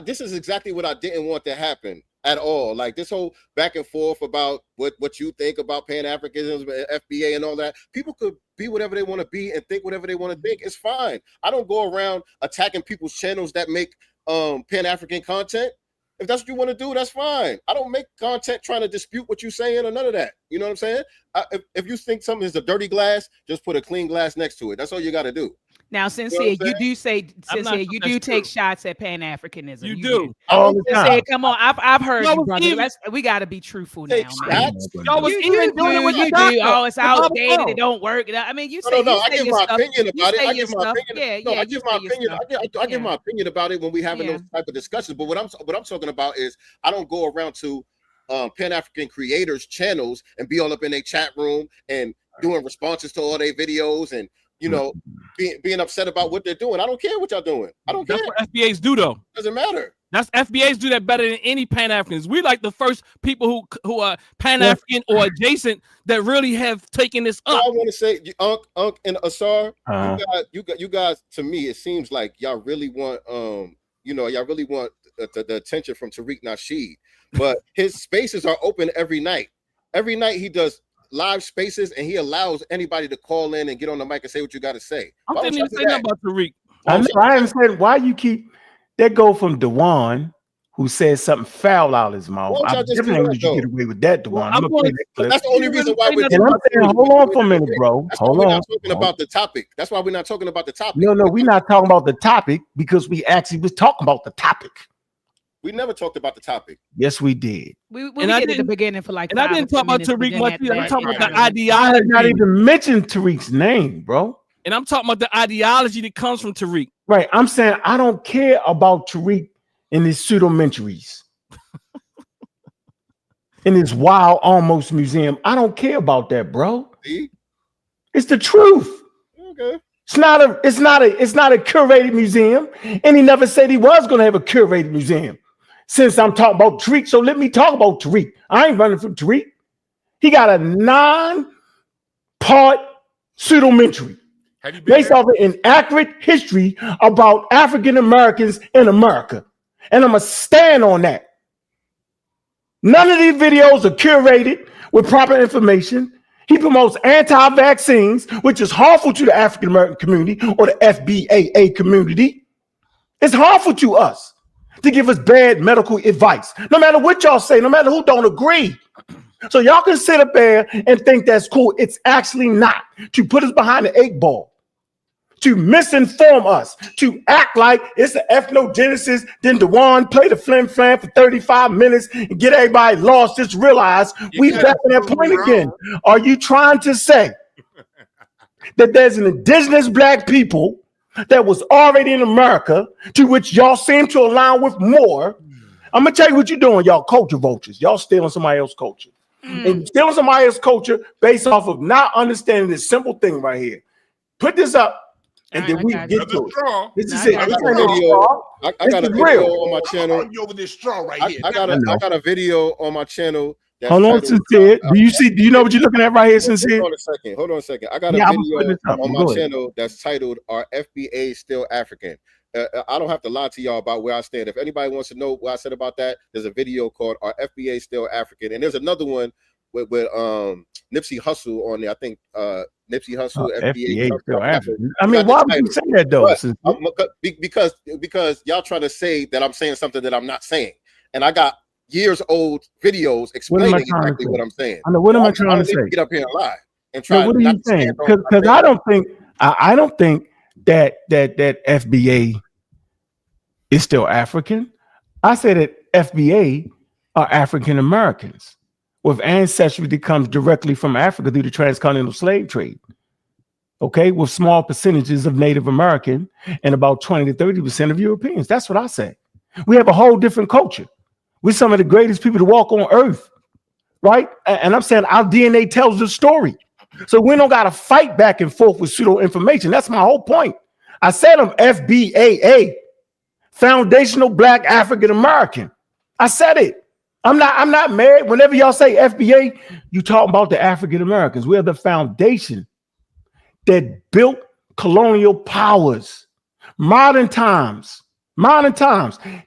this is exactly what I didn't want to happen at all. Like this whole back and forth about what you think about Pan-Africanism, FBA, and all that. People could be whatever they want to be and think whatever they want to think. It's fine. I don't go around attacking people's channels that make Pan-African content. If that's what you want to do, that's fine. I don't make content trying to dispute what you're saying or none of that. You know what I'm saying? If you think something is a dirty glass, just put a clean glass next to it. That's all you got to do. Now, Sincere, you do say, Sincere, you do take shots at Pan-Africanism. You do. All the time. Come on, I've heard you, brother. We got to be truthful now, man. Y'all was even doing it with you the do. Oh, it's outdated. It don't work. I mean, you say No, I give my opinion about it. I give my opinion. I give my opinion. I give my opinion about it when we having those type of discussions. But what I'm talking about is I don't go around to Pan-African creators' channels and be all up in their chat room and doing responses to all their videos and being upset about what they're doing. I don't care what y'all doing. I don't care. That's what FBAs do, though. Doesn't matter. That's FBAs do that better than any Pan-Africans. We like the first people who are Pan-African or adjacent that really have taken this up. I want to say, Unc and Asar, you guys, to me, it seems like y'all really want, y'all really want the attention from Tariq Nasheed. But his spaces are open every night. Every night he does live spaces and he allows anybody to call in and get on the mic and say what you got to say. I didn't even say nothing about Tariq. I haven't said why you keep that go from Dewan, who said something foul out of his mouth. I definitely let you get away with that, Dewan. That's the only reason why we're hold on for a minute, bro. Hold on. We're not talking about the topic. That's why we're not talking about the topic. No, we're not talking about the topic because we actually was talking about the topic. We never talked about the topic. Yes, we did. We And I did at the didn't- beginning for like And I 5 didn't or talk 10 about minutes, but Tariq then much. after I'm that, talking about the I I have not ideology. even mentioned Tariq's name, bro. And I'm talking about the ideology that comes from Tariq. Right. I'm saying I don't care about Tariq in his pseudomentaries. In his wild almost museum. I don't care about that, bro. See? It's the truth. Okay. It's not a curated museum. And he never said he was gonna have a curated museum. Since I'm talking about Tariq, so let me talk about Tariq. I ain't running from Tariq. He got a 9-part pseudomentary Have you been based there? off of an inaccurate history about African Americans in America. And I'm going to stand on that. None of these videos are curated with proper information. He promotes anti-vaccines, which is harmful to the African American community or the FBA community. It's harmful to us to give us bad medical advice, no matter what y'all say, no matter who don't agree. So y'all can sit up there and think that's cool. It's actually not. To put us behind the 8 ball, to misinform us, to act like it's the ethnogenesis, then Dewan play the flim flam for 35 minutes and get everybody lost. Just realize we guys back on that are point wrong. again. Are you trying to say that there's an indigenous black people that was already in America to which y'all seem to align with more? I'm gonna tell you what you're doing, y'all culture vultures. Y'all stealing somebody else's culture. And stealing somebody else's culture based off of not understanding this simple thing right here. Put this up, and then I we got get you. to it. Straw. This is I it. got This you. ain't no Video. straw. I This got a is video real. on my I'm channel. gonna you over this straw right I here. got a video on my channel. That's Hold on, titled, Sincere. Do you know what you're looking at right here, Sincere? Hold on a second. I got Yeah, a I'm putting video this up. on Go my ahead. channel that's titled "Are FBA Still African?" I don't have to lie to y'all about where I stand. If anybody wants to know what I said about that, there's a video called "Are FBA Still African?" And there's another one with Nipsey Hussle on there. I think Nipsey Hussle, FBA. FBA still I forgot African. I mean, forgot the why would you title. say that though? But Sincere? because y'all trying to say that I'm saying something that I'm not saying, and I got years old videos What am I explaining trying to exactly say? what I'm saying. I know. What am I I trying don't to need to say? get up here and lie and try No, what are not you to stand saying? on my Because I don't think that FBA is still African. I say that FBA are African Americans with ancestry that comes directly from Africa through the transcontinental slave trade. Okay, with small percentages of Native American and about 20 to 30% of Europeans. That's what I say. We have a whole different culture. We're some of the greatest people to walk on earth, right? And I'm saying our DNA tells the story. So we don't got to fight back and forth with pseudo information. That's my whole point. I said I'm FBAA, Foundational Black African American. I said it. I'm not married. Whenever y'all say FBA, you talking about the African Americans. We are the foundation that built colonial powers. Modern times,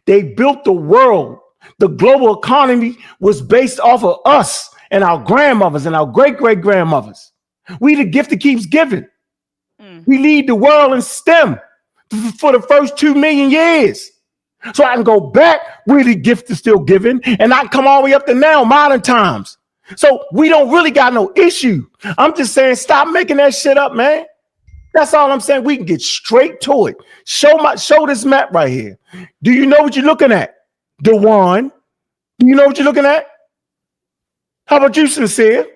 they built the world. The global economy was based off of us and our grandmothers and our great-great-grandmothers. We the gift that keeps giving. We lead the world in STEM for the first 2 million years. So I can go back where the gift is still given, and I can come all the way up to now, modern times. So we don't really got no issue. I'm just saying, stop making that shit up, man. That's all I'm saying. We can get straight to it. Show this map right here. Do you know what you're looking at? Dewan. Do you know what you're looking at? How about you, Sincere?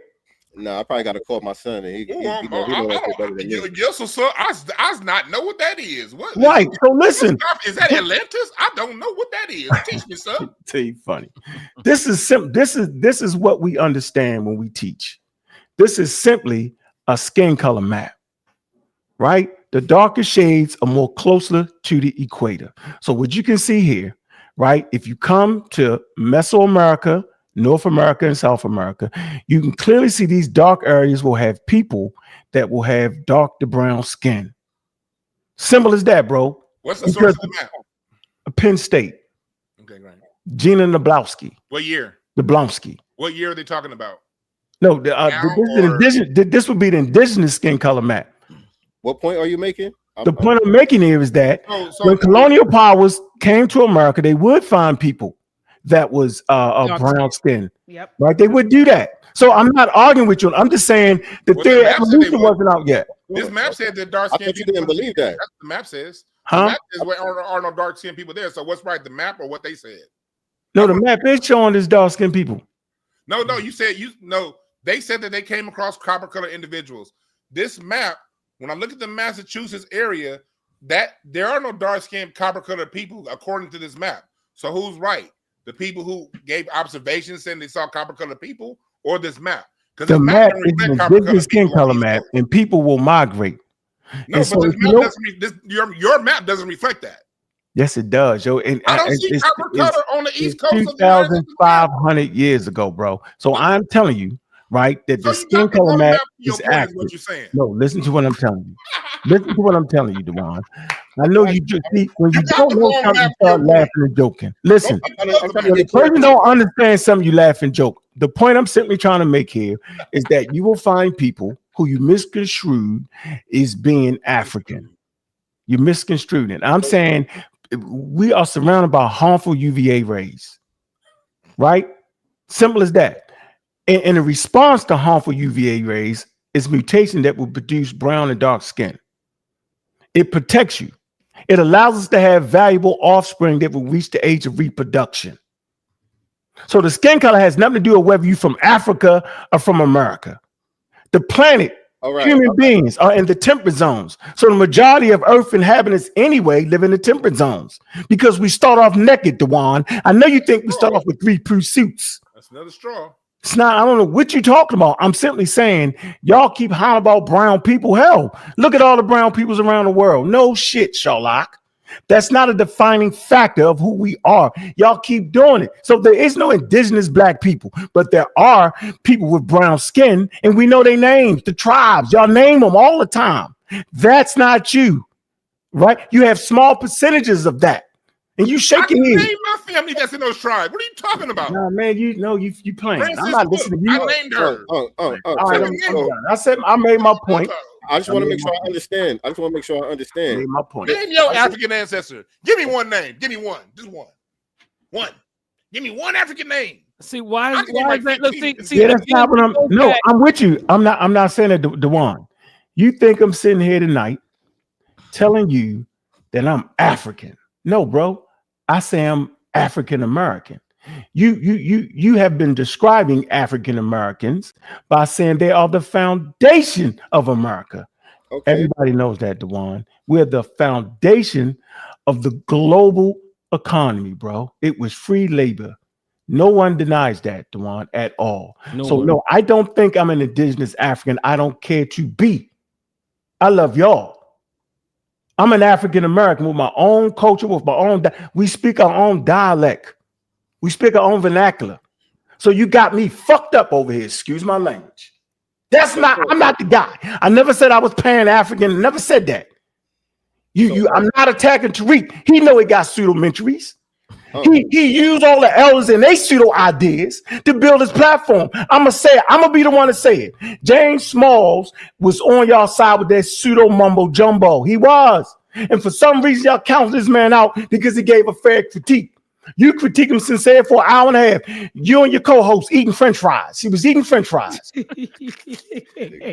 No, I probably got to call my son, and he know that shit better than me. Yes, sir. I not know what that is. What? Right. So listen. Is that Atlantis? I don't know what that is. Teach me, sir. Tell you funny. This is simple. This is what we understand when we teach. This is simply a skin color map, right? The darker shades are more closer to the equator. So what you can see here, right? If you come to Mesoamerica, North America, and South America, you can clearly see these dark areas will have people that will have dark to brown skin. Simple as that, bro. What's the source of the map? Penn State. Okay, great. Gina Nablowski. What year? Nablowski. What year are they talking about? No, this would be the indigenous skin color map. What point are you making? The point I'm making here is that So when colonial powers came to America, they would find people that was brown skin. Yep. Right? They would do that. So I'm not arguing with you. I'm just saying the theory of evolution wasn't out yet. This map said that dark I skinned thought you people. didn't believe that. That's what the map says. Huh? The map says there are no dark skinned people there. So what's right, the map or what they said? No, the map is showing this dark skinned people. No, you said they said that they came across copper colored individuals. This map, when I look at the Massachusetts area, that there are no dark skinned copper colored people according to this map. So who's right? The people who gave observations saying they saw copper colored people, or this map? Because The map is an indigenous skin color map, and people will migrate. No, and but so this map doesn't. Your map doesn't reflect that. Yes, it does, yo. And I don't see copper color on the East Coast. 2,500 years ago, bro. So I'm telling you, right, that the skin color map is accurate. What you're saying. No, listen to what I'm telling you. Listen to what I'm telling you, Dewan. I know you just see when you don't know something, you start laughing and joking. Listen, when the person don't understand something, you laugh and joke. The point I'm simply trying to make here is that you will find people who you misconstrued is being African. You misconstrued it. I'm saying we are surrounded by harmful UVA rays, right? Simple as that. And the response to harmful UVA rays is mutation that will produce brown and dark skin. It protects you. It allows us to have valuable offspring that will reach the age of reproduction. So the skin color has nothing to do with whether you're from Africa or from America. The planet, human beings are in the temperate zones. So the majority of Earth inhabitants anyway live in the temperate zones because we start off naked, Dewan. I know you think we start off with 3-piece suits. That's another straw. It's not, I don't know what you're talking about. I'm simply saying y'all keep hollering about brown people. Hell, look at all the brown peoples around the world. No shit, Sherlock. That's not a defining factor of who we are. Y'all keep doing it. So there is no indigenous black people, but there are people with brown skin, and we know their names, the tribes. Y'all name them all the time. That's not you, right? You have small percentages of that. And you shaking your head. Name my family that's in those tribes. What are you talking about? Nah, man, you playing. Francis I'm not listening to you. I named her. I said I made my point. I just want to make sure I understand. Made my point. Name your African ancestor. Give me one name. Give me one. Just one. One. Give me one African name. See why is that? Look, see, yeah, that's not what I'm. No, I'm with you. I'm not saying that, Dewan. You think I'm sitting here tonight telling you that I'm African? No, bro. I say I'm African American. You have been describing African Americans by saying they are the foundation of America. Okay. Everybody knows that, Dewan. We're the foundation of the global economy, bro. It was free labor. No one denies that, Dewan, at all. No, I don't think I'm an indigenous African. I don't care to be. I love y'all. I'm an African American with my own culture, with my own. We speak our own dialect. We speak our own vernacular. So you got me fucked up over here. Excuse my language. I'm not the guy. I never said I was Pan-African. Never said that. I'm not attacking Tariq. He know he got pseudo-mentries. He used all the elders and they pseudo ideas to build his platform. I'm gonna be the one to say it. James Smalls was on y'all side with that pseudo mumbo jumbo. He was. And for some reason, y'all counted this man out because he gave a fair critique. You critique him sincere for an hour and a half. You and your co-host eating French fries. He was eating French fries.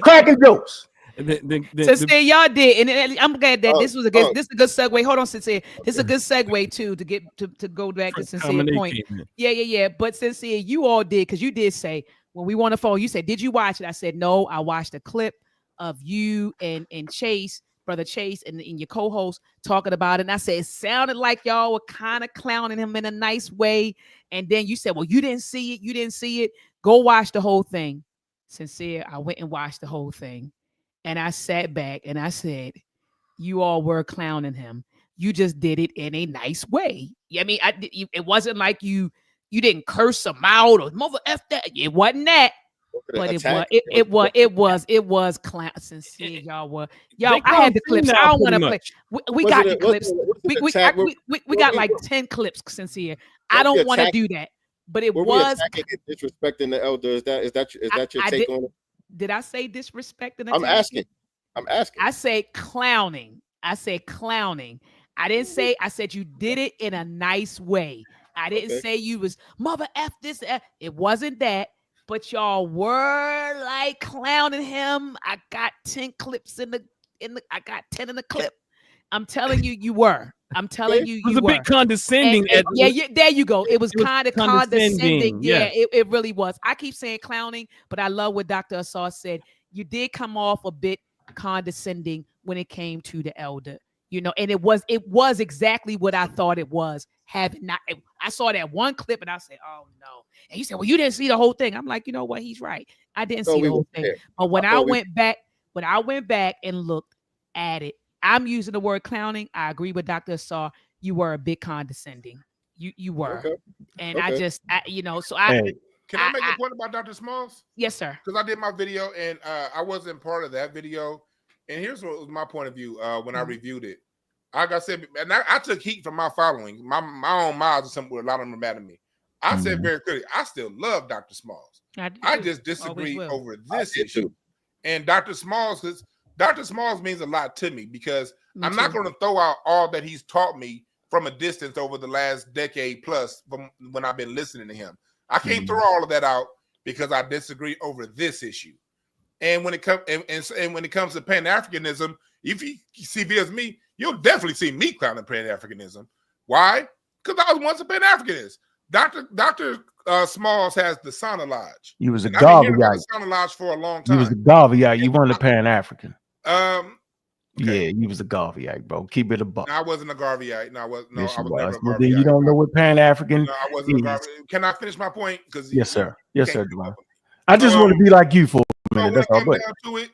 Cracking jokes. Sincere, y'all did, and I'm glad that this is a good segue. Hold on, Sincere. This is a good segue too to get to go back to Sincere point. Yeah. But Sincere, you all did, because you did say when we want to follow, you said, "Did you watch it?" I said, "No, I watched a clip of you and Chase, brother Chase, and your co-host talking about it." And I said it sounded like y'all were kind of clowning him in a nice way. And then you said, "Well, you didn't see it. You didn't see it. Go watch the whole thing." Sincere, I went and watched the whole thing. And I sat back and I said, you all were clowning him. You just did it in a nice way. I mean, it wasn't like you didn't curse him out or mother F that. It wasn't that. But it was clown. Sincere, y'all. I had the clips. I don't want to play. We got the clips. We got like 10 clips, Sincere. I don't want to do that. But it was disrespecting the elder. Is that your take on it? Did I say disrespecting? I'm asking. I say clowning. I didn't say. I said you did it in a nice way. I didn't say you was mother F this. It wasn't that. But y'all were like clowning him. I got 10 clips in the. I got 10 in the clip. I'm telling you, you were. I'm telling you, It was you a were. bit condescending. Yeah, there you go. It was it was kind of condescending. condescending, Yeah, yes. it really was. I keep saying clowning, but I love what Dr. Assar said. You did come off a bit condescending when it came to the elder, and it was exactly what I thought it was. Having not, I saw that one clip and I said, "Oh no!" And he said, "Well, you didn't see the whole thing." I'm like, you know what? He's right. I didn't see the whole thing. But when I went back and looked at it, I'm using the word clowning. I agree with Dr. Assar. You were a bit condescending. You were. Okay. And Okay. Hey, Can I make a point about Dr. Smalls? Yes, sir. Because I did my video and I wasn't part of that video. And here's what was my point of view when I reviewed it. Like I said, and I took heat from my following, my own miles or something where a lot of them are mad at me. I said very clearly, I still love Dr. Smalls. I just disagree over this issue. And Dr. Smalls means a lot to me because I'm not going to throw out all that he's taught me from a distance over the last decade plus from when I've been listening to him. I can't throw all of that out because I disagree over this issue. And when it comes and when it comes to Pan-Africanism, if you see videos of me, you'll definitely see me clowning Pan-Africanism. Why? Because I was once a Pan-Africanist. Dr. Smalls has the Sauna Lodge. you was a I've been hearing about Garveyite. the Sauna Lodge for a long time. You was a Garveyite. You weren't a Pan-African. Okay. Yeah, you was a Garveyite, bro. Keep it a buck. No, I wasn't a Garveyite. No, I was never a Well, Garveyite. then you don't know what Pan-African No, I wasn't a is. Garveyite. Can I finish my point? Because Yes, sir. Yes, sir, keep Dwayne. up with me. I just want to be like you for a minute. When That's it all. came But down to it,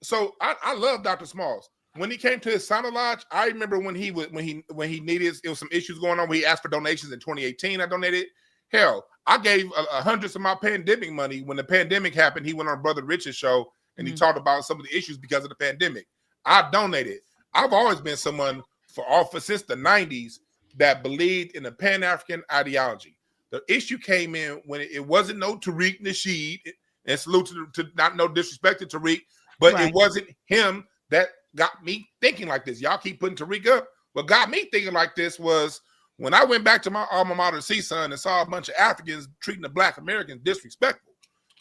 so I love Dr. Smalls. When he came to his Sauna Lodge, I remember when he needed, it was some issues going on where he asked for donations in 2018. I donated. Hell, I gave hundreds of my pandemic money when the pandemic happened. He went on Brother Rich's show and he talked about some of the issues because of the pandemic. I donated. I've always been someone since the 90s that believed in the Pan-African ideology. The issue came in when it wasn't no Tariq Nasheed, and salute to not no disrespect to Tariq, but it wasn't him that got me thinking like this. Y'all keep putting Tariq up. What got me thinking like this was when I went back to my alma mater, CSUN, and saw a bunch of Africans treating the Black Americans disrespectful.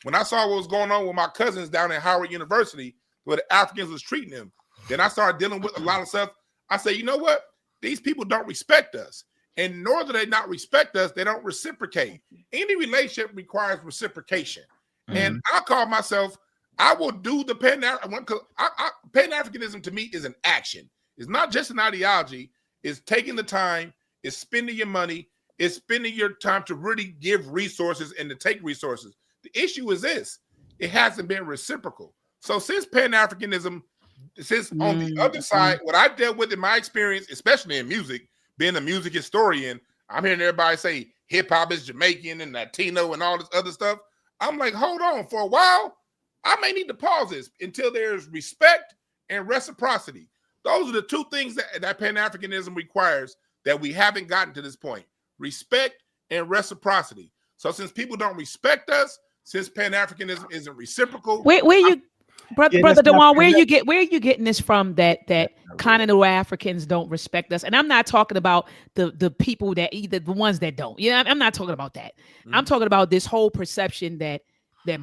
When I saw what was going on with my cousins down at Howard University, where the Africans was treating them, then I started dealing with a lot of stuff. I say, you know what? These people don't respect us. And nor do they not respect us, they don't reciprocate. Any relationship requires reciprocation. And I call myself, I will do the Pan-Africanism to me is an action. It's not just an ideology. It's taking the time. It's spending your money. It's spending your time to really give resources and to take resources. The issue is this. It hasn't been reciprocal. So since Pan-Africanism, since on the other side, what I dealt with in my experience, especially in music, being a music historian, I'm hearing everybody say hip-hop is Jamaican and Latino and all this other stuff. I'm like, hold on. For a while, I may need to pause this until there's respect and reciprocity. Those are the two things that Pan-Africanism requires that we haven't gotten to this point. Respect and reciprocity. So since people don't respect us, since Pan-Africanism isn't reciprocal, Brother Dewan, where are you getting this from that continental Africans don't respect us? And I'm not talking about the people that either the ones that don't. I'm not talking about that. I'm talking about this whole perception that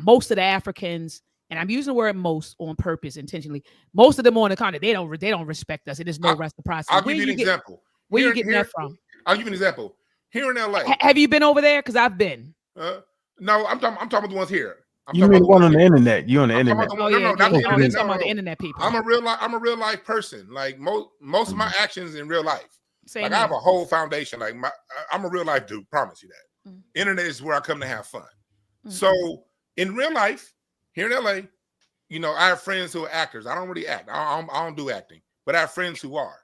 most of the Africans, and I'm using the word most on purpose intentionally, most of them on the continent, they don't respect us. It is no reciprocity. I'll give you an example. Where are you getting that from? I'll give you an example. Here in LA. Have you been over there? Because I've been. No, I'm talking about the ones here. You mean the one on the internet? You on the internet? No, not the internet. I'm talking about the internet people. I'm a real life person. Like most of my actions in real life. Same like here. I have a whole foundation. Like I'm a real life dude. Promise you that. Internet is where I come to have fun. So in real life, here in LA, I have friends who are actors. I don't really act. I don't do acting, but I have friends who are,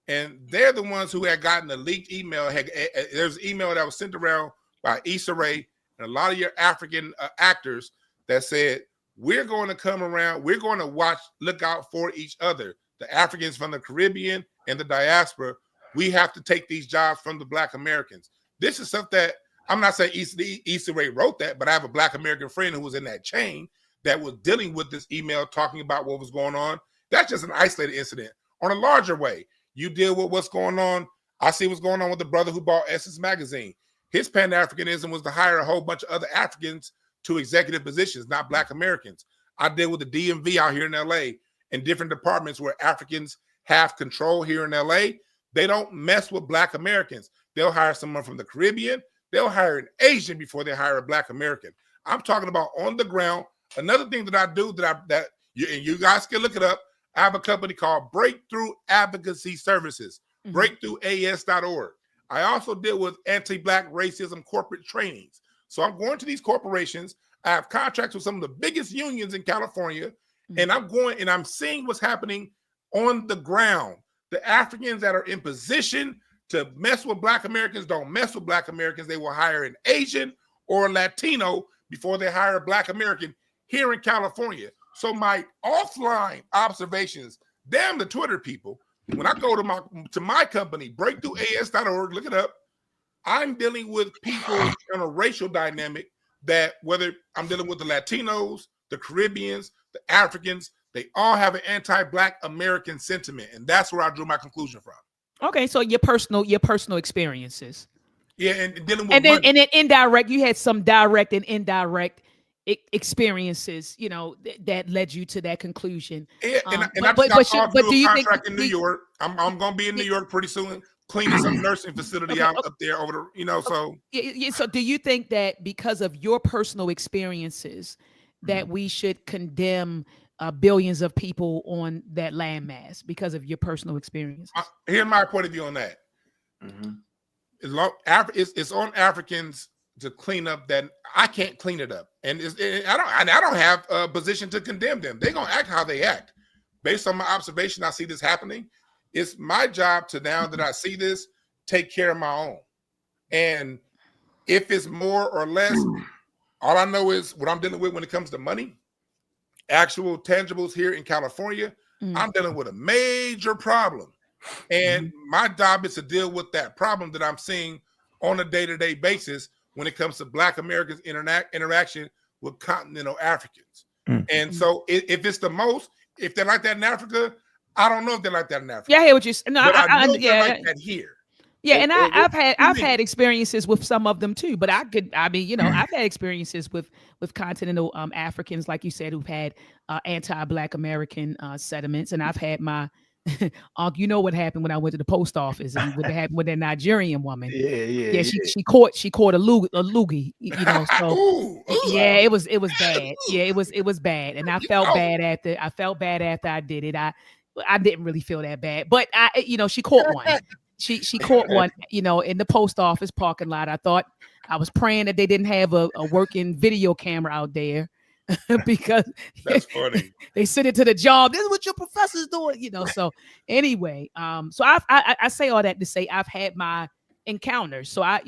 and they're the ones who had gotten a leaked email. There's an email that was sent around by Issa Rae and a lot of your African actors that said, we're going to come around, we're going to look out for each other. The Africans from the Caribbean and the diaspora, we have to take these jobs from the Black Americans. This is something that, I'm not saying Issa Rae wrote that, but I have a Black American friend who was in that chain that was dealing with this email, talking about what was going on. That's just an isolated incident. On a larger way, you deal with what's going on. I see what's going on with the brother who bought Essence Magazine. His Pan-Africanism was to hire a whole bunch of other Africans to executive positions, not Black Americans. I deal with the DMV out here in LA and different departments where Africans have control here in LA. they don't mess with Black Americans. They'll hire someone from the Caribbean. They'll hire an Asian before they hire a Black American. I'm talking about on the ground. Another thing that I do that you guys can look it up. I have a company called Breakthrough Advocacy Services, breakthroughas.org. I also deal with anti-Black racism corporate trainings. So I'm going to these corporations. I have contracts with some of the biggest unions in California, and I'm going and I'm seeing what's happening on the ground. The Africans that are in position to mess with Black Americans don't mess with Black Americans. They will hire an Asian or a Latino before they hire a Black American here in California. So my offline observations, damn the Twitter people, when I go to my company, breakthroughas.org, look it up, I'm dealing with people in a racial dynamic that whether I'm dealing with the Latinos, the Caribbeans, the Africans, they all have an anti-Black American sentiment. And that's where I drew my conclusion from. Okay, so your personal experiences. Yeah, and dealing with and then money. and then indirect, you had some direct and indirect experiences, you know, that led you to that conclusion. Yeah, and I but just got do a you contract think in New York. I'm going to be in New York pretty soon, cleaning some nursing facility out up there over the, you know, so. So do you think that because of your personal experiences that we should condemn billions of people on that landmass because of your personal experiences? Here's my point of view on that. It's on Africans to clean up that. I can't clean it up, and I don't have a position to condemn them. They're gonna act how they act. Based on my observation, I see this happening. It's my job to, now that I see this, take care of my own. And if it's more or less, all I know is what I'm dealing with when it comes to money, actual tangibles here in California. I'm dealing with a major problem. And my job is to deal with that problem that I'm seeing on a day-to-day basis when it comes to Black Americans' interaction with continental Africans. And so if it's the most, if they're like that in Africa, I don't know if they're like that in Africa. Yeah, I hear what you're saying. No, but I know yeah, they're like that here. Yeah, and I've had experiences with some of them too. But I've had experiences with continental Africans, like you said, who've had anti-Black American sentiments, and I've had my you know what happened when I went to the post office and what happened with that Nigerian woman. Yeah. She caught a loogie, you know. So yeah, it was bad. Yeah, it was bad, and I felt bad after I did it. I didn't really feel that bad, but she caught one. She caught one, you know, in the post office parking lot. I was praying that they didn't have a working video camera out there. Because that's funny. They sent it to the job. This is what your professor's doing, you know. So anyway, so I say all that to say I've had my encounters. So I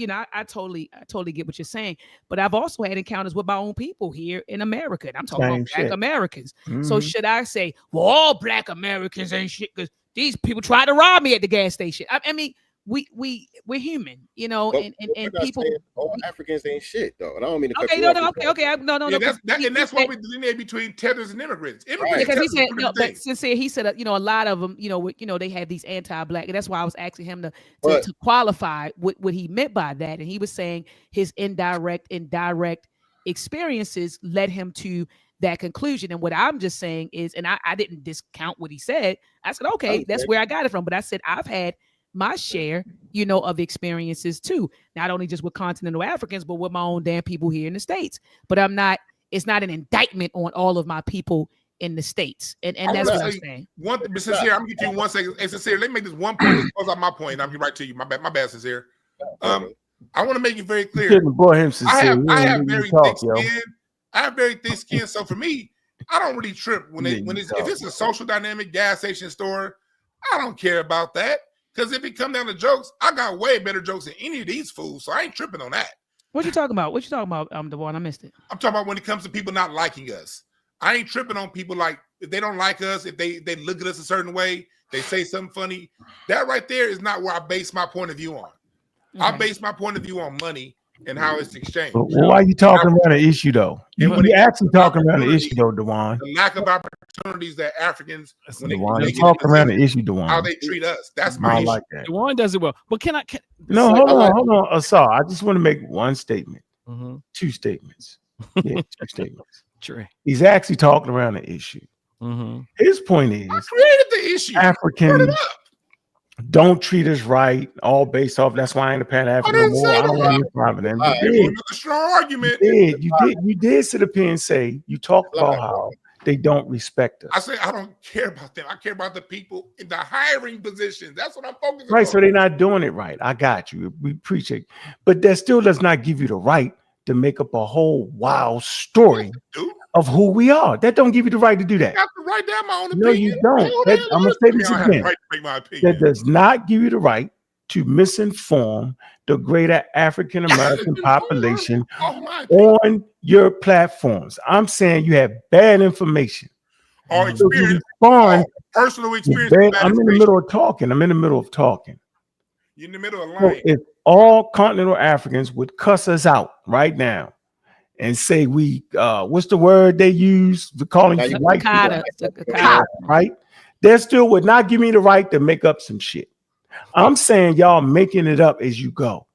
totally get what you're saying. But I've also had encounters with my own people here in America. And I'm talking about Black Americans. So should I say, well, all Black Americans ain't shit because these people tried to rob me at the gas station? I mean, we're human, you know, and people. All Africans ain't shit, though. And I don't mean to cut you off. And that's why we delineate between tethers and immigrants. Because he said, but sincere, he said, a lot of them, they have these anti-Black, and that's why I was asking him to qualify what he meant by that, and he was saying his indirect experiences led him to that conclusion. And what I'm just saying is, and I didn't discount what he said. I said, okay, that's where I got it from. But I said I've had my share, of experiences too, not only just with continental Africans, but with my own damn people here in the States. But it's not an indictment on all of my people in the States. And that's what I'm saying. But Sincere, I'm gonna give you 1 second. Hey, Sincere, let me make this one point to close out my point. I'll get right to you. My bad, Sincere. I want to make it very clear. I have very thick skin. I have very thick skin. So for me, I don't really trip if it's a social dynamic gas station store. I don't care about that. Because if it come down to jokes, I got way better jokes than any of these fools, so I ain't tripping on that. What you talking about? Devon? I missed it. I'm talking about when it comes to people not liking us. I ain't tripping on people like if they don't like us, if they look at us a certain way, they say something funny. That right there is not where I base my point of view on. Okay. I base my point of view on money and how it's exchanged. Well, why are you talking around the issue though? You're actually talking around the issue though, Dewan. The lack of opportunities that Africans when they talk around the issue, Dewan. How they treat us. That's my issue. Like that. Dewan does it well. But hold on, Asar. I just want to make one statement. 2 statements. Yeah, 2 statements. True. He's actually talking around the issue. His point is, I created the issue. don't treat us right, all based off. That's why I ain't a Pan African no didn't more. say I don't want that. any problem with them. Lie. You You did. another strong argument. You did sit up here and say you talk Lie, about bro. how they don't respect us. I say I don't care about them. I care about the people in the hiring positions. That's what I'm focusing Right, on. so they're not doing it right. I got you. We appreciate, but that still does not give you the right to make up a whole wild story Dude, of who we are. That don't give you the right to do I that. got to write down my own No, opinion. you don't. Hell, That, hell, I'm gonna hell, say I mean, this I have the again. right to make my opinion. That does not give you the right to misinform the greater African American population Oh, my opinion. on your platforms. I'm saying you have bad information. Or So you experience, respond. or personal with experience. with bad- bad I'm in the information. middle of talking. I'm in the middle of talking. You're in the middle of So lying. if all continental Africans would cuss us out right now and say we what's the word they use for calling Now you you white people, Cicada. right? They still would not give me the right to make up some shit. I'm saying y'all making it up as you go.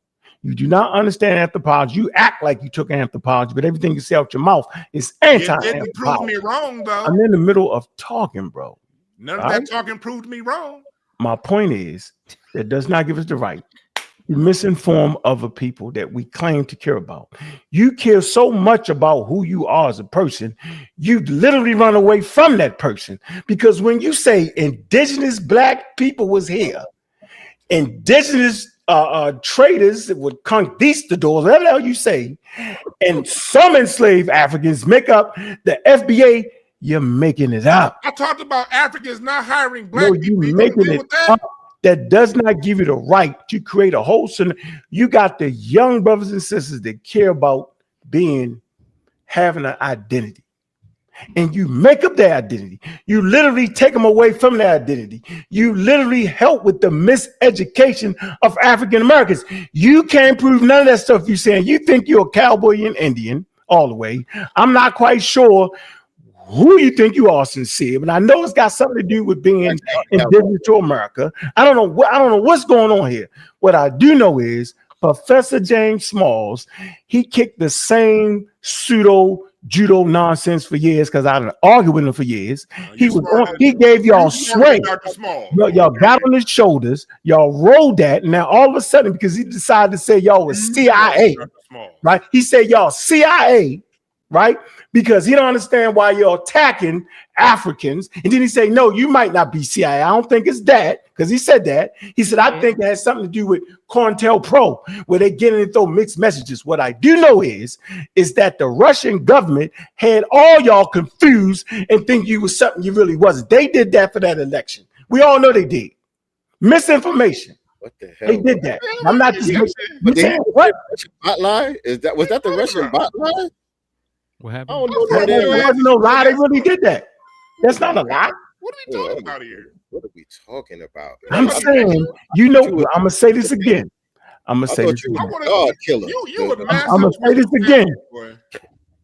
You do not understand anthropology. You act like you took anthropology, but everything you say out your mouth is You didn't prove anti-anthropology. me wrong, though. I'm in the middle of talking, bro. None of All that right? talking proved me wrong. My point is that does not give us the right to misinform other people that we claim to care about. You care so much about who you are as a person, you literally run away from that person. Because when you say indigenous black people was here, indigenous traders with conquistadors, whatever the hell you say, and some enslaved Africans make up the FBA, you're making it up. I talked about Africans not hiring black No, people. you You gonna making deal it with that? up. That does not give you the right to create a whole scenario. You got the young brothers and sisters that care about having an identity. And you make up their identity. You literally take them away from their identity. You literally help with the miseducation of African Americans. You can't prove none of that stuff you're saying. You think you're a cowboy and Indian all the way. I'm not quite sure who you think you are, sincere, but I know it's got something to do with being indigenous to America. I don't know what's going on here. What I do know is Professor James Smalls, he kicked the same pseudo judo nonsense for years because I didn't argue with him for years. He gave y'all sway. Y'all got on his shoulders, y'all rolled that, and now all of a sudden, because he decided to say y'all was CIA, right? He said y'all CIA, right? Because he don't understand why you're attacking Africans. And then he say, no, you might not be CIA. I don't think it's that, because he said that. He said, I think it has something to do with COINTELPRO, where they get in and throw mixed messages. What I do know is that the Russian government had all y'all confused and think you was something you really wasn't. They did that for that election. We all know they did. Misinformation. What the hell? They did that. I'm not just But saying what? Bot lie? Was that the Russian bot lie? What I happened? don't know. There wasn't no lie. They really did that. That's not a lie. What are we talking about here? What are we talking about? I'm saying, you know, I'm gonna say this again. I'm gonna say this again. God killer. You a massive I'm gonna say this again. boy.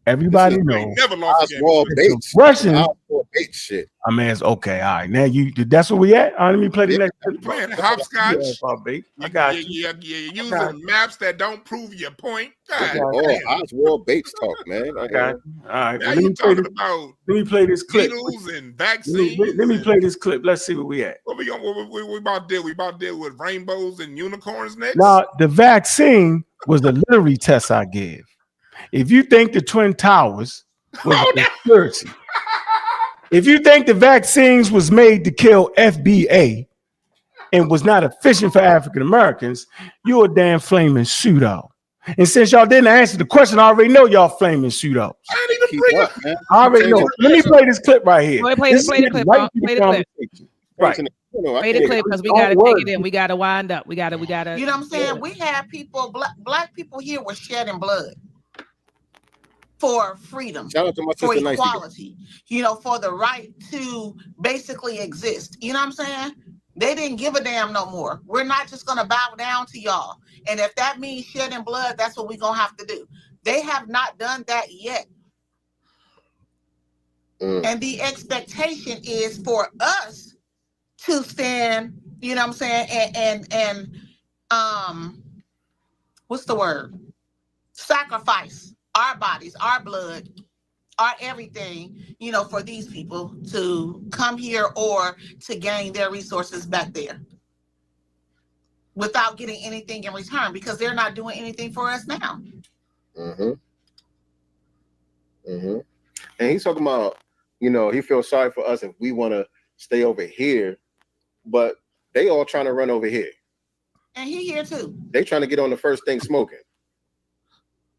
Everybody You knows. ain't never lost a game. Oswald Bates. Russian. Oswald Bates shit. I mean, it's okay. All right. Now that's where we at. All right, let me play the next clip. Playing hopscotch. I got you. You're using maps that don't prove your point. God, Oh, Oswald Bates talk, man. I got you. All right. now Well, you talking about let me play this clip. needles and vaccines. Let me play this clip. Let's see where we at. What we about to deal? We about to deal with rainbows and unicorns next. Now, the vaccine was the literary test I gave. If you think the Twin Towers was a conspiracy, if you think the vaccines was made to kill FBA and was not efficient for African Americans, you're a damn flaming pseudo. And since y'all didn't answer the question, I already know y'all flaming pseudos. I need to bring up. I already know. Let me play this clip right here. Play the clip. Right. Play the clip because we gotta take it in. We gotta wind up. We gotta. You know what I'm saying? We have people, black people here were shedding blood for freedom, Shout out to my for sister equality, for the right to basically exist. You know what I'm saying? They didn't give a damn no more. We're not just gonna bow down to y'all. And if that means shedding blood, that's what we're gonna have to do. They have not done that yet. And the expectation is for us to stand, you know what I'm saying, and what's the word? Sacrifice our bodies, our blood, our everything, for these people to come here or to gain their resources back there. without getting anything in return, because they're not doing anything for us now. And he's talking about, he feels sorry for us if we want to stay over here, but they all trying to run over here. And he here too. They trying to get on the first thing smoking.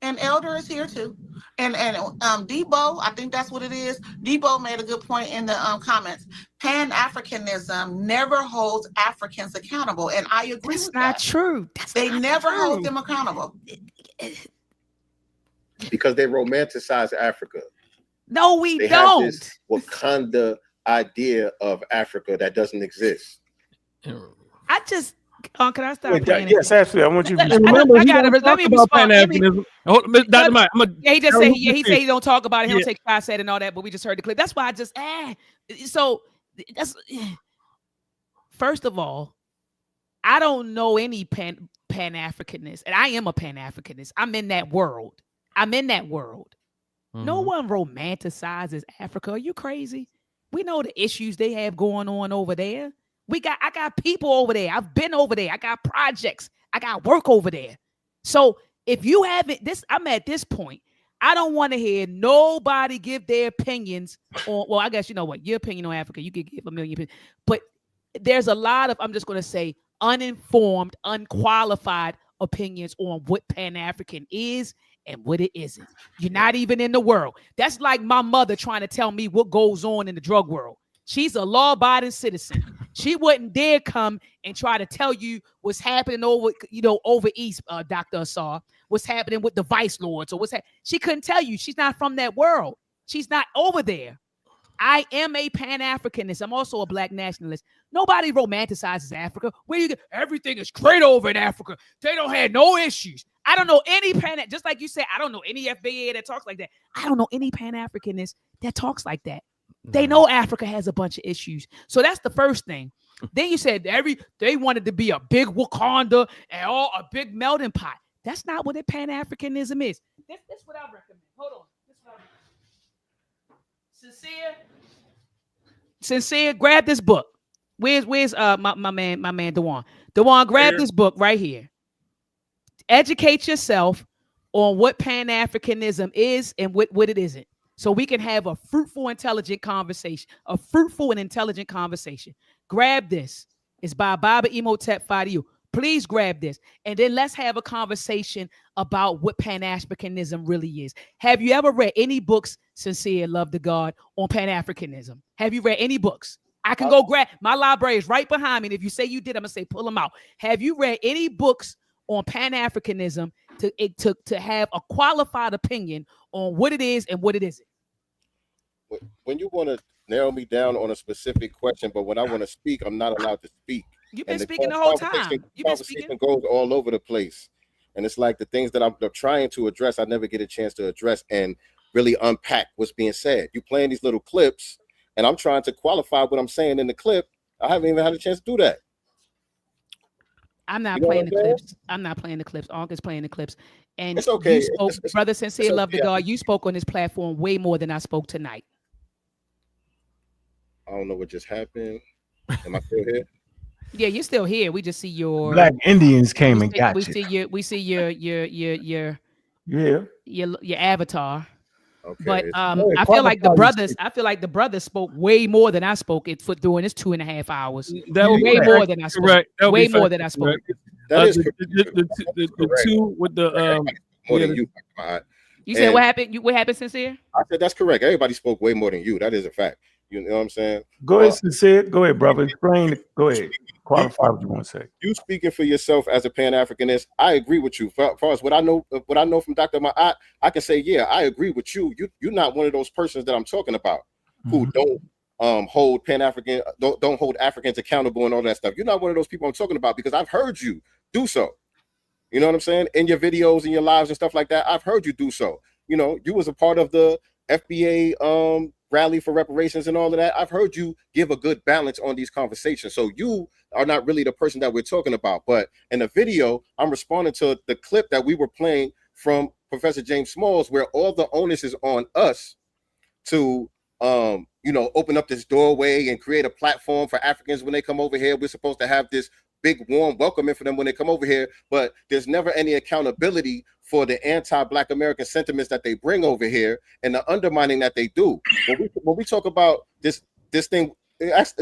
And Elder is here too. And Debo, I think that's what it is. Debo made a good point in the comments. Pan-Africanism never holds Africans accountable. And I agree with that. That's not true. They never hold them accountable. Because they romanticize Africa. No, we they don't. Have this Wakanda idea of Africa that doesn't exist. I just can I stop? Yes, absolutely. I want you to remember. I got to let me respond. Dr. Mike, he just said he said he don't talk about it. He don't take shots at it and all that. But we just heard the clip. That's why I just So that's first of all, I don't know any Pan-Africanist, and I am a Pan-Africanist. I'm in that world. No one romanticizes Africa. Are you crazy? We know the issues they have going on over there. I got people over there. I've been over there. I got projects. I got work over there. So if you haven't I'm at this point. I don't want to hear nobody give their opinions on, well, I guess you know what, your opinion on Africa, you could give a million opinions. But there's a lot of, I'm just going to say, uninformed, unqualified opinions on what Pan-African is and what it isn't. You're not even in the world. That's like my mother trying to tell me what goes on in the drug world. She's a law-abiding citizen. She wouldn't dare come and try to tell you what's happening over east, Dr. Asar, what's happening with the vice lords or she couldn't tell you. She's not from that world. She's not over there. I am a Pan-Africanist. I'm also a Black nationalist. Nobody romanticizes Africa. Where you get everything is great over in Africa. They don't have no issues. I don't know any just like you said, I don't know any FBA that talks like that. I don't know any Pan-Africanist that talks like that. They know Africa has a bunch of issues. So that's the first thing. Then you said they wanted to be a big Wakanda and a big melting pot. That's not what Pan-Africanism is. This what I recommend. Hold on. This what I recommend. Sincere, grab this book. Where's my man Dewan? Dewan, grab this book right here. Educate yourself on what Pan-Africanism is and what it isn't. So we can have a fruitful, intelligent conversation. Grab this. It's by Baba Imhotep Fadiu. Please grab this. And then let's have a conversation about what Pan-Africanism really is. Have you ever read any books, Sincere, Love to God, on Pan-Africanism? Have you read any books? I can go grab. My library is right behind me. And if you say you did, I'm going to say pull them out. Have you read any books on Pan-Africanism to have a qualified opinion on what it is and what it isn't? When you want to narrow me down on a specific question, but when I want to speak, I'm not allowed to speak. You've been speaking the whole time. You've been speaking. Goes all over the place, and it's like the things that I'm trying to address, I never get a chance to address and really unpack what's being said. You playing these little clips, and I'm trying to qualify what I'm saying in the clip. I haven't even had a chance to do that. I'm not playing the clips. I'm not playing the clips. Ankh is playing the clips. And it's okay. You spoke, Brother Sincere, Love to God. You spoke on this platform way more than I spoke tonight. I don't know what just happened. Am I still here? Yeah, you're still here. We just see your Black Indians came and got you. We see your avatar. Okay. But I feel like the brothers spoke way more than I spoke for during this 2.5 hours. That was way more than I spoke. Correct. Way more than I spoke. That is the two with the more than you. You said what happened? What happened, Sincere? I said that's correct. Everybody spoke way more than you. That is a fact. You know what I'm saying? Go ahead, Sincere. Go ahead, brother. Explain. Go ahead. Qualify what you want to say. You speaking for yourself as a Pan-Africanist, I agree with you. As far as what I know from Dr. Ma'at, I can say, yeah, I agree with you. You're not one of those persons that I'm talking about who don't hold Pan-African, don't hold Africans accountable and all that stuff. You're not one of those people I'm talking about because I've heard you do so. You know what I'm saying? In your videos and your lives and stuff like that, I've heard you do so. You know, you was a part of the FBA rally for reparations and all of that. I've heard you give a good balance on these conversations. So you are not really the person that we're talking about. But in the video, I'm responding to the clip that we were playing from Professor James Smalls, where all the onus is on us to, open up this doorway and create a platform for Africans when they come over here. We're supposed to have this big warm welcoming for them when they come over here, but there's never any accountability for the anti-Black American sentiments that they bring over here and the undermining that they do. When we talk about this thing,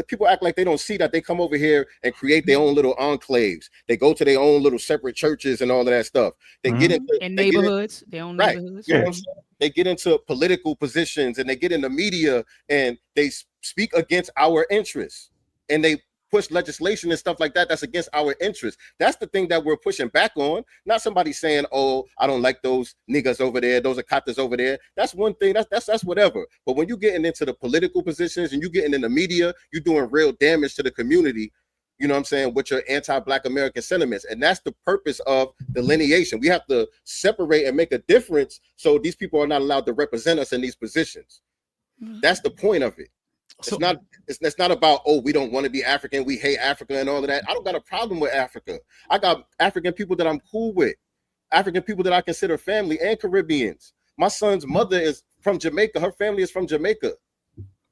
people act like they don't see that they come over here and create their own little enclaves. They go to their own little separate churches and all of that stuff. They get into neighborhoods, their own neighborhoods. You know what I'm saying? They get into political positions and they get in the media and they speak against our interests and they push legislation and stuff like that that's against our interests. That's the thing that we're pushing back on. Not somebody saying, "Oh, I don't like those niggas over there, those are katas over there." That's one thing. That's whatever. But when you're getting into the political positions and you're getting in the media, you're doing real damage to the community. You know what I'm saying? With your anti-Black American sentiments. And that's the purpose of delineation. We have to separate and make a difference so these people are not allowed to represent us in these positions. That's the point of it. So, it's not about, oh, we don't want to be African, we hate Africa and all of that. I don't got a problem with Africa. I got African people that I'm cool with, African people that I consider family, and Caribbeans. My son's mother is from Jamaica. Her family is from Jamaica.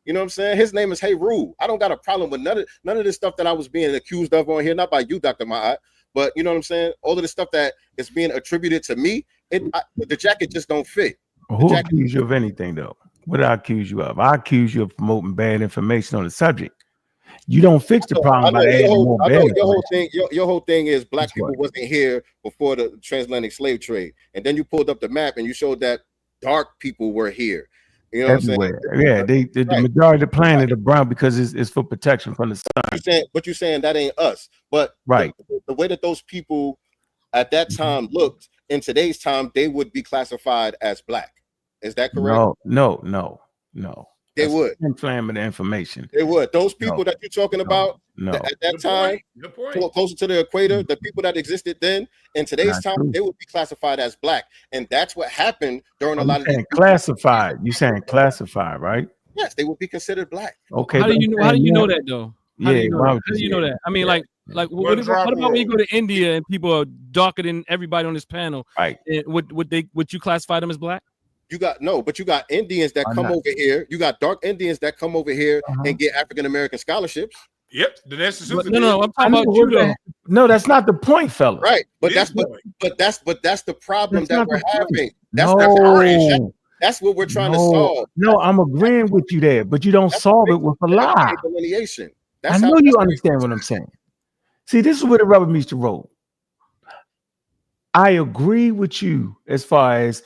You know what I'm saying? His name is Heru. I don't got a problem with none of this stuff that I was being accused of on here, not by you, Dr. Ma'at, but you know what I'm saying? All of the stuff that is being attributed to me, the jacket just don't fit. Who accused you of anything, though? What did I accuse you of? I accuse you of promoting bad information on the subject. You don't fix the problem by adding more bad information. Your whole thing is Black people wasn't here before the transatlantic slave trade, and then you pulled up the map and you showed that dark people were here. You know everywhere. What I'm saying? Yeah, the majority of the planet are brown because it's for protection from the sun. But you're saying that ain't us. But the way that those people at that time looked, in today's time, they would be classified as Black. Is that correct? No. They would inflame the information. They would. Those people that you're talking about at that time, closer to the equator, the people that existed then, in today's time, they would be classified as Black, and that's what happened during a lot of these classified. You saying classified, right? Yes, they would be considered Black. Okay. How do you know that though? How do you know that? I mean, what about when you go to India and people are darker than everybody on this panel? Right. Would you classify them as Black? You got Indians that come over here. You got dark Indians that come over here and get African American scholarships. Yep, the necessary. No, I'm talking about you though. No, that's not the point, fella. Right, but that's the problem that we're having. That's what we're trying to solve. No, I'm agreeing with you there, but you don't solve it with a lie. Delineation. I know you understand what I'm saying. See, this is where the rubber meets the road. I agree with you as far as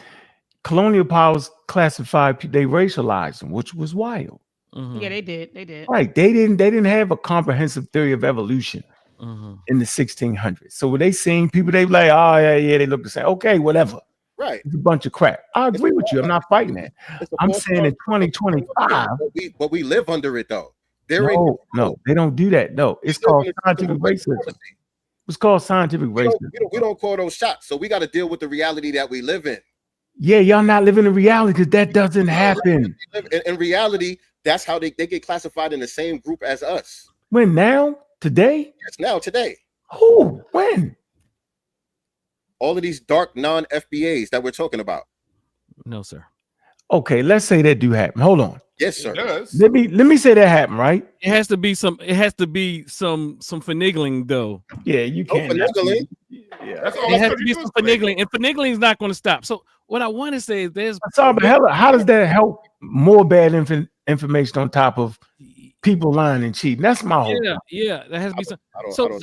colonial powers classified, they racialized them, which was wild. Yeah, they did. Right. They didn't have a comprehensive theory of evolution in the 1600s. So when they seen people, they like, oh yeah, they look the same. Okay, whatever. Right. It's a bunch of crap. I agree with you. I'm not fighting that. I'm saying in 2025. But we live under it though. No, they don't do that. No, it's called scientific racism. It's called scientific racism. We don't call those shots. So we got to deal with the reality that we live in. Yeah, y'all not living in reality because that doesn't happen. In reality, that's how they get classified in the same group as us. When now? Today? Yes, now, today. Who? When? All of these dark non-FBAs that we're talking about. No, sir. Okay, let's say that do happen. Hold on. Yes, sir. Let me say that happened, right? It has to be some finagling though. Yeah, you can't. Finagling. Yeah. It has to be some finagling, and finagling is not going to stop. So what I want to say is how does that help more bad information on top of people lying and cheating? That's my whole point. Yeah, that has to be some. So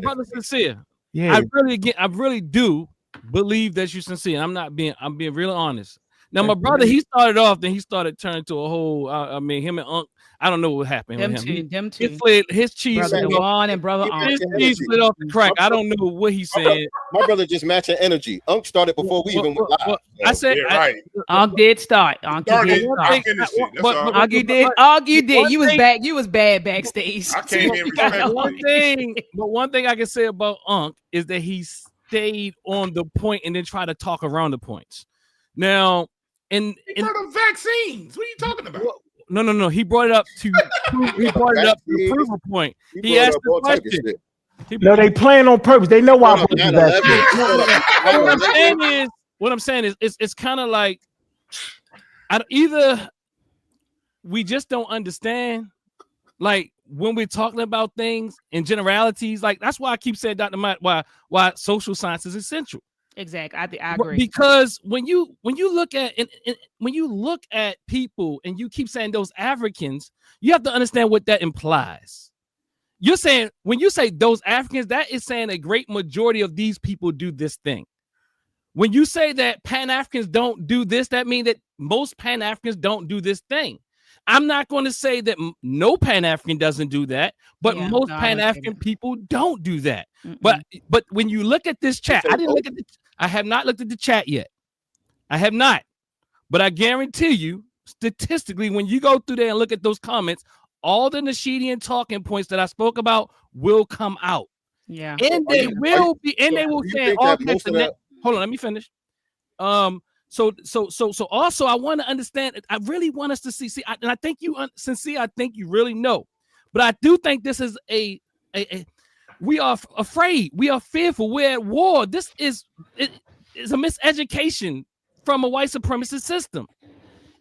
brother sincere. Yeah, I really do believe that you're sincere. I'm being really honest. Now, my brother, he started off, then he started turning to a whole. Him and Unc. I don't know what happened with him. Them two. His cheese. Brother Juan and brother Unc. His cheese split off the crack. I don't know what he's saying. My brother just matching energy. Unc started before we even went live. I said, right. Unc did start. Unc did. You was bad backstage. I can't even respect one thing I can say about Unc is that he stayed on the point and then tried to talk around the points. Now, for the vaccines. What are you talking about? No. He brought it up to prove a point. He asked the question. No, they playing on purpose. They know why. What I'm saying is, it's kind of like either we just don't understand. Like when we're talking about things in generalities, like that's why I keep saying, Dr. Matt, why social science is essential. Exactly. I agree. Because when you look at when you look at people and you keep saying those Africans, you have to understand what that implies. You're saying when you say those Africans, that is saying a great majority of these people do this thing. When you say that Pan-Africans don't do this, that means that most Pan-Africans don't do this thing. I'm not going to say that no Pan-African doesn't do that, but most Pan-African people don't do that. But when you look at this chat, I have not looked at the chat yet. I have not. But I guarantee you, statistically, when you go through there and look at those comments, all the Nashidian talking points that I spoke about will come out. Yeah. And they will be, and they will say all kinds of hold on, let me finish. So also I want to understand. I really want us to see. And I think you, Sincere, I think you really know. But I do think this is a we are afraid. We are fearful. We're at war. This is a miseducation from a white supremacist system.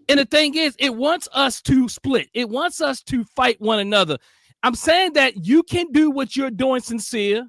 And the thing is, it wants us to split. It wants us to fight one another. I'm saying that you can do what you're doing, Sincere,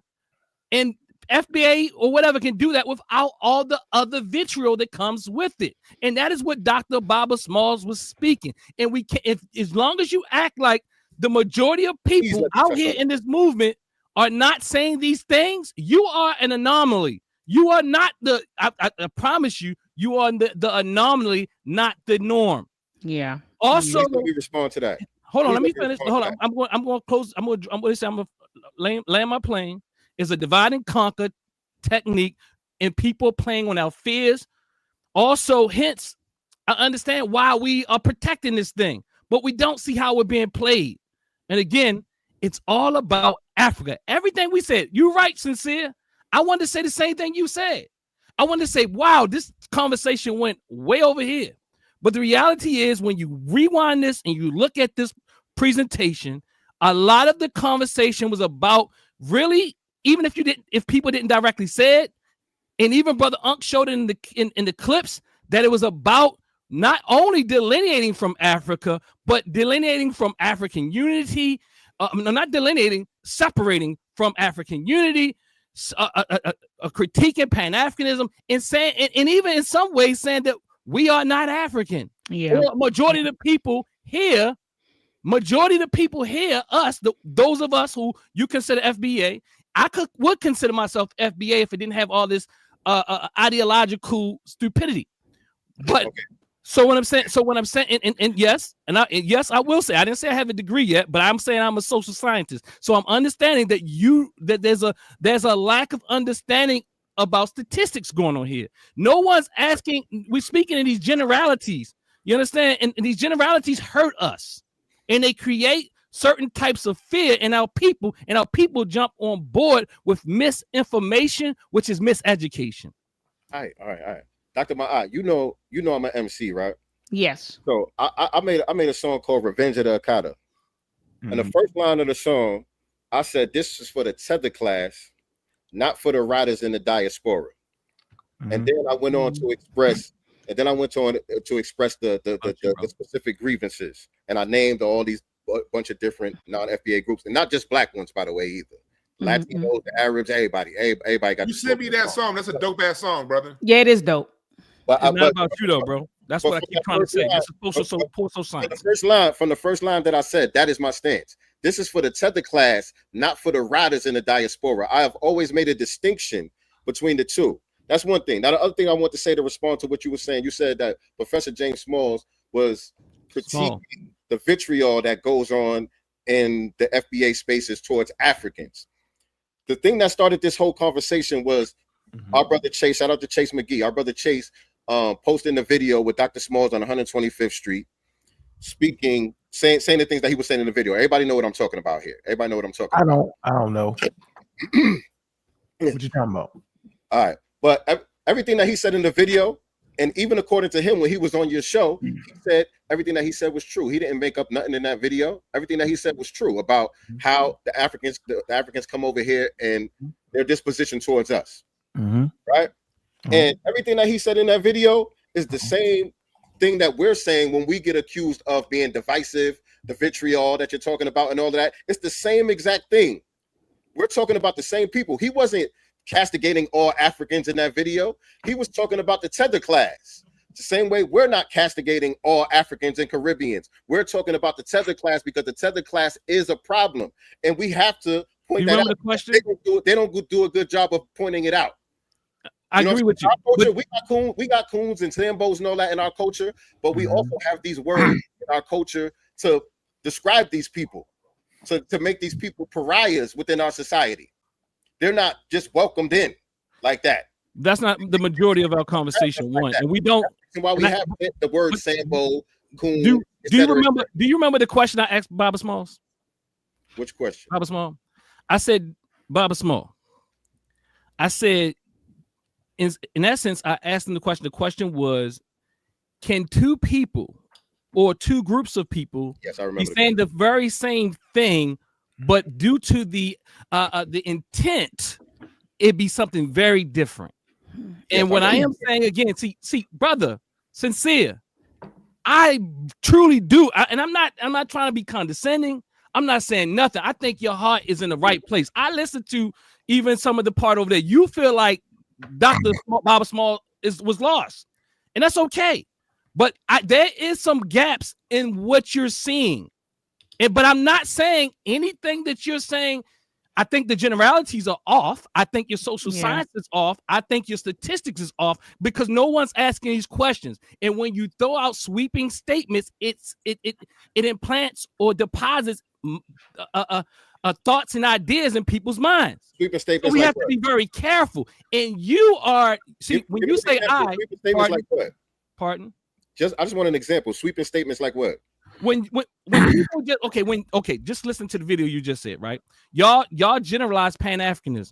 and FBA or whatever can do that without all the other vitriol that comes with it. And that is what Dr. Baba Smalls was speaking. And we can, as long as you act like the majority of people out here in this movement are not saying these things, you are an anomaly. You are not the, I promise you, you are the anomaly, not the norm. Yeah. Also, let me respond to that. Hold on, let me finish. Hold on, I'm going to close. I'm going to say I'm going to land my plane. Is a divide and conquer technique, and people playing on our fears. Also, hence, I understand why we are protecting this thing, but we don't see how we're being played. And again, it's all about Africa. Everything we said, you're right, Sincere. I wanted to say the same thing you said. I wanted to say, wow, this conversation went way over here. But the reality is, when you rewind this and you look at this presentation, a lot of the conversation was about really, even if people didn't directly say it, and even Brother Unc showed it in the clips, that it was about not only delineating from Africa, but delineating from African unity, not delineating, separating from African unity, critiquing Pan-Africanism, and saying, and even in some ways saying that we are not African. Yeah. Or majority of the people here, us, those of us who you consider FBA, would consider myself FBA if it didn't have all this ideological stupidity. But okay. So what I'm saying, and yes, I will say, I didn't say I have a degree yet, but I'm saying I'm a social scientist. So I'm understanding that there's a lack of understanding about statistics going on here. No one's asking. We're speaking in these generalities. You understand? And these generalities hurt us, and they create certain types of fear in our people, and our people jump on board with misinformation, which is miseducation. All right. Dr. Ma'a, you know I'm an MC, right? Yes. So I made a song called Revenge of the Akata. Mm-hmm. And the first line of the song, I said, this is for the tether class, not for the riders in the diaspora. Mm-hmm. And then I went on to express, the specific grievances. And I named all these bunch of different non-FBA groups, and not just black ones, by the way, either. Latinos, the Arabs, everybody got. You sent me that song. That's a dope ass song, brother. Yeah, it is dope. But it's not about you though, bro. That's what I keep trying to say. This is social science. From the first line that I said, that is my stance. This is for the tether class, not for the riders in the diaspora. I have always made a distinction between the two. That's one thing. Now, the other thing I want to say to respond to what you were saying, you said that Professor James Smalls was critiquing the vitriol that goes on in the FBA spaces towards Africans. The thing that started this whole conversation was our brother Chase. Shout out to Chase McGee. Our brother Chase posting the video with Dr. Smalls on 125th Street, speaking, saying the things that he was saying in the video. Everybody know what I'm talking about here. Everybody know what I'm talking about. I don't know. What you talking about? All right, but everything that he said in the video, and even according to him when he was on your show, he said everything that he said was true. He didn't make up nothing in that video. Everything that he said was true about how the Africans come over here and their disposition towards us. Right? And everything that he said in that video is the same thing that we're saying when we get accused of being divisive, the vitriol that you're talking about and all of that. It's the same exact thing. We're talking about the same people. He wasn't castigating all Africans in that video. He was talking about the tether class. The same way we're not castigating all Africans and Caribbeans. We're talking about the tether class because the tether class is a problem. And we have to point that out. The question? They don't do a good job of pointing it out. I agree with you. Culture, we got coons and Sambos and all that in our culture, but we also have these words in our culture to describe these people, to make these people pariahs within our society. They're not just welcomed in like that. That's not the majority of our conversation. One, and we don't. That's why we have the word Sambo, coon. Do you remember? Do you remember the question I asked Baba Smalls? Which question? Baba Small. I said, Baba Small. I said, in essence, I asked him the question. The question was, can two people or two groups of people be saying the very same thing, but due to the intent, it be something very different? And what I am saying again, see, brother, sincere, I truly do. And I'm not trying to be condescending. I'm not saying nothing. I think your heart is in the right place. I listened to even some of the part over there. You feel like Dr. Baba Small was lost, and that's okay. But there is some gaps in what you're seeing. But I'm not saying anything that you're saying. I think the generalities are off. I think your social science is off. I think your statistics is off because no one's asking these questions. And when you throw out sweeping statements, it implants or deposits thoughts and ideas in people's minds. Sweeping statements. So we have to be very careful. And you are when you say pardon. I just want an example. Sweeping statements like what? When people just listen to the video you just said, right? Y'all generalize Pan-Africans.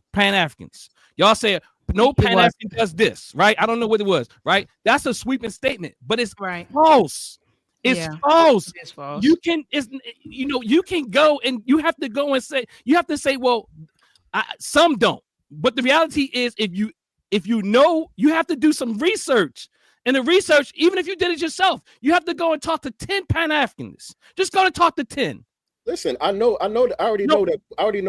Y'all say no Pan-African does this, right? I don't know what it was, right? That's a sweeping statement, but it's false. It's false. It's false. You can go and you have to go and say, well, some don't. But the reality is, if you know, you have to do some research. And the research, even if you did it yourself, you have to go and talk to 10 Pan-Africans. Just go and talk to 10. Listen, I already know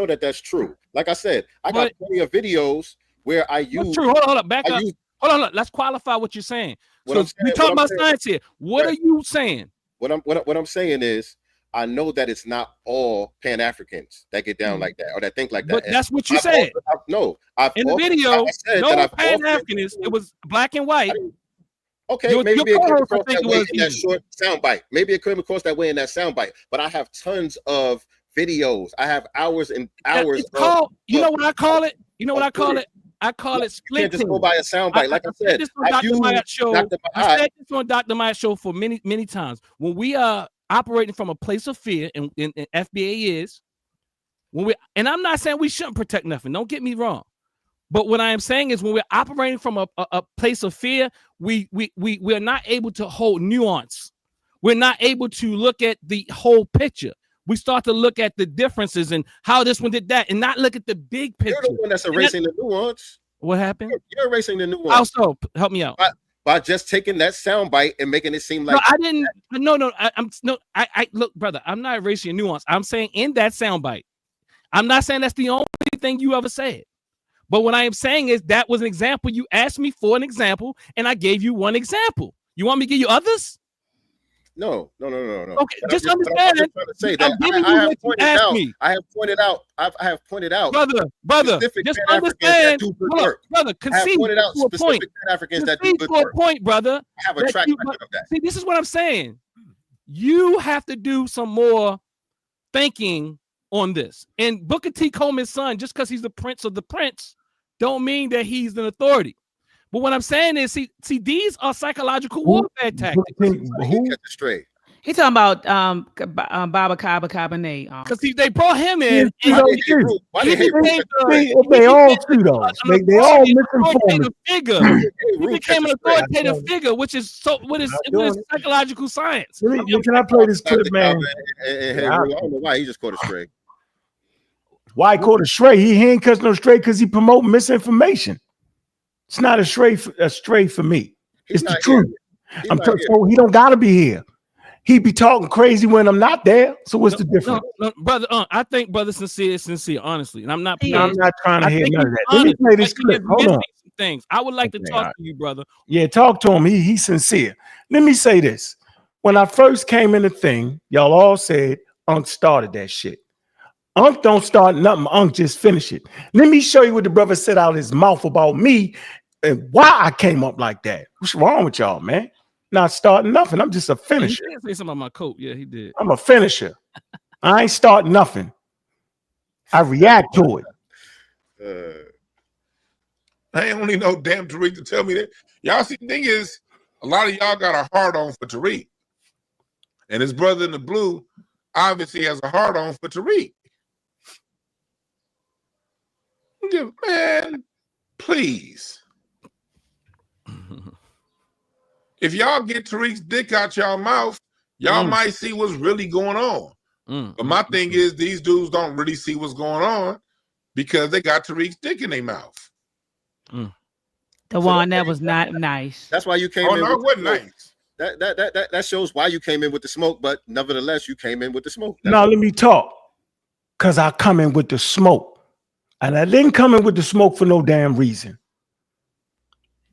that that's true. Like I said, I got plenty of videos where I use. True. Hold on, back up. Hold on, let's qualify what you're saying. We're talking about science here. What are you saying? What I'm saying is, I know that it's not all Pan-Africans that get down like that or that think like that. But that's what you said. In the video, no Pan-Africans. It was black and white. Okay, maybe it came across that way in that short soundbite. Maybe it came across that way in that soundbite. But I have tons of videos. I have hours and hours. You know what I call it? I call it split. You can't just go by a soundbite. Like I said, I said this on Dr. Myatt's show for many, many times. When we are operating from a place of fear, and FBA is, and I'm not saying we shouldn't protect nothing. Don't get me wrong. But what I am saying is when we're operating from a place of fear, we're not able to hold nuance. We're not able to look at the whole picture. We start to look at the differences and how this one did that and not look at the big picture. You're the one that's erasing the nuance. What happened? You're erasing the nuance. Also, help me out. By just taking that soundbite and making it seem like I didn't. No. I look, brother. I'm not erasing nuance. I'm saying in that soundbite. I'm not saying that's the only thing you ever said. But what I am saying is that was an example. You asked me for an example, and I gave you one example. You want me to give you others? No. Okay, just understand. I have pointed out, brother. Just understand, brother. Concede pointed out to a point. Pan-Africans that do good work. Point, brother. I have a track record of that. See, this is what I'm saying. You have to do some more thinking on this. And Booker T. Coleman's son, just because he's the prince of the prince, don't mean that he's an authority. But what I'm saying is, see, these are psychological warfare tactics. He's talking about Baba Cabernet. Because they brought him in. They all true though. They all misinformed. He became an authoritative figure, which is psychological science. Can I play this clip, man? I don't know why he just caught a stray. Why he caught a stray? He ain't catch no stray because he promote misinformation. It's not a stray for me. It's the truth. So he don't gotta be here. He be talking crazy when I'm not there. So what's the difference? No, brother, I think brother sincere is sincere, honestly, and I'm not. No, I'm not trying to I hear think none of he's that. Let me honest, play this but he clip. is Hold on. missing some things. I would like to Okay, talk all right. to you, brother. Yeah, talk to him. He's sincere. Let me say this. When I first came in the thing, y'all all said Unc started that shit. Unc don't start nothing. Unc just finish it. Let me show you what the brother said out his mouth about me and why I came up like that. What's wrong with y'all, man? Not starting nothing. I'm just a He finisher. did say something about my coat. Yeah, he did. I'm a finisher. I ain't starting nothing. I react to it. I ain't only no damn Tariq to tell me that. Y'all see, the thing is, a lot of y'all got a hard on for Tariq. And his brother in the blue obviously has a hard on for Tariq. Man, please. If y'all get Tariq's dick out y'all mouth, y'all might see what's really going on. But my thing is, these dudes don't really see what's going on because they got Tariq's dick in their mouth. The one that was not nice. That's why you came in. No, it wasn't nice. That shows why you came in with the smoke, but nevertheless, you came in with the smoke. Now let me talk. Cause I come in with the smoke. And I didn't come in with the smoke for no damn reason.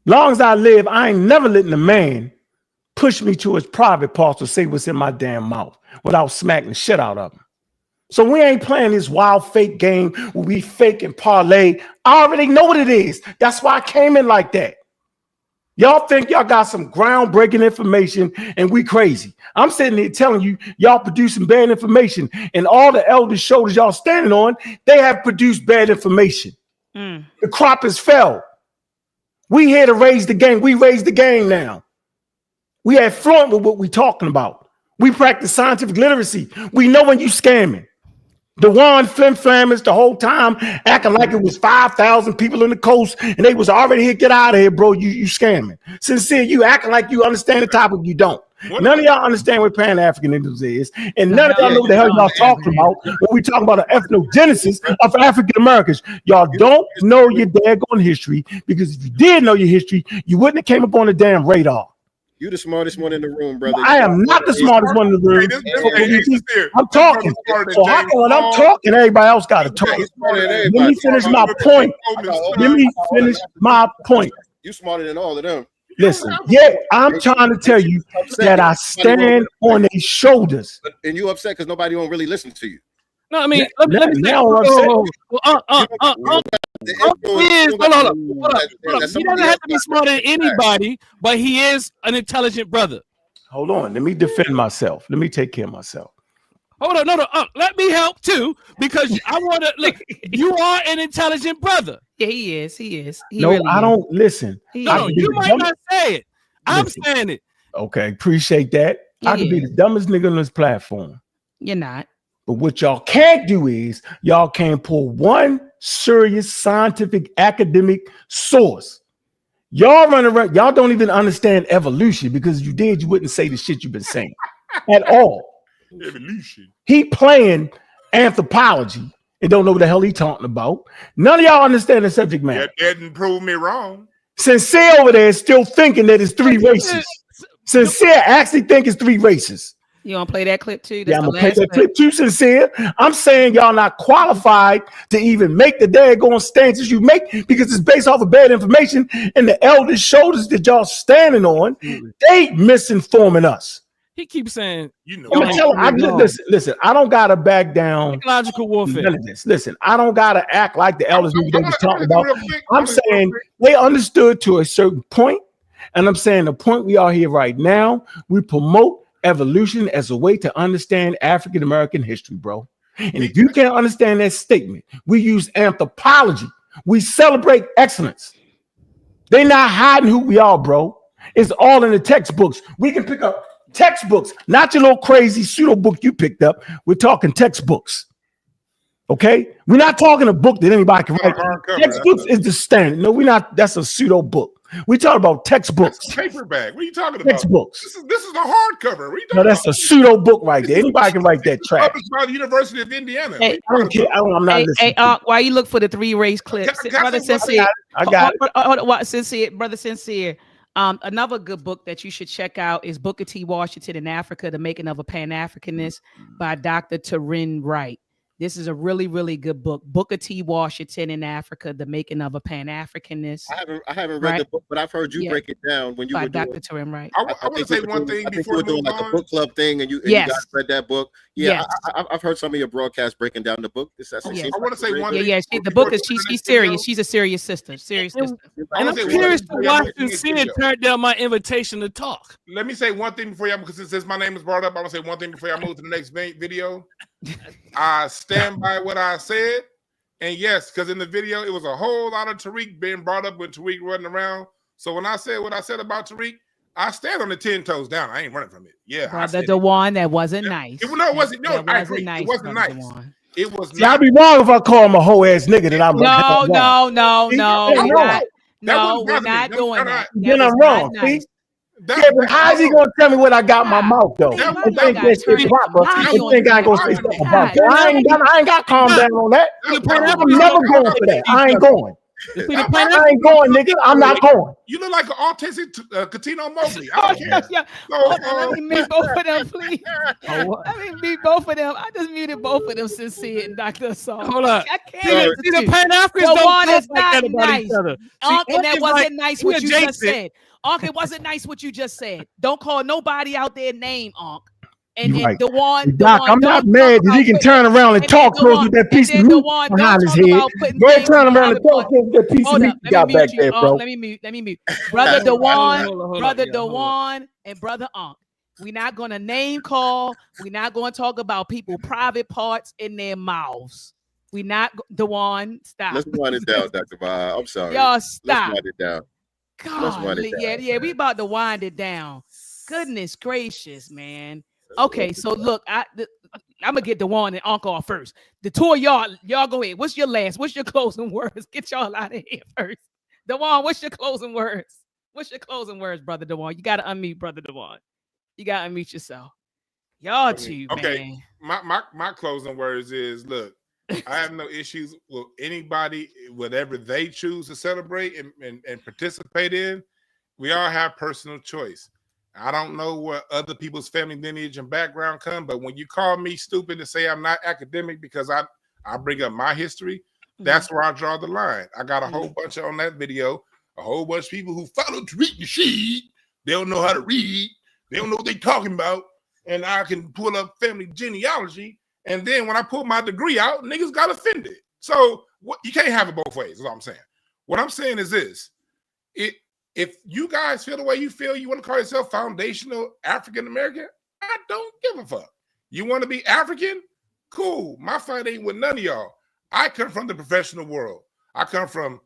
Long as I live, I ain't never letting a man push me to his private parts or say what's in my damn mouth without smacking the shit out of him. So we ain't playing this wild fake game where we fake and parlay. I already know what it is. That's why I came in like that. Y'all think y'all got some groundbreaking information and we crazy. I'm sitting here telling you, y'all producing bad information, and all the elder shoulders y'all standing on, they have produced bad information. The crop is fell. We here to raise the game. We raise the game now. We have fluent with what we talking about. We practice scientific literacy. We know when you scamming. The one flim flammers the whole time acting like it was 5,000 people in the coast and they was already here. Get out of here, bro. You scamming. Sincere, you acting like you understand the topic. You don't. None of y'all understand what Pan-Africanism is, and none of y'all know what the hell y'all talking about when we talking about the ethnogenesis of African Americans. Y'all don't know your daggone history, because if you did know your history, you wouldn't have came up on the damn radar. You the smartest one in the room, brother. I am not the smartest one in the room. I'm talking. So how come when I'm talking, everybody else got to talk? Let me finish my point. Let me finish my point. You smarter than all of them. Listen, yeah, I'm trying to tell you that I stand on their shoulders. And you upset because nobody won't really listen to you. No, I mean, let me say, now I'm upset. hold on. He doesn't have to be smarter than anybody, but he is an intelligent brother. Hold on, let me defend myself. Let me take care of myself. Hold on, no, let me help too, because I want to look. You are an intelligent brother. Yeah, he is. He no, really I is. don't listen. No, you might not say it. I'm saying it. Okay, appreciate that. I could be the dumbest nigga on this platform. You're not. But what y'all can't do is y'all can't pull one serious scientific academic source. Y'all run around, y'all don't even understand evolution, because if you did, you wouldn't say the shit you've been saying at all. Evolution. He playing anthropology and don't know what the hell he talking about. None of y'all understand the subject matter. That didn't prove me wrong. Sincere over there is still thinking that it's three races. Sincere actually think it's three races. You want to play that clip too? Yeah, I'm gonna play that clip too, Sincere. I'm saying y'all not qualified to even make the daggone stances you make, because it's based off of bad information, and the elders' shoulders that y'all standing on, they misinforming us. He keeps saying, listen, I don't gotta back down. Psychological warfare. None of this. Listen, I don't gotta act like the elders knew what they was talking about. I'm saying they understood to a certain point, and I'm saying the point we are here right now, we promote evolution as a way to understand African American history, bro. And if you can't understand that statement, we use anthropology. We celebrate excellence. They're not hiding who we are, bro. It's all in the textbooks. We can pick up textbooks, not your little crazy pseudo book you picked up. We're talking textbooks. Okay? We're not talking a book that anybody can write. Textbooks is the standard. No, we're not. That's a pseudo book. We talk about textbooks. That's a paperback. What are you talking about? Textbooks. This is a hardcover. What are you talking no, that's about? a pseudo book right there. Anybody can write that trash. Published by the University of Indiana. Hey, I don't care. I'm not listening. While you look for the three race clips, brother Sincere, I got it. Sincere, brother Sincere. Another good book that you should check out is Booker T. Washington in Africa, The Making of a Pan-Africanist by Dr. Taryn Wright. This is a really, really good book. Booker T. Washington in Africa, The Making of a Pan-Africanist. I haven't read the book, but I've heard you break it down when you by were doing. Dr. Taryn Wright. I want to say one thing before we move like on. a book club thing, and you guys read that book. Yeah, yes. I've heard some of your broadcasts breaking down the book. I want to say one thing. Yeah, the book is she's serious. She's a serious sister. Serious sister. And I'm curious to why Sincere turned down my invitation to talk. Let me say one thing before y'all, because since my name is brought up, I want to say one thing before y'all move to the next video. I stand by what I said. And yes, because in the video, it was a whole lot of Tariq being brought up when Tariq running around. So when I said what I said about Tariq, I stand on the 10 toes down. I ain't running from it. Yeah. Brother Dewan, that wasn't nice. It wasn't. No, I agree. Nice, it wasn't nice. Dewan. It was not. I'd be wrong if I call him a whole ass nigga that I'm No, we're not doing that. Then I'm wrong. See? Yeah, but how's he gonna tell me what I got in my mouth though? I think that shit proper. I think I ain't gonna say something about that. I ain't got calm down on that. I'm never going for that. I ain't going. I ain't going, nigga. I'm not going. You look like an autistic Katino Mobley. Let me meet both of them, please. Let me meet both of them. I just muted both of them, Sincere and Dr. Assault. Hold up. I can't. See, the Pan-Africans don't talk like that about nice. each other. Uncle, that wasn't nice what you just said. Uncle, it wasn't nice what you just said. Don't call nobody out there name, Uncle. And right. Doc, I'm not mad that he can turn around and talk close with that piece of meat behind his head. Go ahead, turn around and talk close with that piece of meat you got back there, bro. Let me mute. Brother Dewan, and Brother Unc. We're not going to name call. We're not going to talk about people's private parts in their mouths. We're not, Dewan, stop. Let's wind it down, Dr. Bob. I'm sorry. Y'all stop. Let's wind it down. God, yeah, we about to wind it down. Goodness gracious, man. Okay, so look, I'm gonna get Dewan and Uncle off first. The two of y'all go ahead. What's your closing words? Get y'all out of here first. Dewan, what's your closing words? Brother Dewan? You gotta unmute, Brother Dewan. You gotta unmute yourself. Y'all two, okay. Man. My closing words is, look, I have no issues with anybody, whatever they choose to celebrate and participate in. We all have personal choice. I don't know where other people's family lineage and background come, but when you call me stupid to say I'm not academic because I bring up my history, that's where I draw the line. I got a whole bunch on that video, a whole bunch of people who follow Tariq Nasheed. They don't know how to read. They don't know what they're talking about. And I can pull up family genealogy. And then when I pull my degree out, niggas got offended. So you can't have it both ways, is all I'm saying. What I'm saying is this. If you guys feel the way you feel, you want to call yourself foundational African American, I don't give a fuck. You want to be African? Cool. My fight ain't with none of y'all. I come from the professional world. I come from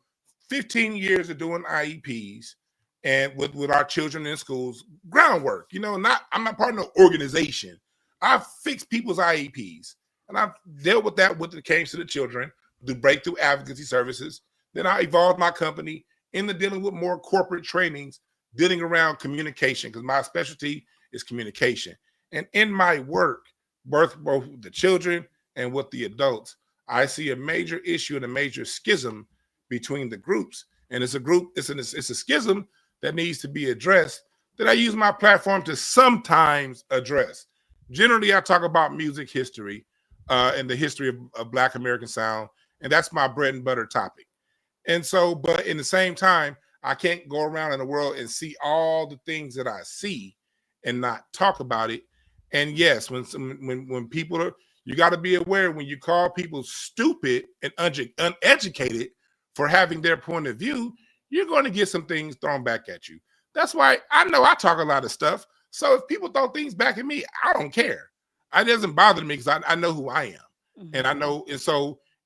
15 years of doing IEPs and with our children in schools, groundwork. I'm not part of no organization. I've fixed people's IEPs, and I've dealt with that when it came to the children, the breakthrough advocacy services. Then I evolved my company into dealing with more corporate trainings, dealing around communication, because my specialty is communication. And in my work, both with the children and with the adults, I see a major issue and a major schism between the groups. And it's a schism that needs to be addressed, that I use my platform to sometimes address. Generally, I talk about music history and the history of Black American sound, and that's my bread and butter topic. And so, but in the same time, I can't go around in the world and see all the things that I see and not talk about it. And yes, when people are, you got to be aware when you call people stupid and uneducated for having their point of view, you're going to get some things thrown back at you. That's why I know I talk a lot of stuff. So if people throw things back at me, I don't care. It doesn't bother me because I know who I am. And I know,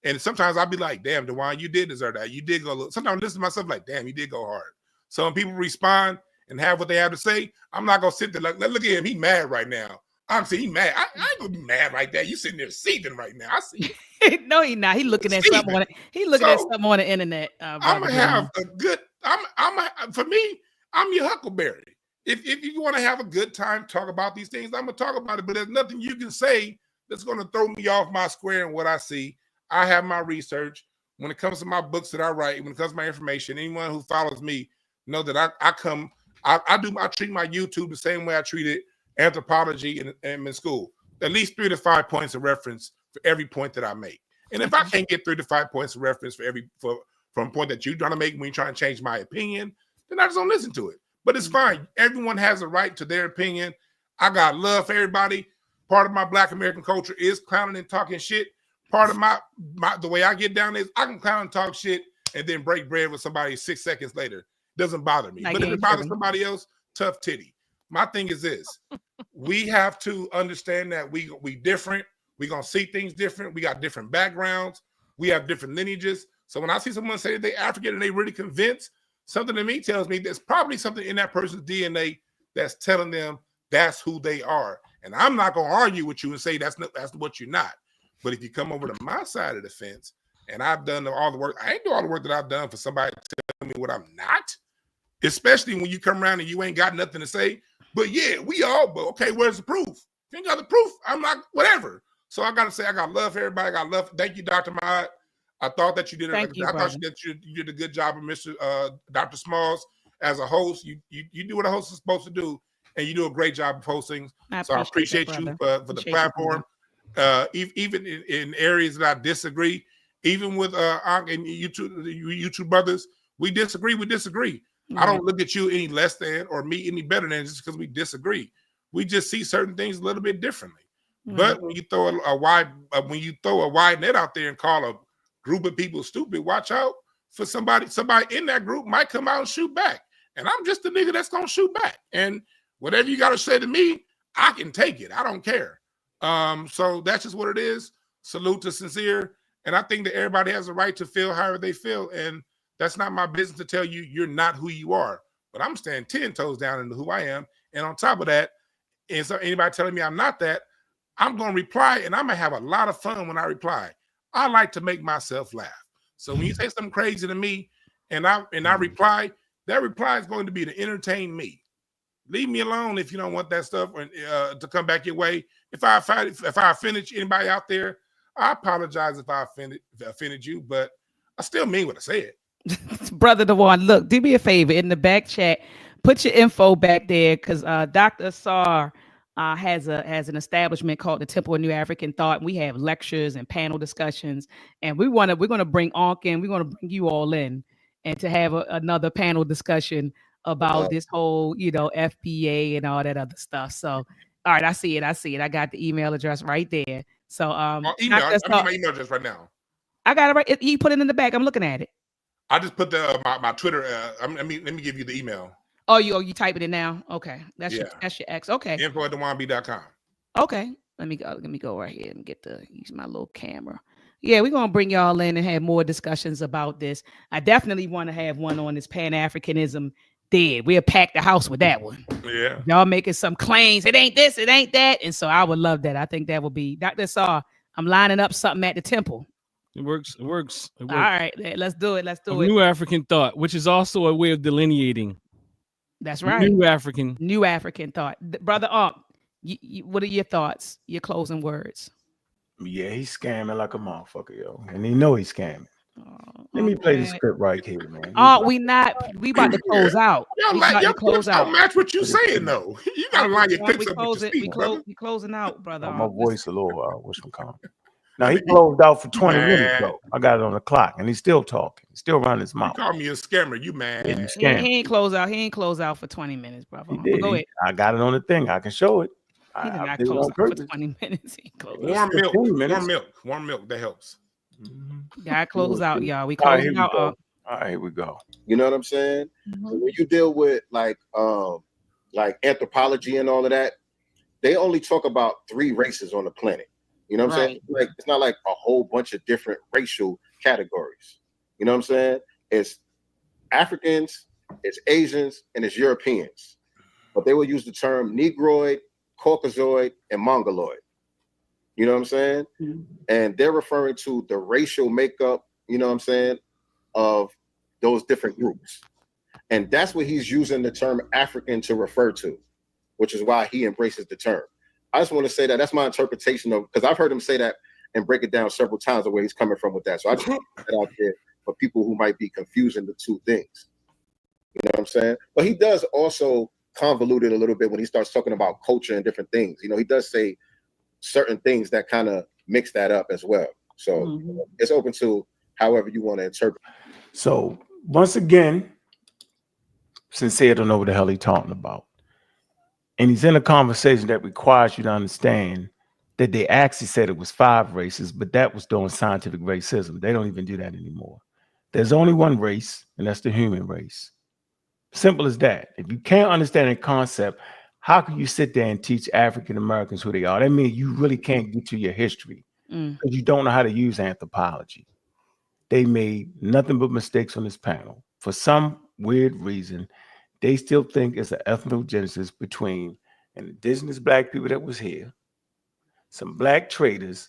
and sometimes I'll be like, damn, Dewan, you did deserve that. You did go a little. Sometimes I listen to myself like, damn, you did go hard. So when people respond and have what they have to say, I'm not going to sit there like, look at him. He mad right now. I'm saying he mad. I ain't going to be mad like that. You sitting there seething right now. I see it. No, he not. He looking at something on it. He looking at something on the internet. I'm going to have a good, for me, I'm your Huckleberry. If you want to have a good time, talk about these things, I'm going to talk about it. But there's nothing you can say that's going to throw me off my square and what I see. I have my research. When it comes to my books that I write, when it comes to my information, anyone who follows me know that I come I treat my YouTube the same way I treated anthropology in school. At least 3 to 5 points of reference for every point that I make. And if I can't get 3 to 5 points of reference from a point that you're trying to make when you're trying to change my opinion, then I just don't listen to it. But it's fine. Everyone has a right to their opinion. I got love for everybody. Part of my Black American culture is clowning and talking shit. Part of my the way I get down is I can clown and talk shit and then break bread with somebody 6 seconds later. Doesn't bother me. But if it bothers somebody else, tough titty. My thing is this. We have to understand that we different. We're going to see things different. We got different backgrounds. We have different lineages. So when I see someone say that they're African and they really convinced, something to me tells me there's probably something in that person's DNA that's telling them that's who they are. And I'm not going to argue with you and say that's what you're not. But if you come over to my side of the fence and I've done all the work, I ain't do all the work that I've done for somebody to tell me what I'm not, especially when you come around and you ain't got nothing to say. But yeah, but okay, where's the proof? If you ain't got the proof, I'm not, whatever. So I got to say, I got love for everybody. Thank you, Dr. Maad. I thought that you did I thought you did a good job of Mr. Dr. Smalls as a host. You do what a host is supposed to do, and you do a great job of hosting. So I appreciate you for the platform. Even in areas that I disagree, even with and YouTube brothers, we disagree. Mm-hmm. I don't look at you any less than or me any better than just because we disagree. We just see certain things a little bit differently. Mm-hmm. But when you throw a wide net out there and call a group of people stupid, watch out for somebody in that group might come out and shoot back. And I'm just the nigga that's gonna shoot back. And whatever you gotta say to me, I can take it. I don't care. So that's just what it is. Salute to Sincere. And I think that everybody has a right to feel however they feel. And that's not my business to tell you you're not who you are. But I'm standing 10 toes down into who I am. And on top of that, and so anybody telling me I'm not that, I'm going to reply, and I'm going to have a lot of fun when I reply. I like to make myself laugh. So when you say something crazy to me and I reply, that reply is going to be to entertain me. Leave me alone if you don't want that stuff to come back your way. If I offended anybody out there, I apologize if I offended you, but I still mean what I said. Brother Dewan, look, do me a favor in the back chat, put your info back there because Dr. Asar has an establishment called the Temple of New African Thought. We have lectures and panel discussions, and we're gonna bring Ankh in. We're gonna bring you all in and to have another panel discussion about this whole, FBA and all that other stuff. So, all right, I see it. I got the email address right there. So, I'm my email address right now. I got it right. You put it in the back. I'm looking at it. I just put my Twitter. Let me give you the email. Oh, you typing it now? Okay, that's your X. Okay. info@dewanb.com. Okay, let me go right here and use my little camera. Yeah, we're gonna bring y'all in and have more discussions about this. I definitely want to have one on this Pan-Africanism. We'll pack the house with that one. Yeah, y'all making some claims. It ain't this, it ain't that, and so I would love that. I think that would be Dr. Saw. I'm lining up something at the temple. It works. All right, let's do it. New African thought, which is also a way of delineating. That's right. New African thought. Brother what are your thoughts? Your closing words? Yeah, he's scamming like a motherfucker, yo. And he know he's scamming. Let me play the script right here, man. We about to close out. Your clips don't match what you saying, though. You gotta line your clips up with your speech, brother. We closing out, brother. My voice a little what's calm. Now he closed out for 20 minutes though. I got it on the clock, and he's still talking. He's still running his mouth. You call me a scammer, you man. Yeah, he ain't close out. He ain't close out for 20 minutes, brother. Go ahead. I got it on the thing. I can show it. He did not close out for 20 minutes. Warm milk. That helps. Got close out, y'all. We closing out. All right, here we go. You know what I'm saying? Mm-hmm. When you deal with like anthropology and all of that, they only talk about 3 races on the planet. You know what I'm saying? Like it's not like a whole bunch of different racial categories. You know what I'm saying? It's Africans, it's Asians, and it's Europeans. But they will use the term Negroid, Caucasoid, and Mongoloid. You know what I'm saying? Mm-hmm. And they're referring to the racial makeup, you know what I'm saying, of those different groups. And that's what he's using the term African to refer to, which is why he embraces the term. I just want to say that's my interpretation of, because I've heard him say that and break it down several times the way he's coming from with that. So I just want to put that out there for people who might be confusing the two things. You know what I'm saying? But he does also convolute it a little bit when he starts talking about culture and different things. You know, he does say certain things that kind of mix that up as well. So it's open to however you want to interpret. So once again, Sincere don't know what the hell he's talking about. And he's in a conversation that requires you to understand that they actually said it was 5 races, but that was doing scientific racism. They don't even do that anymore. There's only one race, and that's the human race. Simple as that. If you can't understand a concept, how can you sit there and teach African Americans who they are? That means you really can't get to your history because you don't know how to use anthropology. They made nothing but mistakes on this panel. For some weird reason, they still think it's an ethnogenesis between an indigenous black people that was here, some black traders,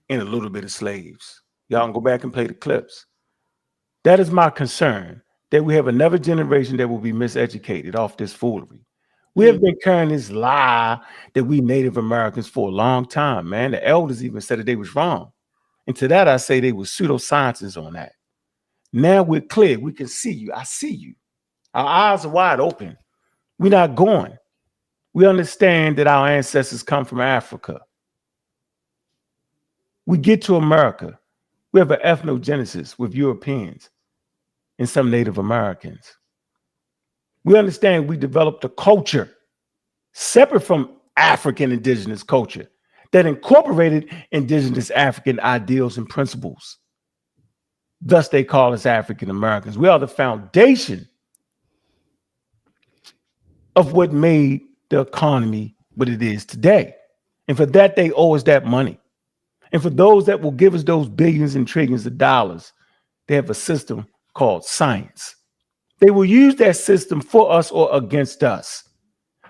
and a little bit of slaves. Y'all can go back and play the clips. That is my concern, that we have another generation that will be miseducated off this foolery. We have been carrying this lie that we Native Americans for a long time, man. The elders even said that they was wrong. And to that, I say they were pseudosciences on that. Now we're clear. We can see you. I see you. Our eyes are wide open. We're not going. We understand that our ancestors come from Africa. We get to America. We have an ethnogenesis with Europeans and some Native Americans. We understand we developed a culture separate from African indigenous culture that incorporated indigenous African ideals and principles. Thus, they call us African Americans. We are the foundation of what made the economy what it is today. And for that, they owe us that money. And for those that will give us those billions and trillions of dollars, they have a system called science. They will use that system for us or against us.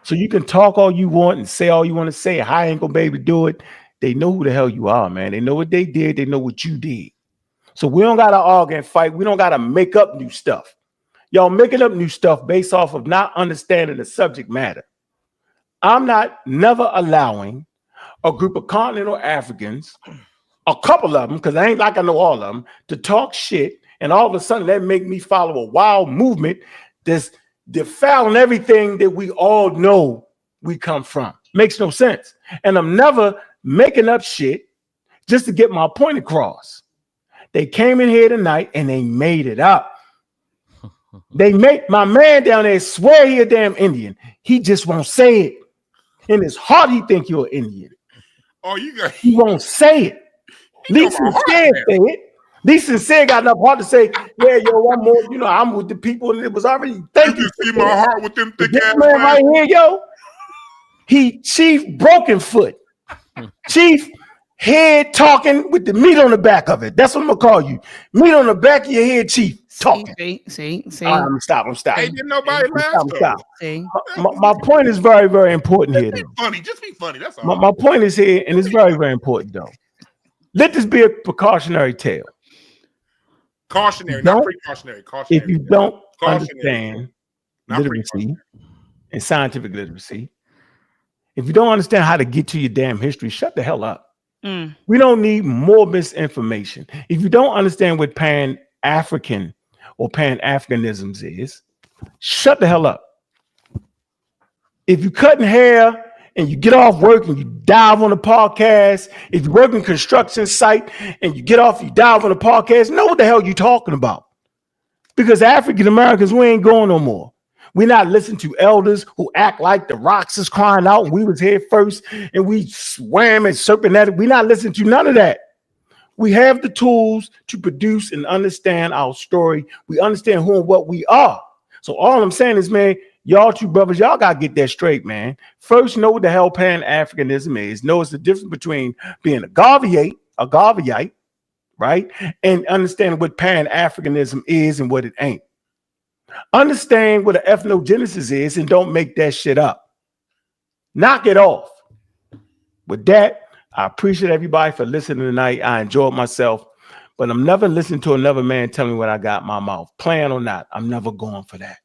So you can talk all you want and say all you want to say. I ain't gonna be able to do it. They know who the hell you are, man. They know what they did. They know what you did. So we don't gotta argue and fight. We don't gotta make up new stuff. Y'all making up new stuff based off of not understanding the subject matter. I'm not never allowing a group of continental Africans, a couple of them, because I ain't like I know all of them, to talk shit, and all of a sudden that make me follow a wild movement that's defiling everything that we all know we come from. Makes no sense. And I'm never making up shit just to get my point across. They came in here tonight and they made it up. They make my man down there swear he a damn Indian. He just won't say it. In his heart, he think you're an Indian. Oh, you got. He won't say it. Lee Sincere say it. Lee Sincere got enough heart to say, "Yeah, yo, I'm more. You know, I'm with the people," and it was already thinking. You can see my heart with them thick ass man right here, yo. He Chief Broken Foot, Chief Head talking with the meat on the back of it. That's what I'm gonna call you. Meat on the back of your head, Chief. Talking. See. I'm stopping. Hey, didn't nobody laugh? My point is very, very important here. Funny, just be funny. That's all. My point is here, and it's very, very important, though. Let this be a precautionary tale. Cautionary, not precautionary. Cautionary. If you don't understand literacy and scientific literacy, if you don't understand how to get to your damn history, shut the hell up. We don't need more misinformation. If you don't understand what Pan-African or Pan-Africanisms is, shut the hell up. If you're cutting hair and you get off work and you dive on a podcast, if you work in construction site and you get off, you dive on a podcast, know what the hell you're talking about. Because African Americans, we ain't going no more. We're not listening to elders who act like the rocks is crying out and we was here first and we swam and serpent at it. We're not listening to none of that. We have the tools to produce and understand our story. We understand who and what we are. So all I'm saying is, man, y'all two brothers, y'all got to get that straight, man. First, know what the hell Pan-Africanism is. Know it's the difference between being a Garveyite, right? And understand what Pan-Africanism is and what it ain't. Understand what an ethnogenesis is and don't make that shit up. Knock it off. With that, I appreciate everybody for listening tonight. I enjoyed myself, but I'm never listening to another man tell me what I got in my mouth. Plan or not, I'm never going for that.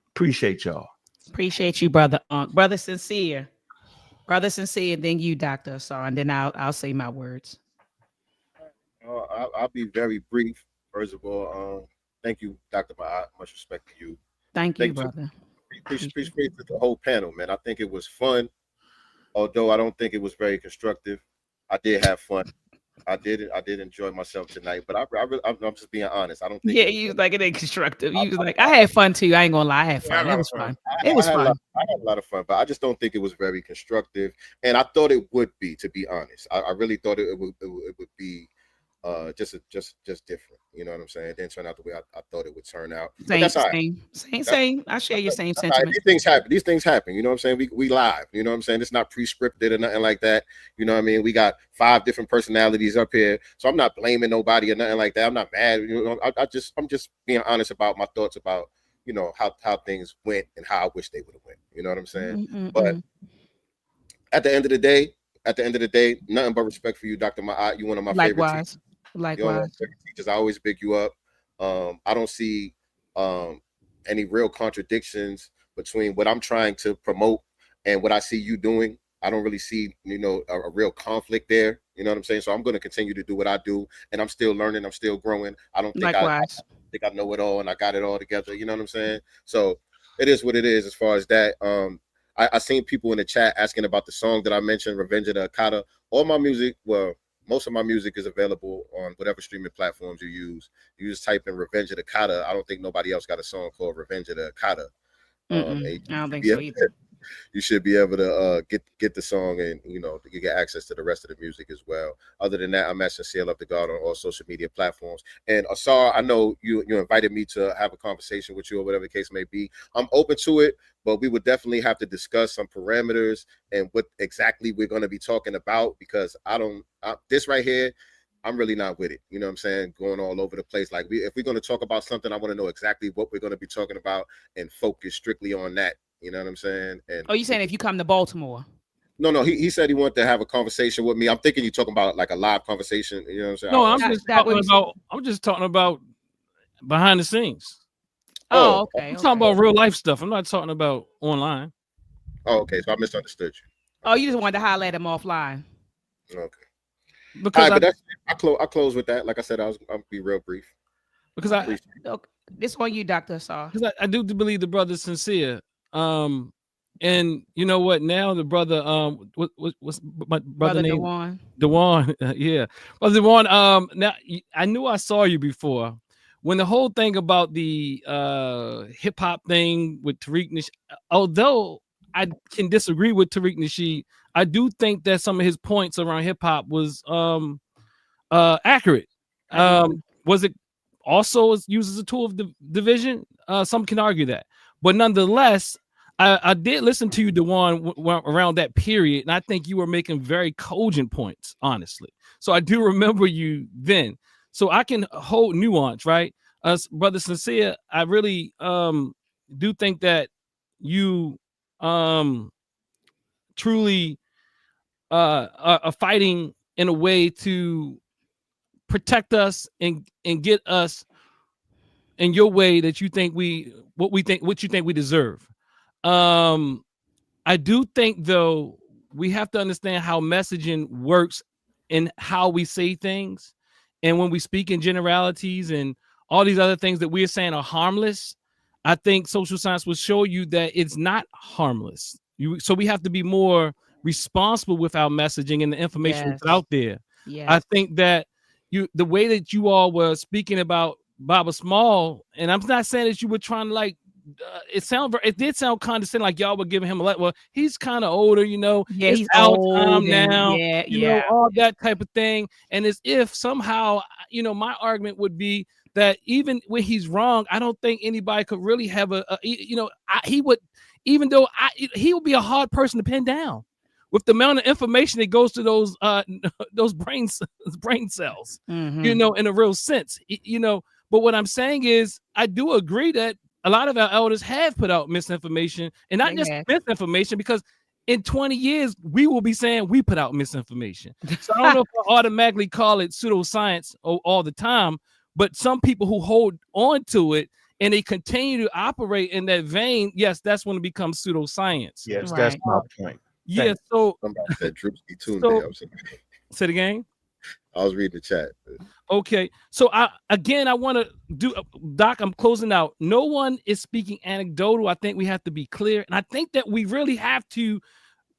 Appreciate y'all. Appreciate you, brother. Brother Sincere, then you, Dr. Asar, and then I'll say my words. I'll be very brief. First of all, thank you, Dr. Ma'at. Much respect to you. Thank you, Thank you. brother. Appreciate the whole panel, man. I think it was fun, although I don't think it was very constructive. I did have fun. I did enjoy myself tonight, but I'm just being honest. I don't think Yeah, it was. you was like, it ain't constructive. You was like, I had fun too. I ain't gonna lie, I had Yeah, I fun. had a It lot was of fun. fun. It was fun. I had a lot of fun, but I just don't think it was very constructive. And I thought it would be, to be honest. I really thought it would be just different. You know what I'm saying? It didn't turn out the way I thought it would turn out. But Same, that's all right. same. I share your same That's all right. sentiment. These things happen. You know what I'm saying? We live. You know what I'm saying? It's not pre-scripted or nothing like that. You know what I mean? We got 5 different personalities up here, so I'm not blaming nobody or nothing like that. I'm not mad. You know, I'm just being honest about my thoughts about, you know, how things went and how I wish they would have went. You know what I'm saying? But at the end of the day, nothing but respect for you, Dr. Ma'at. You one of my favorite teachers. Likewise. Teachers. I always big you up. I don't see any real contradictions between what I'm trying to promote and what I see you doing. I don't really see, you know, a real conflict there. You know what I'm saying? So I'm going to continue to do what I do, and I'm still learning. I'm still growing. I don't think I think I know it all and I got it all together. You know what I'm saying? So it is what it is as far as that. I seen people in the chat asking about the song that I mentioned, Revenge of the Akata. All my music, well, most of my music is available on whatever streaming platforms you use. You just type in Revenge of the Akata. I don't think nobody else got a song called Revenge of the Akata. I don't think so either. You should be able to get the song, and you know, you get access to the rest of the music as well. Other than that, I'm at Sincere Love the God on all social media platforms. And Asar, I know you invited me to have a conversation with you or whatever the case may be. I'm open to it, but we would definitely have to discuss some parameters and what exactly we're going to be talking about, because this right here, I'm really not with it. You know what I'm saying? Going all over the place. Like if we're going to talk about something, I want to know exactly what we're going to be talking about and focus strictly on that. You know what I'm saying? And you saying if you come to Baltimore? No. He said he wanted to have a conversation with me. I'm thinking you're talking about like a live conversation. You know what I'm saying? No, I'm just talking about behind the scenes. Oh, okay. I'm talking about real life stuff. I'm not talking about online. Oh, okay. So I misunderstood you. Oh, you just wanted to highlight him offline. Okay. Because I close with that. Like I said, I'll be real brief. Because this on you, Dr. Saw. Because I do believe the brother's sincere. And you know what? Now the brother, what's my brother name? Dewan. Yeah, brother Dewan. Now I knew I saw you before when the whole thing about the hip hop thing with Tariq Nasheed. Although I can disagree with Tariq Nasheed, I do think that some of his points around hip hop was accurate. Was it also used as a tool of division? Some can argue that, but nonetheless, I did listen to you, Dewan, around that period, and I think you were making very cogent points, honestly. So I do remember you then. So I can hold nuance, right? Brother Sincere, I really do think that you truly are fighting in a way to protect us and get us in your way that you think what you think we deserve. I do think though we have to understand how messaging works and how we say things, and when we speak in generalities and all these other things that we're saying are harmless, I think social science will show you that it's not harmless. So we have to be more responsible with our messaging and the information that's out there. I think that the way that you all were speaking about Baba Small, and I'm not saying that you were trying to like it did sound condescending, like y'all were giving him well, he's kind of older, you know. Yeah, it's he's our old time now, you know, all that type of thing. And as if somehow, you know, my argument would be that even when he's wrong, I don't think anybody could really have he would be a hard person to pin down with the amount of information that goes to those brain cells, you know, in a real sense, you know. But what I'm saying is, I do agree that a lot of our elders have put out misinformation, and not just misinformation, because in 20 years, we will be saying we put out misinformation. So I don't know if I automatically call it pseudoscience all the time, but some people who hold on to it and they continue to operate in that vein, yes, that's when it becomes pseudoscience. Yes, that's my point. Yeah, so somebody said Drewski too. Say it again. I was reading the chat. Okay, so I want to do, Doc, I'm closing out. No one is speaking anecdotal. I think we have to be clear, and I think that we really have to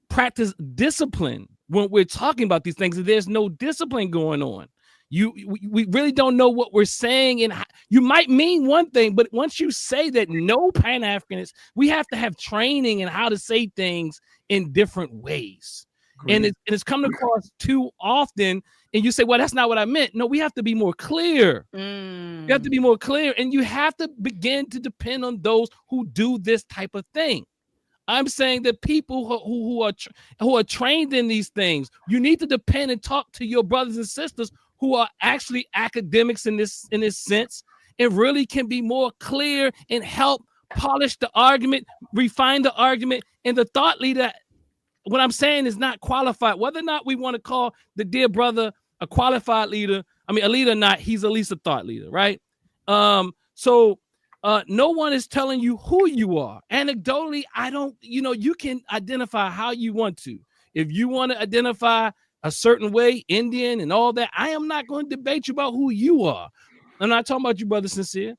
practice discipline when we're talking about these things. There's no discipline going on. We really don't know what we're saying, and you might mean one thing, but once you say that no Pan-Africanists, we have to have training in how to say things in different ways. And it's come across too often, and you say, well, that's not what I meant. No, we have to be more clear. You have to be more clear, and you have to begin to depend on those who do this type of thing. I'm saying that people who are trained in these things, you need to depend and talk to your brothers and sisters who are actually academics in this sense, and really can be more clear and help polish the argument, refine the argument, and the thought leader. What I'm saying is not qualified. Whether or not we want to call the dear brother a qualified leader, I mean, a leader or not, he's at least a thought leader, right? So no one is telling you who you are. Anecdotally, you can identify how you want to. If you want to identify a certain way, Indian and all that, I am not going to debate you about who you are. I'm not talking about you, Brother Sincere.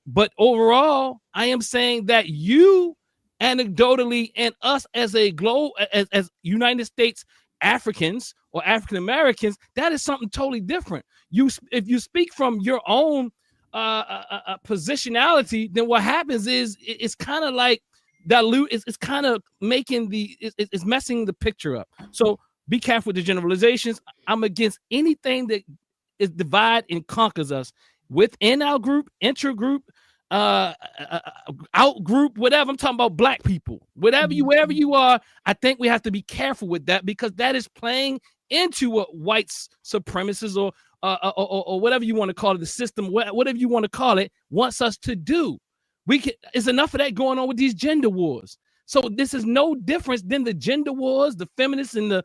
But overall, I am saying that you anecdotally, and us as a globe, as United States Africans or African Americans, that is something totally different. If you speak from your own positionality, then what happens is it's kind of like dilute. It's kind of making it's messing the picture up. So be careful with the generalizations. I'm against anything that is divide and conquers us within our group, intergroup, out group, whatever. I'm talking about black people, wherever you are. I think we have to be careful with that, because that is playing into what white supremacists or whatever you want to call it, the system, whatever you want to call it, wants us to do. It's enough of that going on with these gender wars. So this is no difference than the gender wars, the feminists in the